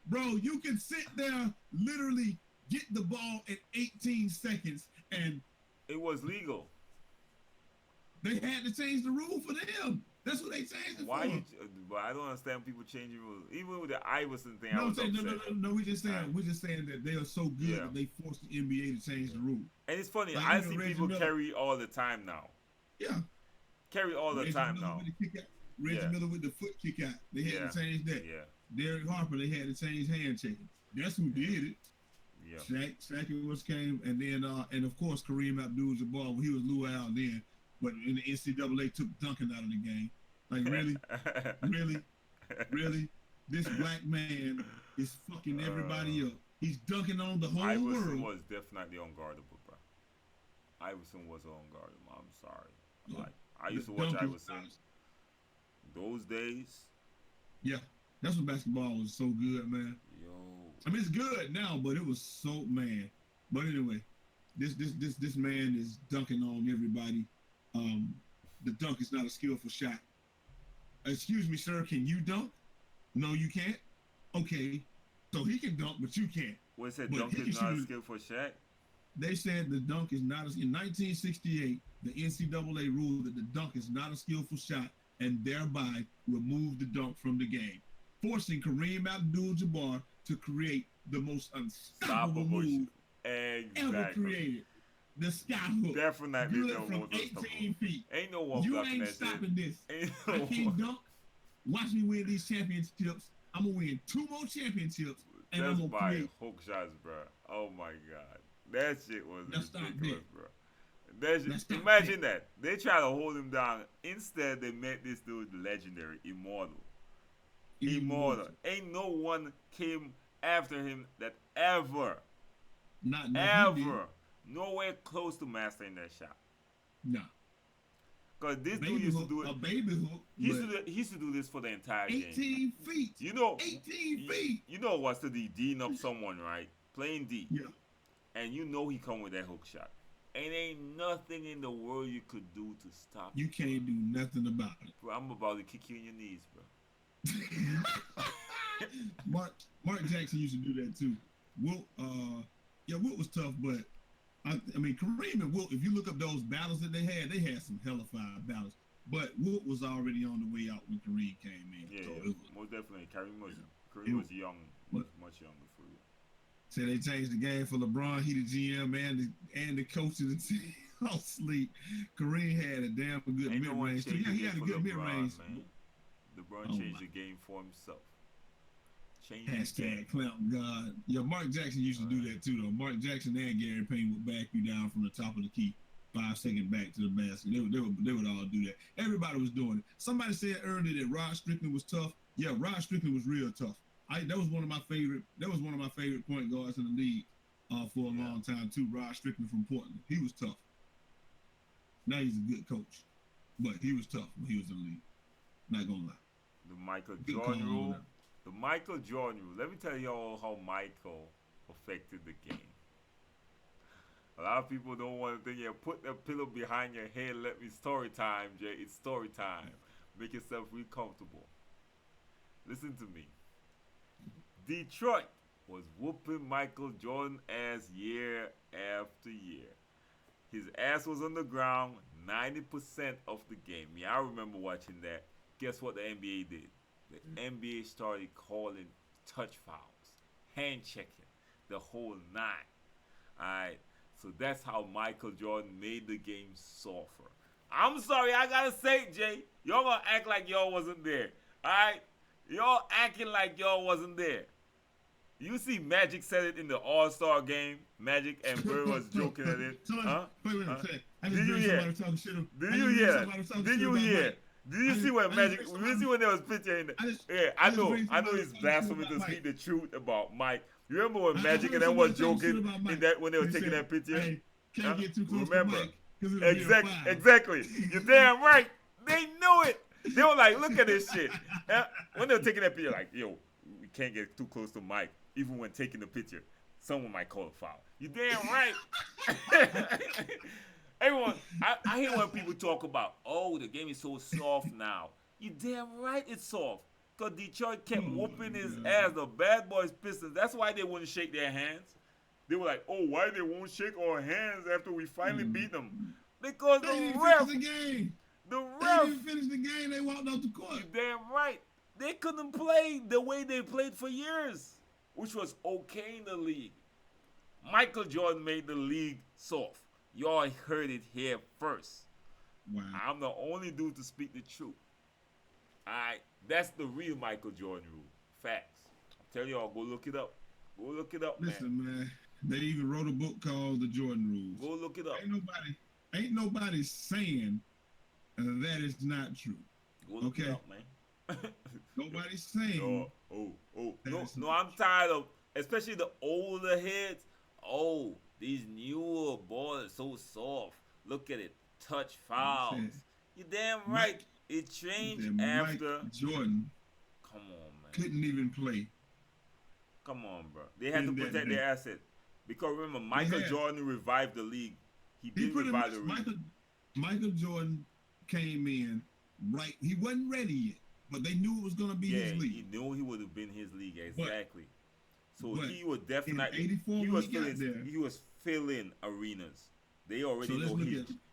[SPEAKER 1] Bro, you can sit there, literally get the ball in 18 seconds, and
[SPEAKER 2] It was legal.
[SPEAKER 1] they had to change the rule for them. That's what they changed it
[SPEAKER 2] Why
[SPEAKER 1] for.
[SPEAKER 2] you? But I don't understand people changing rules. Even with the Iverson thing, I
[SPEAKER 1] No, I'm
[SPEAKER 2] was
[SPEAKER 1] saying
[SPEAKER 2] upset.
[SPEAKER 1] no. We're just saying
[SPEAKER 2] Alright.
[SPEAKER 1] that they are so good
[SPEAKER 2] Yeah.
[SPEAKER 1] that they forced the NBA to change the rule.
[SPEAKER 2] And it's funny.
[SPEAKER 1] Like
[SPEAKER 2] I
[SPEAKER 1] even
[SPEAKER 2] see
[SPEAKER 1] Reggie
[SPEAKER 2] people
[SPEAKER 1] Miller.
[SPEAKER 2] carry all the time now.
[SPEAKER 1] Yeah,
[SPEAKER 2] Carry all the
[SPEAKER 1] Reggie
[SPEAKER 2] time
[SPEAKER 1] Miller
[SPEAKER 2] now.
[SPEAKER 1] with the kick out. Reggie
[SPEAKER 2] Yeah.
[SPEAKER 1] Miller with the foot kick out. They had
[SPEAKER 2] Yeah.
[SPEAKER 1] to change that.
[SPEAKER 2] Yeah.
[SPEAKER 1] Derek Harper, they had to change hand checking. That's who did it.
[SPEAKER 2] Yeah.
[SPEAKER 1] Shaq was came, and then and of course Kareem Abdul-Jabbar. He was Luau then, but in the NCAA took dunking out of the game. Like really, really, really, this black man is fucking everybody up. He's dunking on the whole
[SPEAKER 2] Iverson
[SPEAKER 1] world.
[SPEAKER 2] was definitely unguardable, bro. Iverson was unguardable. I'm sorry.
[SPEAKER 1] Yeah.
[SPEAKER 2] Like I used to
[SPEAKER 1] The
[SPEAKER 2] watch
[SPEAKER 1] dunk
[SPEAKER 2] Iverson those days.
[SPEAKER 1] Yeah, that's when basketball was so good, man.
[SPEAKER 2] Yo.
[SPEAKER 1] I mean, it's good now, but it was so man. But anyway, this man is dunking on everybody. The dunk is not a skillful shot. Excuse me, sir. Can you dunk? No, you can't. Okay, so he can dunk, but you can't.
[SPEAKER 2] What said
[SPEAKER 1] But
[SPEAKER 2] dunk
[SPEAKER 1] he
[SPEAKER 2] is not a
[SPEAKER 1] should-
[SPEAKER 2] skill for Shaq?
[SPEAKER 1] They said the dunk is not in 1968. The NCAA ruled that the dunk is not a skillful shot, and thereby removed the dunk from the game, forcing Kareem Abdul-Jabbar to create the most unstoppable move ever
[SPEAKER 2] Exactly.
[SPEAKER 1] created. The sky hook.
[SPEAKER 2] Definitely
[SPEAKER 1] Good
[SPEAKER 2] the
[SPEAKER 1] from
[SPEAKER 2] most
[SPEAKER 1] 18
[SPEAKER 2] unstoppable.
[SPEAKER 1] feet.
[SPEAKER 2] Ain't no one
[SPEAKER 1] You
[SPEAKER 2] blocking
[SPEAKER 1] ain't
[SPEAKER 2] that
[SPEAKER 1] stopping this.
[SPEAKER 2] shit. Ain't
[SPEAKER 1] I
[SPEAKER 2] no
[SPEAKER 1] can't
[SPEAKER 2] one.
[SPEAKER 1] dunk. Watch me win these championships. I'm gonna win 2 more championships, and I'm
[SPEAKER 2] That's
[SPEAKER 1] gonna
[SPEAKER 2] by
[SPEAKER 1] create.
[SPEAKER 2] hook shots, bro. Oh my god, that shit was
[SPEAKER 1] Let's stop
[SPEAKER 2] ridiculous,
[SPEAKER 1] there.
[SPEAKER 2] bro. That shit,
[SPEAKER 1] Let's stop
[SPEAKER 2] imagine that they try to hold him down. Instead, they made this dude legendary, immortal. Ain't no one came after him that ever,
[SPEAKER 1] Not he did.
[SPEAKER 2] ever, nowhere close to mastering that shot.
[SPEAKER 1] Nah.
[SPEAKER 2] Cause this dude
[SPEAKER 1] Baby
[SPEAKER 2] used to
[SPEAKER 1] hook,
[SPEAKER 2] do
[SPEAKER 1] a
[SPEAKER 2] it.
[SPEAKER 1] baby hook.
[SPEAKER 2] He used to do this for the entire game.
[SPEAKER 1] 18 feet.
[SPEAKER 2] You know,
[SPEAKER 1] 18 feet.
[SPEAKER 2] you know what's the D'ing up someone, right? Playing D.
[SPEAKER 1] Yeah.
[SPEAKER 2] And you know he come with that hook shot. And ain't nothing in the world you could do to stop
[SPEAKER 1] You
[SPEAKER 2] it,
[SPEAKER 1] can't do nothing about it.
[SPEAKER 2] bro. I'm about to kick you in your knees, bro.
[SPEAKER 1] Mark Jackson used to do that too. Wilt, Wilt was tough, but I mean Kareem and Wilt. If you look up those battles that they had some hellified battles. But Wilt was already on the way out when Kareem came in.
[SPEAKER 2] Yeah,
[SPEAKER 1] So
[SPEAKER 2] yeah.
[SPEAKER 1] it was,
[SPEAKER 2] Most definitely. Kareem was
[SPEAKER 1] It-
[SPEAKER 2] young,
[SPEAKER 1] what?
[SPEAKER 2] much younger for you.
[SPEAKER 1] Said they changed the game for LeBron. He the GM and the coach of the team. All sleep. Kareem had a damn good
[SPEAKER 2] Ain't no one
[SPEAKER 1] mid-range.
[SPEAKER 2] changed
[SPEAKER 1] Yeah,
[SPEAKER 2] the
[SPEAKER 1] he
[SPEAKER 2] game
[SPEAKER 1] had a
[SPEAKER 2] for
[SPEAKER 1] good
[SPEAKER 2] LeBron,
[SPEAKER 1] mid-range.
[SPEAKER 2] man. LeBron
[SPEAKER 1] Oh
[SPEAKER 2] changed
[SPEAKER 1] my.
[SPEAKER 2] the game for himself. Changed the game.
[SPEAKER 1] Hashtag clown god. Yeah, Mark Jackson used to do that too, though. Mark Jackson and Gary Payne would back you down from the top of the key, 5 seconds back to the basket. They would all do that. Everybody was doing it. Somebody said earlier that Rod Strickland was tough. Yeah, Rod Strickland was real tough. That was one of my favorite. That was one of my favorite point guards in the league for a long time too. Rod Strickland from Portland. He was tough. Now he's a good coach, but he was tough when he was in the league. Not gonna lie.
[SPEAKER 2] The Michael
[SPEAKER 1] Good
[SPEAKER 2] Jordan
[SPEAKER 1] call on
[SPEAKER 2] rule.
[SPEAKER 1] that.
[SPEAKER 2] The Michael Jordan rule. Let me tell y'all how Michael affected the game. A lot of people don't want to think, yeah, put the pillow behind your head. Let me story time, Jay. It's story time. Make yourself real comfortable. Listen to me. Detroit was whooping Michael Jordan ass year after year. His ass was on the ground 90% of the game. Yeah, I remember watching that. Guess what the NBA did? The NBA started calling touch fouls, hand checking, the whole nine. Alright, so that's how Michael Jordan made the game softer. I'm sorry, I gotta say it, Jay. Y'all gonna act like y'all wasn't there. Alright? Y'all acting like y'all wasn't there. You see Magic said it in the All-Star game. Magic and Bird was joking at it. Huh? Did you hear? Did you hear? Did you hear? Did you see when Magic? Did you see when there was picture in the? Yeah, I know it's blasphemy to speak the truth about Mike. You remember when Magic and them was joking in that when they were taking that picture?
[SPEAKER 1] Hey, can't get too close
[SPEAKER 2] Remember?
[SPEAKER 1] to Mike,
[SPEAKER 2] Exactly. You're damn right. They knew it. They were like, look at this shit. When they were taking that picture, like, yo, we can't get too close to Mike, even when taking the picture. Someone might call a foul. You damn right. Everyone, I hear when people talk about, oh, the game is so soft now. You damn right it's soft. Because Detroit kept whooping his ass. The bad boys Pistons. That's why they wouldn't shake their hands. They were like, oh, why they won't shake our hands after we finally beat them? Because
[SPEAKER 1] they didn't
[SPEAKER 2] ref.
[SPEAKER 1] finish the game.
[SPEAKER 2] The ref.
[SPEAKER 1] They didn't finish the game. They walked off the court.
[SPEAKER 2] You damn right. They couldn't play the way they played for years, which was okay in the league. Michael Jordan made the league soft. Y'all heard it here first.
[SPEAKER 1] Wow.
[SPEAKER 2] I'm the only dude to speak the truth. Alright, that's the real Michael Jordan rule. Facts. I'm telling y'all, go look it up. Go look it up,
[SPEAKER 1] Listen, man. They even wrote a book called The Jordan Rules.
[SPEAKER 2] Go look it up.
[SPEAKER 1] Ain't nobody saying that is not true.
[SPEAKER 2] Go look it up, man.
[SPEAKER 1] Nobody's saying.
[SPEAKER 2] No, I'm tired of, especially the older heads. Oh, these newer boys are so soft. Look at it. Touch fouls. You damn right. It changed after.
[SPEAKER 1] Mike Jordan.
[SPEAKER 2] Come on, man.
[SPEAKER 1] Couldn't even play.
[SPEAKER 2] Come on, bro. They had to protect their asset. Because remember, Michael Jordan revived the league. He did revive the league.
[SPEAKER 1] Michael Jordan came in right. He wasn't ready yet, but they knew it was going to be his league.
[SPEAKER 2] He knew he would have been his league, exactly. So he was
[SPEAKER 1] in
[SPEAKER 2] definitely
[SPEAKER 1] 84
[SPEAKER 2] he was filling arenas. They already know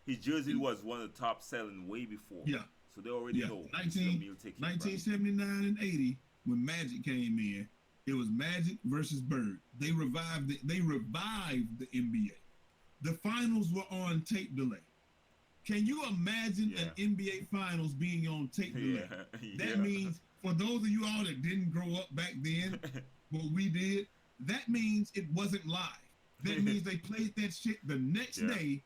[SPEAKER 2] his jersey was one of the top selling way before.
[SPEAKER 1] Yeah.
[SPEAKER 2] So they already know.
[SPEAKER 1] 1979 and 80, when Magic came in, it was Magic versus Bird. They revived the NBA. The finals were on tape delay. Can you imagine an NBA finals being on tape delay? That means for those of you all that didn't grow up back then, what we did, that means it wasn't live. That means they played that shit the next day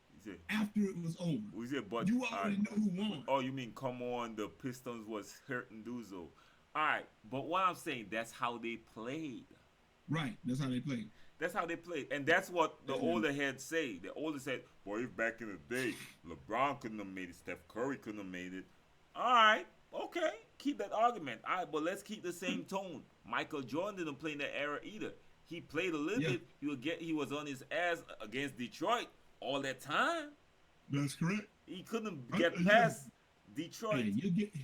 [SPEAKER 1] after it was over.
[SPEAKER 2] But
[SPEAKER 1] you already know who won.
[SPEAKER 2] Oh, you mean come on, the Pistons was hurting Duzo. All right, but what I'm saying, that's how they played.
[SPEAKER 1] Right, that's how they played.
[SPEAKER 2] That's how they played. And that's what the older heads say. The older said, boy, if back in the day, LeBron couldn't have made it, Steph Curry couldn't have made it. All right, okay, keep that argument. All right, but let's keep the same tone. Michael Jordan didn't play in that era either. He played a little bit. He was on his ass against Detroit all that time.
[SPEAKER 1] That's correct.
[SPEAKER 2] He couldn't get past Detroit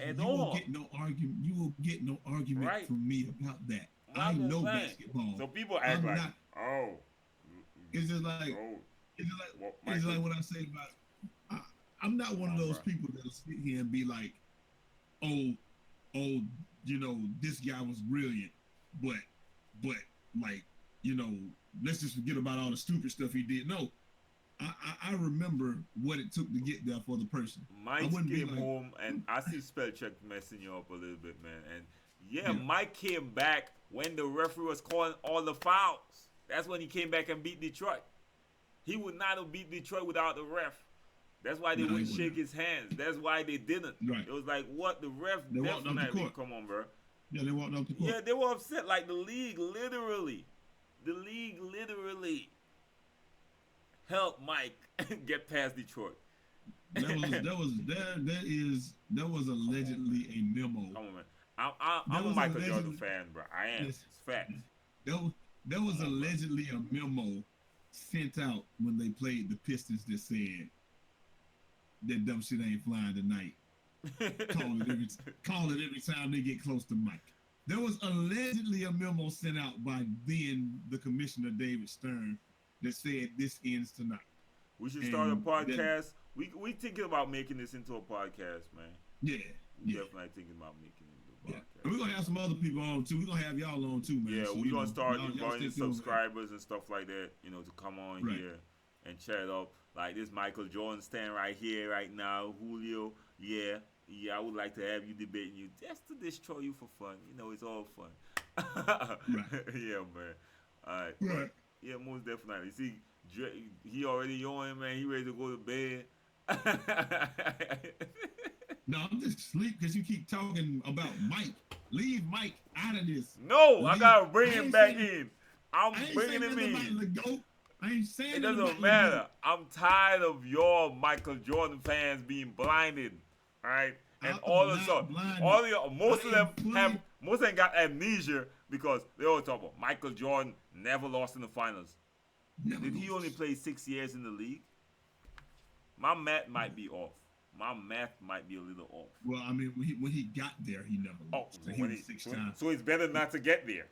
[SPEAKER 2] at all.
[SPEAKER 1] You will get no argument. You will get no argument from me about that. I know basketball.
[SPEAKER 2] So people act like,
[SPEAKER 1] it's just like what I say about. I'm not one of those people that'll sit here and be like, oh, you know, this guy was brilliant, but like you know, let's just forget about all the stupid stuff he did. No, I remember what it took to get there for the person. I
[SPEAKER 2] Mike
[SPEAKER 1] wouldn't be
[SPEAKER 2] came
[SPEAKER 1] like,
[SPEAKER 2] home, and I see spell check messing you up a little bit, man. And yeah,
[SPEAKER 1] yeah,
[SPEAKER 2] Mike came back when the referee was calling all the fouls. That's when he came back and beat Detroit. He would not have beat Detroit without the ref. That's why they
[SPEAKER 1] no, he
[SPEAKER 2] wouldn't
[SPEAKER 1] wouldn't.
[SPEAKER 2] shake his hands. That's why they didn't.
[SPEAKER 1] Right.
[SPEAKER 2] It was like, what? The ref
[SPEAKER 1] They walked off the
[SPEAKER 2] definitely,
[SPEAKER 1] court.
[SPEAKER 2] come on, bro.
[SPEAKER 1] Yeah, they walked off the court.
[SPEAKER 2] Yeah, they were upset. Like the league literally helped Mike get past Detroit.
[SPEAKER 1] That was allegedly a memo.
[SPEAKER 2] Come on, man. I'm a Michael Jordan fan, bro. I am. It's fact.
[SPEAKER 1] There was allegedly a memo sent out when they played the Pistons that said that dumb shit ain't flying tonight. Call it every time they get close to Mike. There was allegedly a memo sent out by then the commissioner David Stern that said this ends tonight.
[SPEAKER 2] We should start a podcast. We thinking about making this into a podcast, man.
[SPEAKER 1] Yeah.
[SPEAKER 2] Definitely thinking about making it into a podcast.
[SPEAKER 1] And we're gonna have some other people on too. We're gonna have y'all on too, man.
[SPEAKER 2] Yeah,
[SPEAKER 1] so,
[SPEAKER 2] we're gonna start
[SPEAKER 1] y'all
[SPEAKER 2] inviting subscribers and stuff like that, to come on here and chat up. Like this Michael Jordan stand right here, right now, Julio. Yeah, I would like to have you debating you just to destroy you for fun. It's all fun. Yeah, man. All right.
[SPEAKER 1] Right.
[SPEAKER 2] Yeah, most definitely. See, he already yawning, man. He ready to go to bed.
[SPEAKER 1] No, I'm just asleep because you keep talking about Mike. Leave Mike out of this.
[SPEAKER 2] No, I gotta bring him back in. I'm bringing him in.
[SPEAKER 1] I ain't saying
[SPEAKER 2] it doesn't matter. I'm tired of your Michael Jordan fans being blinded. All right, and all of most of them got amnesia because they all talk about Michael Jordan never lost in the finals. Did he only play 6 years in the league? My math might be off. My math might be a little off.
[SPEAKER 1] Well, I mean, when he got there, he never lost. He was 6 times.
[SPEAKER 2] So it's better not to get there.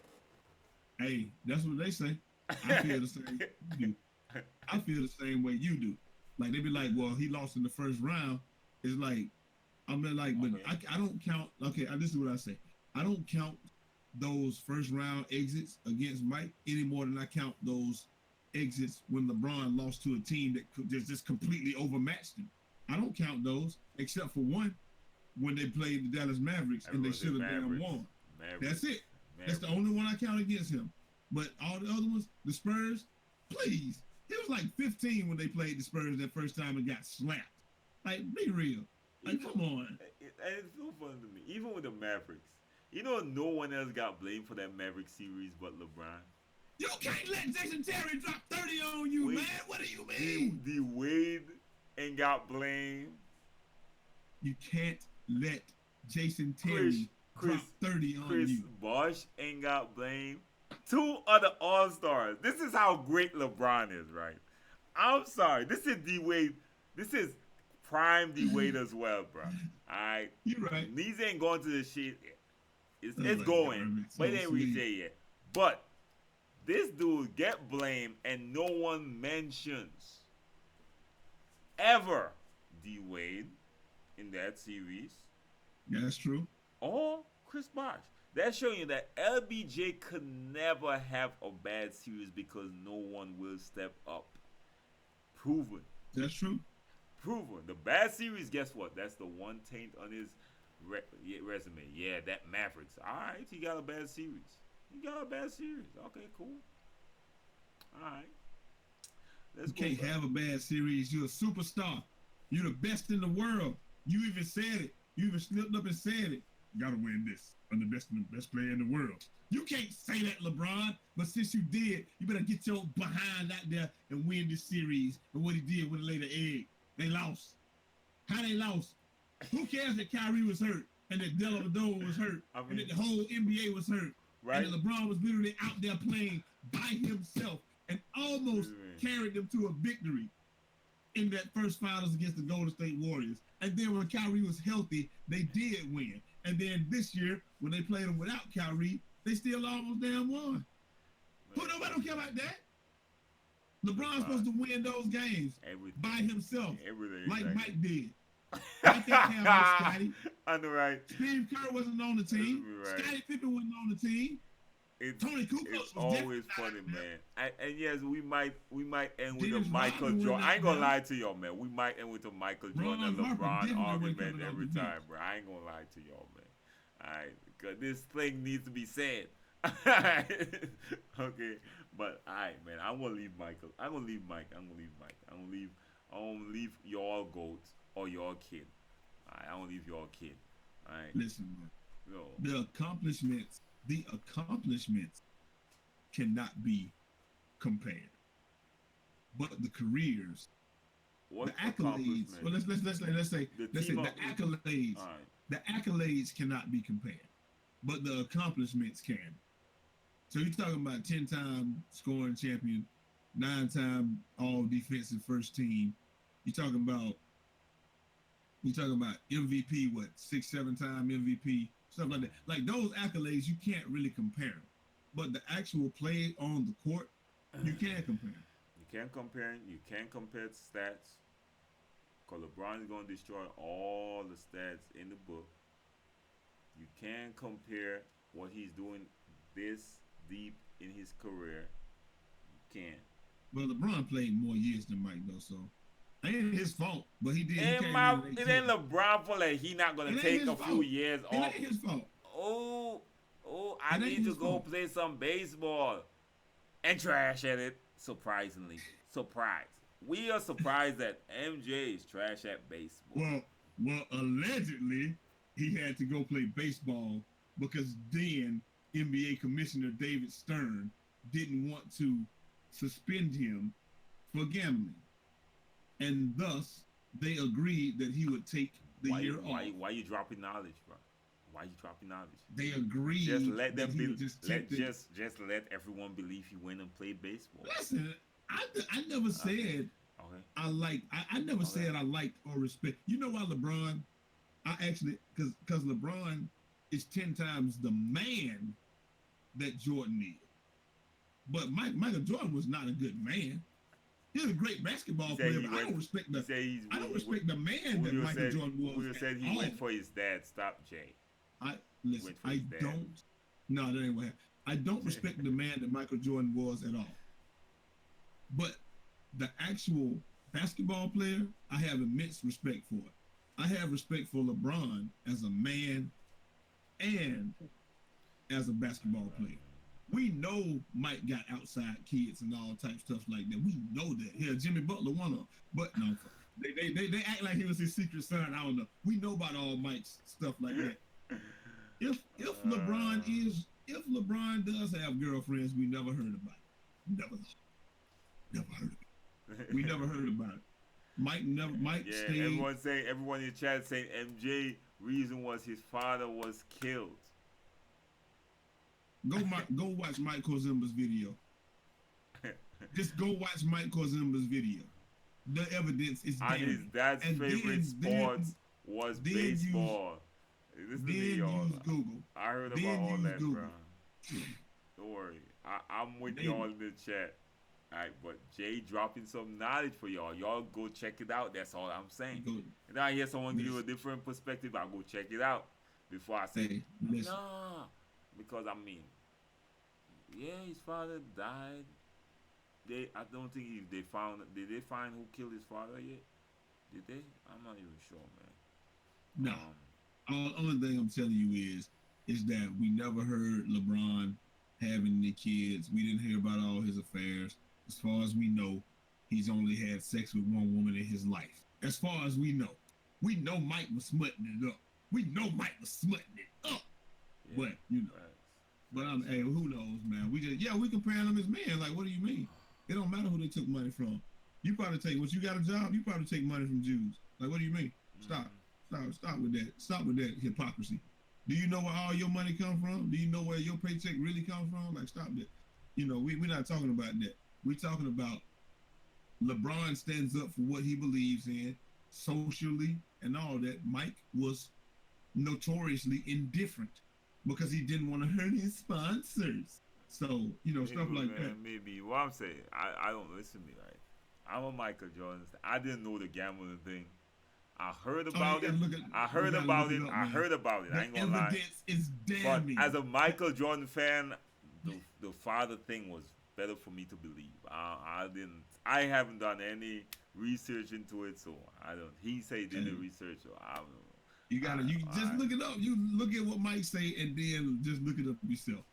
[SPEAKER 1] Hey, that's what they say. I feel the same. I feel the same way you do. Like they be like, well, he lost in the first round. It's like, I'm like, but okay. I don't count. Okay, this is what I say. I don't count those first round exits against Mike any more than I count those exits when LeBron lost to a team that just completely overmatched him. I don't count those except for one when they played the Dallas Mavericks and they should have damn won. That's it. That's the only one I count against him. But all the other ones, the Spurs, please. He was like 15 when they played the Spurs that first time and got slapped. Like, be real. Like, come on.
[SPEAKER 2] It's so funny to me. Even with the Mavericks, no one else got blamed for that Mavericks series but LeBron.
[SPEAKER 1] You can't let Jason Terry drop 30 on you, man. What do you mean?
[SPEAKER 2] The Wade ain't got blamed.
[SPEAKER 1] You can't let Jason Terry drop 30 on
[SPEAKER 2] Chris
[SPEAKER 1] you.
[SPEAKER 2] Bosh ain't got blamed. 2 other All-Stars. This is how great LeBron is, right? I'm sorry. This is D-Wade. This is prime D-Wade as well, bro. All right?
[SPEAKER 1] You're right.
[SPEAKER 2] These ain't going to the shit yet. It's going, but it ain't reached there yet. But this dude get blamed and no one mentions ever D-Wade in that series.
[SPEAKER 1] Yeah, that's true.
[SPEAKER 2] Or Chris Bosh. That's showing you that LBJ could never have a bad series because no one will step up. Proven.
[SPEAKER 1] That's true.
[SPEAKER 2] Proven. The bad series, guess what? That's the one taint on his resume. Yeah, that Mavericks. All right, he got a bad series. Okay, cool. All right.
[SPEAKER 1] You can't have a bad series. You're a superstar. You're the best in the world. You even said it. You even slipped up and said it. You gotta win this. I'm the best player in the world. You can't say that, LeBron. But since you did, you better get your behind out there and win this series. And what he did when he laid the egg. They lost. How they lost? Who cares that Kyrie was hurt and that Dellavedova was hurt and that the whole NBA was hurt? Right. And that LeBron was literally out there playing by himself and almost carried them to a victory in that first finals against the Golden State Warriors. And then when Kyrie was healthy, they did win. And then this year, when they played them without Kyrie, they still almost damn won. Nobody don't care about that. LeBron's supposed to win those games by himself, like Mike did. I can't have Scotty.
[SPEAKER 2] I know, right?
[SPEAKER 1] Steve Kerr wasn't on the team. Scottie Pippen wasn't on the team.
[SPEAKER 2] it's
[SPEAKER 1] Tony
[SPEAKER 2] it's
[SPEAKER 1] Kukoc was
[SPEAKER 2] always
[SPEAKER 1] definitely not
[SPEAKER 2] funny,
[SPEAKER 1] out there.
[SPEAKER 2] man. And yes, we might end with a
[SPEAKER 1] Dennis
[SPEAKER 2] Michael
[SPEAKER 1] Rodman
[SPEAKER 2] Jordan.
[SPEAKER 1] wasn't
[SPEAKER 2] I
[SPEAKER 1] out
[SPEAKER 2] ain't gonna
[SPEAKER 1] there.
[SPEAKER 2] lie to y'all, man. We might end with a Michael Jordan and
[SPEAKER 1] Ron Harper
[SPEAKER 2] LeBron
[SPEAKER 1] definitely wasn't
[SPEAKER 2] argument
[SPEAKER 1] coming off
[SPEAKER 2] every
[SPEAKER 1] the bench.
[SPEAKER 2] time, bro. I ain't gonna lie to y'all, man. Alright, because this thing needs to be said. Okay, but alright, man. I'm gonna leave Michael. I'm gonna leave Mike. I'm gonna leave Mike. I'm gonna leave y'all goats or your kid. Alright, I'm gonna leave your kid. Alright.
[SPEAKER 1] Listen, man.
[SPEAKER 2] So,
[SPEAKER 1] The accomplishments cannot be compared, but the careers, the
[SPEAKER 2] what
[SPEAKER 1] accolades.
[SPEAKER 2] accomplishment?
[SPEAKER 1] Well, let's say
[SPEAKER 2] The
[SPEAKER 1] let's say
[SPEAKER 2] team of alright.
[SPEAKER 1] the accolades cannot be compared, but the accomplishments can. So you're talking about 10-time scoring champion, 9-time all defensive first team. You're talking about MVP, what, 6, 7-time MVP, stuff like that. Like those accolades, you can't really compare them. But the actual play on the court, you can compare 'em.
[SPEAKER 2] You can't compare. You can't compare stats. Cause LeBron is gonna destroy all the stats in the book. You can't compare what he's doing this deep in his career. You can't.
[SPEAKER 1] But LeBron played more years than Mike though, so ain't his fault. But he did. He
[SPEAKER 2] And
[SPEAKER 1] came
[SPEAKER 2] my,
[SPEAKER 1] in
[SPEAKER 2] it
[SPEAKER 1] late
[SPEAKER 2] ain't
[SPEAKER 1] too.
[SPEAKER 2] LeBron for like he not
[SPEAKER 1] It
[SPEAKER 2] gonna
[SPEAKER 1] ain't
[SPEAKER 2] take
[SPEAKER 1] his
[SPEAKER 2] a few
[SPEAKER 1] fault.
[SPEAKER 2] years
[SPEAKER 1] It
[SPEAKER 2] off.
[SPEAKER 1] ain't his fault.
[SPEAKER 2] Oh, I
[SPEAKER 1] It ain't
[SPEAKER 2] need to
[SPEAKER 1] his
[SPEAKER 2] go
[SPEAKER 1] fault.
[SPEAKER 2] play some baseball and trash at it. Surprisingly, surprised. We are surprised that MJ is trash at baseball.
[SPEAKER 1] Well, allegedly he had to go play baseball because then NBA Commissioner David Stern didn't want to suspend him for gambling, and thus they agreed that he would take the
[SPEAKER 2] Why,
[SPEAKER 1] year
[SPEAKER 2] why,
[SPEAKER 1] off.
[SPEAKER 2] why you dropping knowledge, bro? Why you dropping knowledge?
[SPEAKER 1] They agreed
[SPEAKER 2] Just let
[SPEAKER 1] that
[SPEAKER 2] them
[SPEAKER 1] he
[SPEAKER 2] be.
[SPEAKER 1] would just
[SPEAKER 2] Let
[SPEAKER 1] take the.
[SPEAKER 2] just let everyone believe he went and played baseball.
[SPEAKER 1] Listen, I never said
[SPEAKER 2] Okay.
[SPEAKER 1] I never
[SPEAKER 2] Okay.
[SPEAKER 1] said I liked or respect. You know why LeBron? I actually because LeBron is 10 times the man that Jordan is. But Michael Jordan was not a good man. He was a great basketball player, but I don't respect the the man that Michael Jordan was.
[SPEAKER 2] Julio said he went for his dad. Stop, Jay.
[SPEAKER 1] I listen.
[SPEAKER 2] for his dad.
[SPEAKER 1] Don't. No, that ain't what happened. I don't respect the man that Michael Jordan was at all. But the actual basketball player, I have immense respect for it. I have respect for LeBron as a man and as a basketball player. We know Mike got outside kids and all types of stuff like that. We know that. Yeah, Jimmy Butler one of them. But no, they act like he was his secret son. I don't know. We know about all Mike's stuff like that. If LeBron does have girlfriends, we never heard about it. Never heard of it. We never heard about it. Mike
[SPEAKER 2] Yeah,
[SPEAKER 1] stayed.
[SPEAKER 2] everyone in the chat saying MJ reason was his father was killed.
[SPEAKER 1] Go watch Mike Kozimba's video. Just go watch Mike Kozimba's video. The evidence is there.
[SPEAKER 2] And his dad's favorite sport was baseball. Listen to me, y'all.
[SPEAKER 1] Use Google.
[SPEAKER 2] I heard
[SPEAKER 1] Then
[SPEAKER 2] about all
[SPEAKER 1] use
[SPEAKER 2] that,
[SPEAKER 1] Google.
[SPEAKER 2] bro. Don't worry. I'm with
[SPEAKER 1] Then-
[SPEAKER 2] y'all in the chat. Alright, but Jay dropping some knowledge for y'all. Y'all go check it out. That's all I'm saying.
[SPEAKER 1] Go.
[SPEAKER 2] And I hear someone give you a
[SPEAKER 1] Listen.
[SPEAKER 2] different perspective. I'll go check it out before I say,
[SPEAKER 1] Hey, listen.
[SPEAKER 2] nah. Because I mean, yeah, his father died. I don't think they found. Did they find who killed his father yet? Did they? I'm not even sure, man.
[SPEAKER 1] No. Only thing I'm telling you is that we never heard LeBron having any kids. We didn't hear about all his affairs. As far as we know, he's only had sex with one woman in his life. As far as we know Mike was smutting it up. We know Mike was smutting it up.
[SPEAKER 2] Yeah,
[SPEAKER 1] But you know.
[SPEAKER 2] right.
[SPEAKER 1] But hey, who knows, man? We comparing them as men. Like, what do you mean? It don't matter who they took money from. You probably take once you got a job, you probably take money from Jews. Like, what do you mean? Stop with that. Stop with that hypocrisy. Do you know where all your money come from? Do you know where your paycheck really comes from? Like, stop that. You know, we're not talking about that. We're talking about LeBron stands up for what he believes in socially and all that. Mike was notoriously indifferent because he didn't want to hurt his sponsors. So, you know, stuff like that.
[SPEAKER 2] Maybe. What I'm saying, I don't listen to me, right? I'm a Michael Jordan. I didn't know the gambling thing. I heard about it. I heard about it. I ain't gonna lie.
[SPEAKER 1] Evidence is damning.
[SPEAKER 2] But as a Michael Jordan fan, the father thing was better for me to believe. I didn't. I haven't done any research into it, so I don't. He say he did the
[SPEAKER 1] Hey,
[SPEAKER 2] research, so I don't know.
[SPEAKER 1] you just
[SPEAKER 2] I
[SPEAKER 1] look it up. You look at what Mike say, and then just look it up yourself.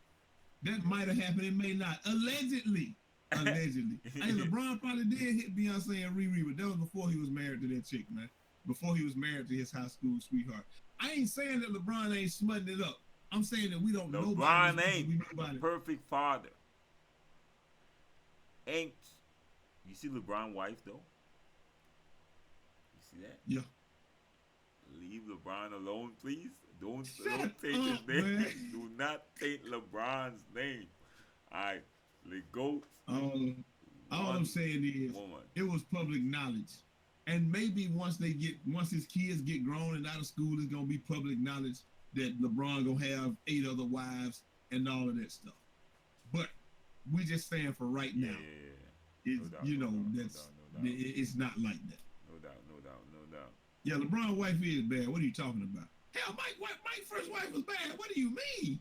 [SPEAKER 1] That might have happened. It may not. Allegedly. Allegedly. Hey, LeBron probably did hit Beyonce and Riri, but that was before he was married to that chick, man. Before he was married to his high school sweetheart. I ain't saying that LeBron ain't smutting it up. I'm saying that we don't know about this
[SPEAKER 2] LeBron
[SPEAKER 1] because
[SPEAKER 2] ain't
[SPEAKER 1] we know
[SPEAKER 2] the
[SPEAKER 1] about it.
[SPEAKER 2] perfect father. Ain't you see LeBron wife though? You see that?
[SPEAKER 1] Yeah.
[SPEAKER 2] Leave LeBron alone, please.
[SPEAKER 1] Shut
[SPEAKER 2] Don't take his
[SPEAKER 1] up,
[SPEAKER 2] name.
[SPEAKER 1] man.
[SPEAKER 2] Do not take LeBron's name. Alright, the goat
[SPEAKER 1] All I'm
[SPEAKER 2] one
[SPEAKER 1] saying is
[SPEAKER 2] woman.
[SPEAKER 1] it was public knowledge. And maybe once his kids get grown and out of school, it's gonna be public knowledge that LeBron gonna have 8 other wives and all of that stuff. But we just saying for right
[SPEAKER 2] Yeah,
[SPEAKER 1] now,
[SPEAKER 2] yeah, yeah. No
[SPEAKER 1] it's
[SPEAKER 2] doubt, no doubt, no doubt, no doubt.
[SPEAKER 1] it's not like that.
[SPEAKER 2] No doubt, no doubt, no doubt.
[SPEAKER 1] Yeah, LeBron's wife is bad. What are you talking about? Hell, Mike first wife was bad. What do you mean?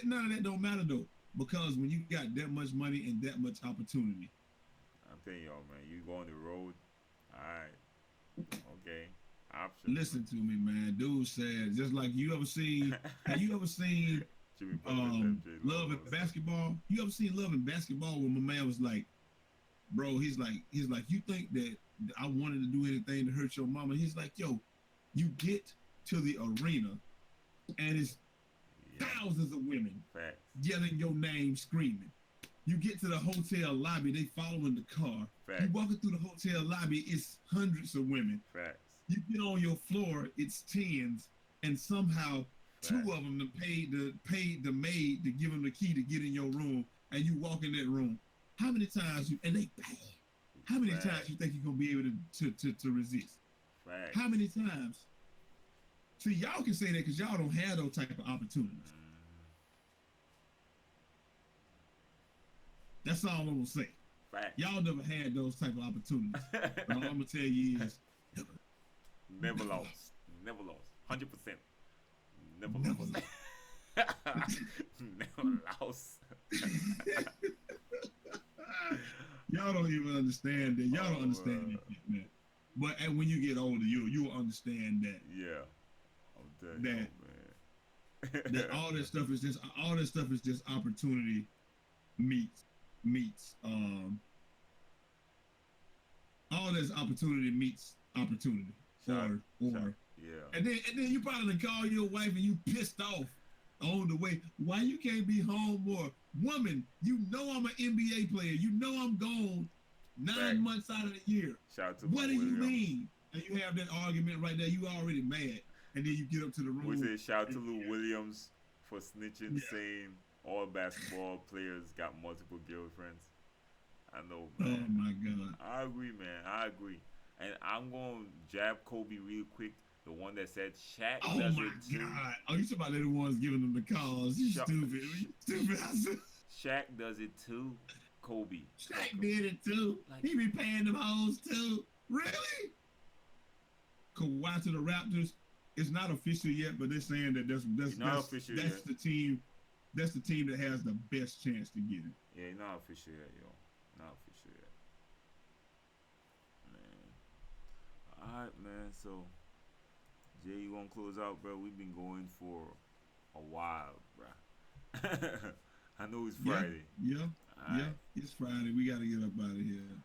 [SPEAKER 1] None of that don't matter though, because when you got that much money and that much opportunity,
[SPEAKER 2] I'm telling y'all, man, you go on the road. Alright. Okay. Options.
[SPEAKER 1] listen to me, man. Dude said just like you ever seen. Have you ever seen
[SPEAKER 2] Jimmy Butler, MJ,
[SPEAKER 1] Love and Basketball? You ever seen Love and Basketball when my man was like, bro, he's like, you think that I wanted to do anything to hurt your mama? He's like, yo, you get to the arena and it's thousands of women
[SPEAKER 2] Facts.
[SPEAKER 1] yelling your name, screaming. You get to the hotel lobby, they following the car.
[SPEAKER 2] Facts.
[SPEAKER 1] You walking through the hotel lobby, it's hundreds of women.
[SPEAKER 2] Facts.
[SPEAKER 1] You get on your floor, it's tens, and somehow two of them paid the maid to give them the key to get in your room, and you walk in that room. How many times and they pay? How many times you think you're gonna be able to resist? How many times? See, y'all can say that because y'all don't have those type of opportunities. That's all I'm gonna say. Y'all never had those type of opportunities. But all I'm gonna tell you is
[SPEAKER 2] never lost. Never lost. 100%. Never lost. Never lost.
[SPEAKER 1] Y'all don't even understand that. Y'all don't understand that shit, man. But and when you get older, you'll understand that.
[SPEAKER 2] Yeah. I'm telling you, man.
[SPEAKER 1] That all this stuff is just opportunity meets all this opportunity meets opportunity.
[SPEAKER 2] Yeah.
[SPEAKER 1] And then you probably call your wife and you pissed off on the way. Why you can't be home more? Woman, you know I'm an NBA player. You know I'm gone 9 months out of the year.
[SPEAKER 2] Shout out to
[SPEAKER 1] what do you mean? And you have that argument right there. You already mad. And then you get up to the room.
[SPEAKER 2] We say shout out to Lou Williams for snitching, saying all basketball players got multiple girlfriends. I know, man.
[SPEAKER 1] Oh my God.
[SPEAKER 2] I agree, man. I agree. And I'm going to jab Kobe real quick. The one that said Shaq does it too. Oh my God.
[SPEAKER 1] Oh, you talking about they're the ones giving them the calls. You stupid. You stupid.
[SPEAKER 2] Shaq does it too. Kobe.
[SPEAKER 1] Shaq did it too. He be paying them hoes too. Really? Kawhi to the Raptors. It's not official yet, but they're saying that that's the team. That's the team that has the best chance to get it.
[SPEAKER 2] Yeah, not official yet, yo. Not official yet. Man. Alright, man. So, Jay, you want to close out, bro? We've been going for a while, bro. I know it's Friday.
[SPEAKER 1] Yeah. It's Friday. We got to get up out of here.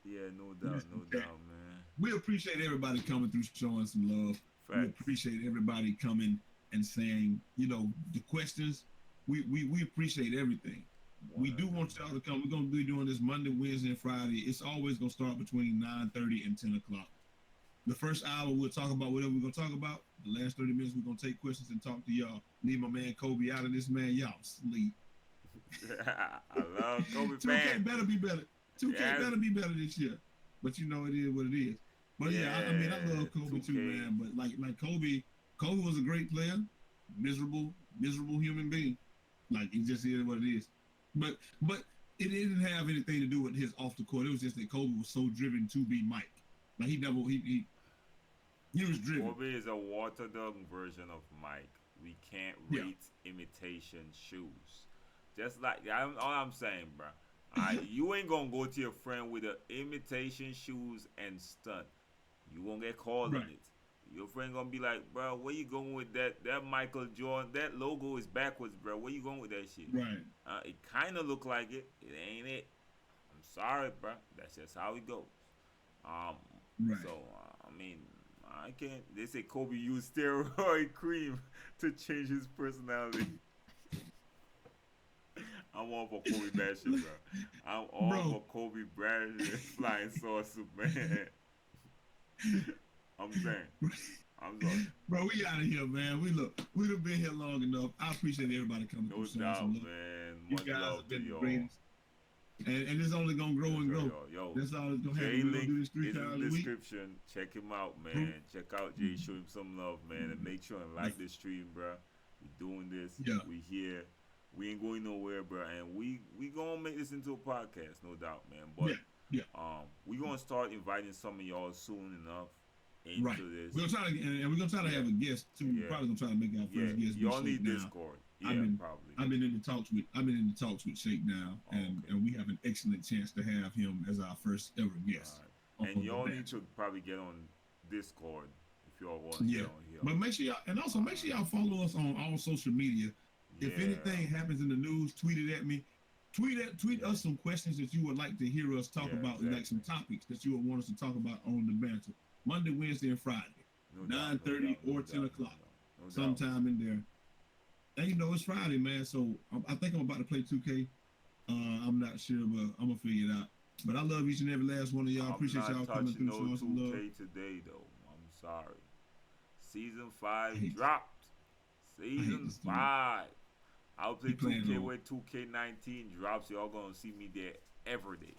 [SPEAKER 2] Yeah, no doubt, man.
[SPEAKER 1] We appreciate everybody coming through, showing some love. Facts. We appreciate everybody coming and saying, the questions. We appreciate everything. We do want y'all to come. We're going to be doing this Monday, Wednesday, and Friday. It's always going to start between 9:30 and 10 o'clock. The first hour, we'll talk about whatever we're going to talk about. The last 30 minutes, we're going to take questions and talk to y'all. Leave my man Kobe out of this, man. Y'all sleep.
[SPEAKER 2] I love Kobe
[SPEAKER 1] 2K better be better. 2K better be better this year. But it is what it is. But I love Kobe 2K too, man. But like Kobe was a great player. Miserable human being. Like, it just is what it is. But it didn't have anything to do with his off the court. It was just that Kobe was so driven to be Mike. Like he was driven.
[SPEAKER 2] Kobe is a watered down version of Mike. We can't rate imitation shoes. Just like all I'm saying, bro. You ain't gonna go to your friend with the imitation shoes and stunt. You gonna get called on
[SPEAKER 1] Right.
[SPEAKER 2] it. Your friend gonna be like, bro, where you going with that? That Michael Jordan, that logo is backwards, bro. Where you going with that shit?
[SPEAKER 1] Right.
[SPEAKER 2] It kind of look like it. It ain't it. I'm sorry, bro. That's just how it goes. Um,
[SPEAKER 1] Right.
[SPEAKER 2] so I mean, I can't. They say Kobe used steroid cream to change his personality. I'm all for Kobe bashing, bro. I'm all
[SPEAKER 1] Bro.
[SPEAKER 2] for Kobe bashing, flying saucer, man. I'm saying. I'm sorry.
[SPEAKER 1] Bro, we out of here, man. We've been here long enough. I appreciate everybody coming
[SPEAKER 2] No
[SPEAKER 1] through. Showing
[SPEAKER 2] doubt,
[SPEAKER 1] some love.
[SPEAKER 2] man.
[SPEAKER 1] You
[SPEAKER 2] Much
[SPEAKER 1] guys
[SPEAKER 2] love
[SPEAKER 1] have
[SPEAKER 2] to
[SPEAKER 1] been the
[SPEAKER 2] y'all.
[SPEAKER 1] greatest. And it's only gonna grow and grow.
[SPEAKER 2] Yo,
[SPEAKER 1] That's all it's gonna
[SPEAKER 2] Jay
[SPEAKER 1] happen. We're gonna
[SPEAKER 2] link
[SPEAKER 1] do this 3
[SPEAKER 2] is in
[SPEAKER 1] times
[SPEAKER 2] the
[SPEAKER 1] a week.
[SPEAKER 2] description. Check him out, man. Check out Jay. Show him some love, man, and make sure and like the stream, bro. We doing this.
[SPEAKER 1] Yeah.
[SPEAKER 2] We here. We ain't going nowhere, bro. And we gonna make this into a podcast, no doubt, man. But
[SPEAKER 1] Yeah.
[SPEAKER 2] we gonna start inviting some of y'all soon enough into
[SPEAKER 1] Right.
[SPEAKER 2] this.
[SPEAKER 1] We're gonna try to, and we're gonna try to have a guest too. We're probably gonna try to make our first guest.
[SPEAKER 2] Y'all need
[SPEAKER 1] now.
[SPEAKER 2] Discord. Probably.
[SPEAKER 1] I've been in the talks with Shake now, and we have an excellent chance to have him as our first ever guest.
[SPEAKER 2] Right. And y'all need to probably get on Discord if y'all want to get on here.
[SPEAKER 1] But make sure y'all follow us on all social media. If anything happens in the news, tweet it at me. Tweet us some questions that you would like to hear us talk about, like some topics that you would want us to talk about on the Banter. Monday, Wednesday, and Friday, 9:30 or 10 o'clock, sometime in there. And you know it's Friday, man. So I think I'm about to play 2K. I'm not sure, but I'm gonna figure it out. But I love each and every last one of y'all. Appreciate y'all coming through.
[SPEAKER 2] I'm not touching no 2K today, though. I'm sorry. Season 5 dropped. Season 5. I'll play 2K when 2K19 drops. Y'all gonna see me there every day.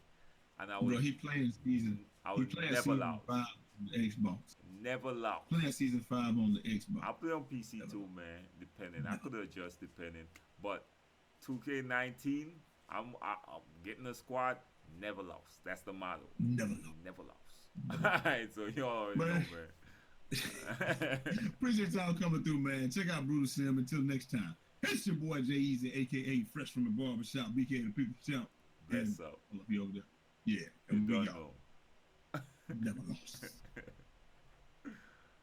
[SPEAKER 2] And
[SPEAKER 1] bro, he playing season.
[SPEAKER 2] I was never
[SPEAKER 1] season
[SPEAKER 2] loud.
[SPEAKER 1] 5 on the Xbox.
[SPEAKER 2] Never loud.
[SPEAKER 1] Playing season 5 on the Xbox.
[SPEAKER 2] I play on PC too, man. Depending, I could adjust depending. But 2K19, I'm getting a squad. Never lost. That's the motto.
[SPEAKER 1] Never lost.
[SPEAKER 2] Never lost. Alright, so you already know, man.
[SPEAKER 1] Appreciate y'all coming through, man. Check out Brutalsim. Until next time, it's your boy I-Eazy, aka Fresh from the Barbershop, BK the People Shop.
[SPEAKER 2] That's up.
[SPEAKER 1] I love you over there. Yeah, and we go. Never lost.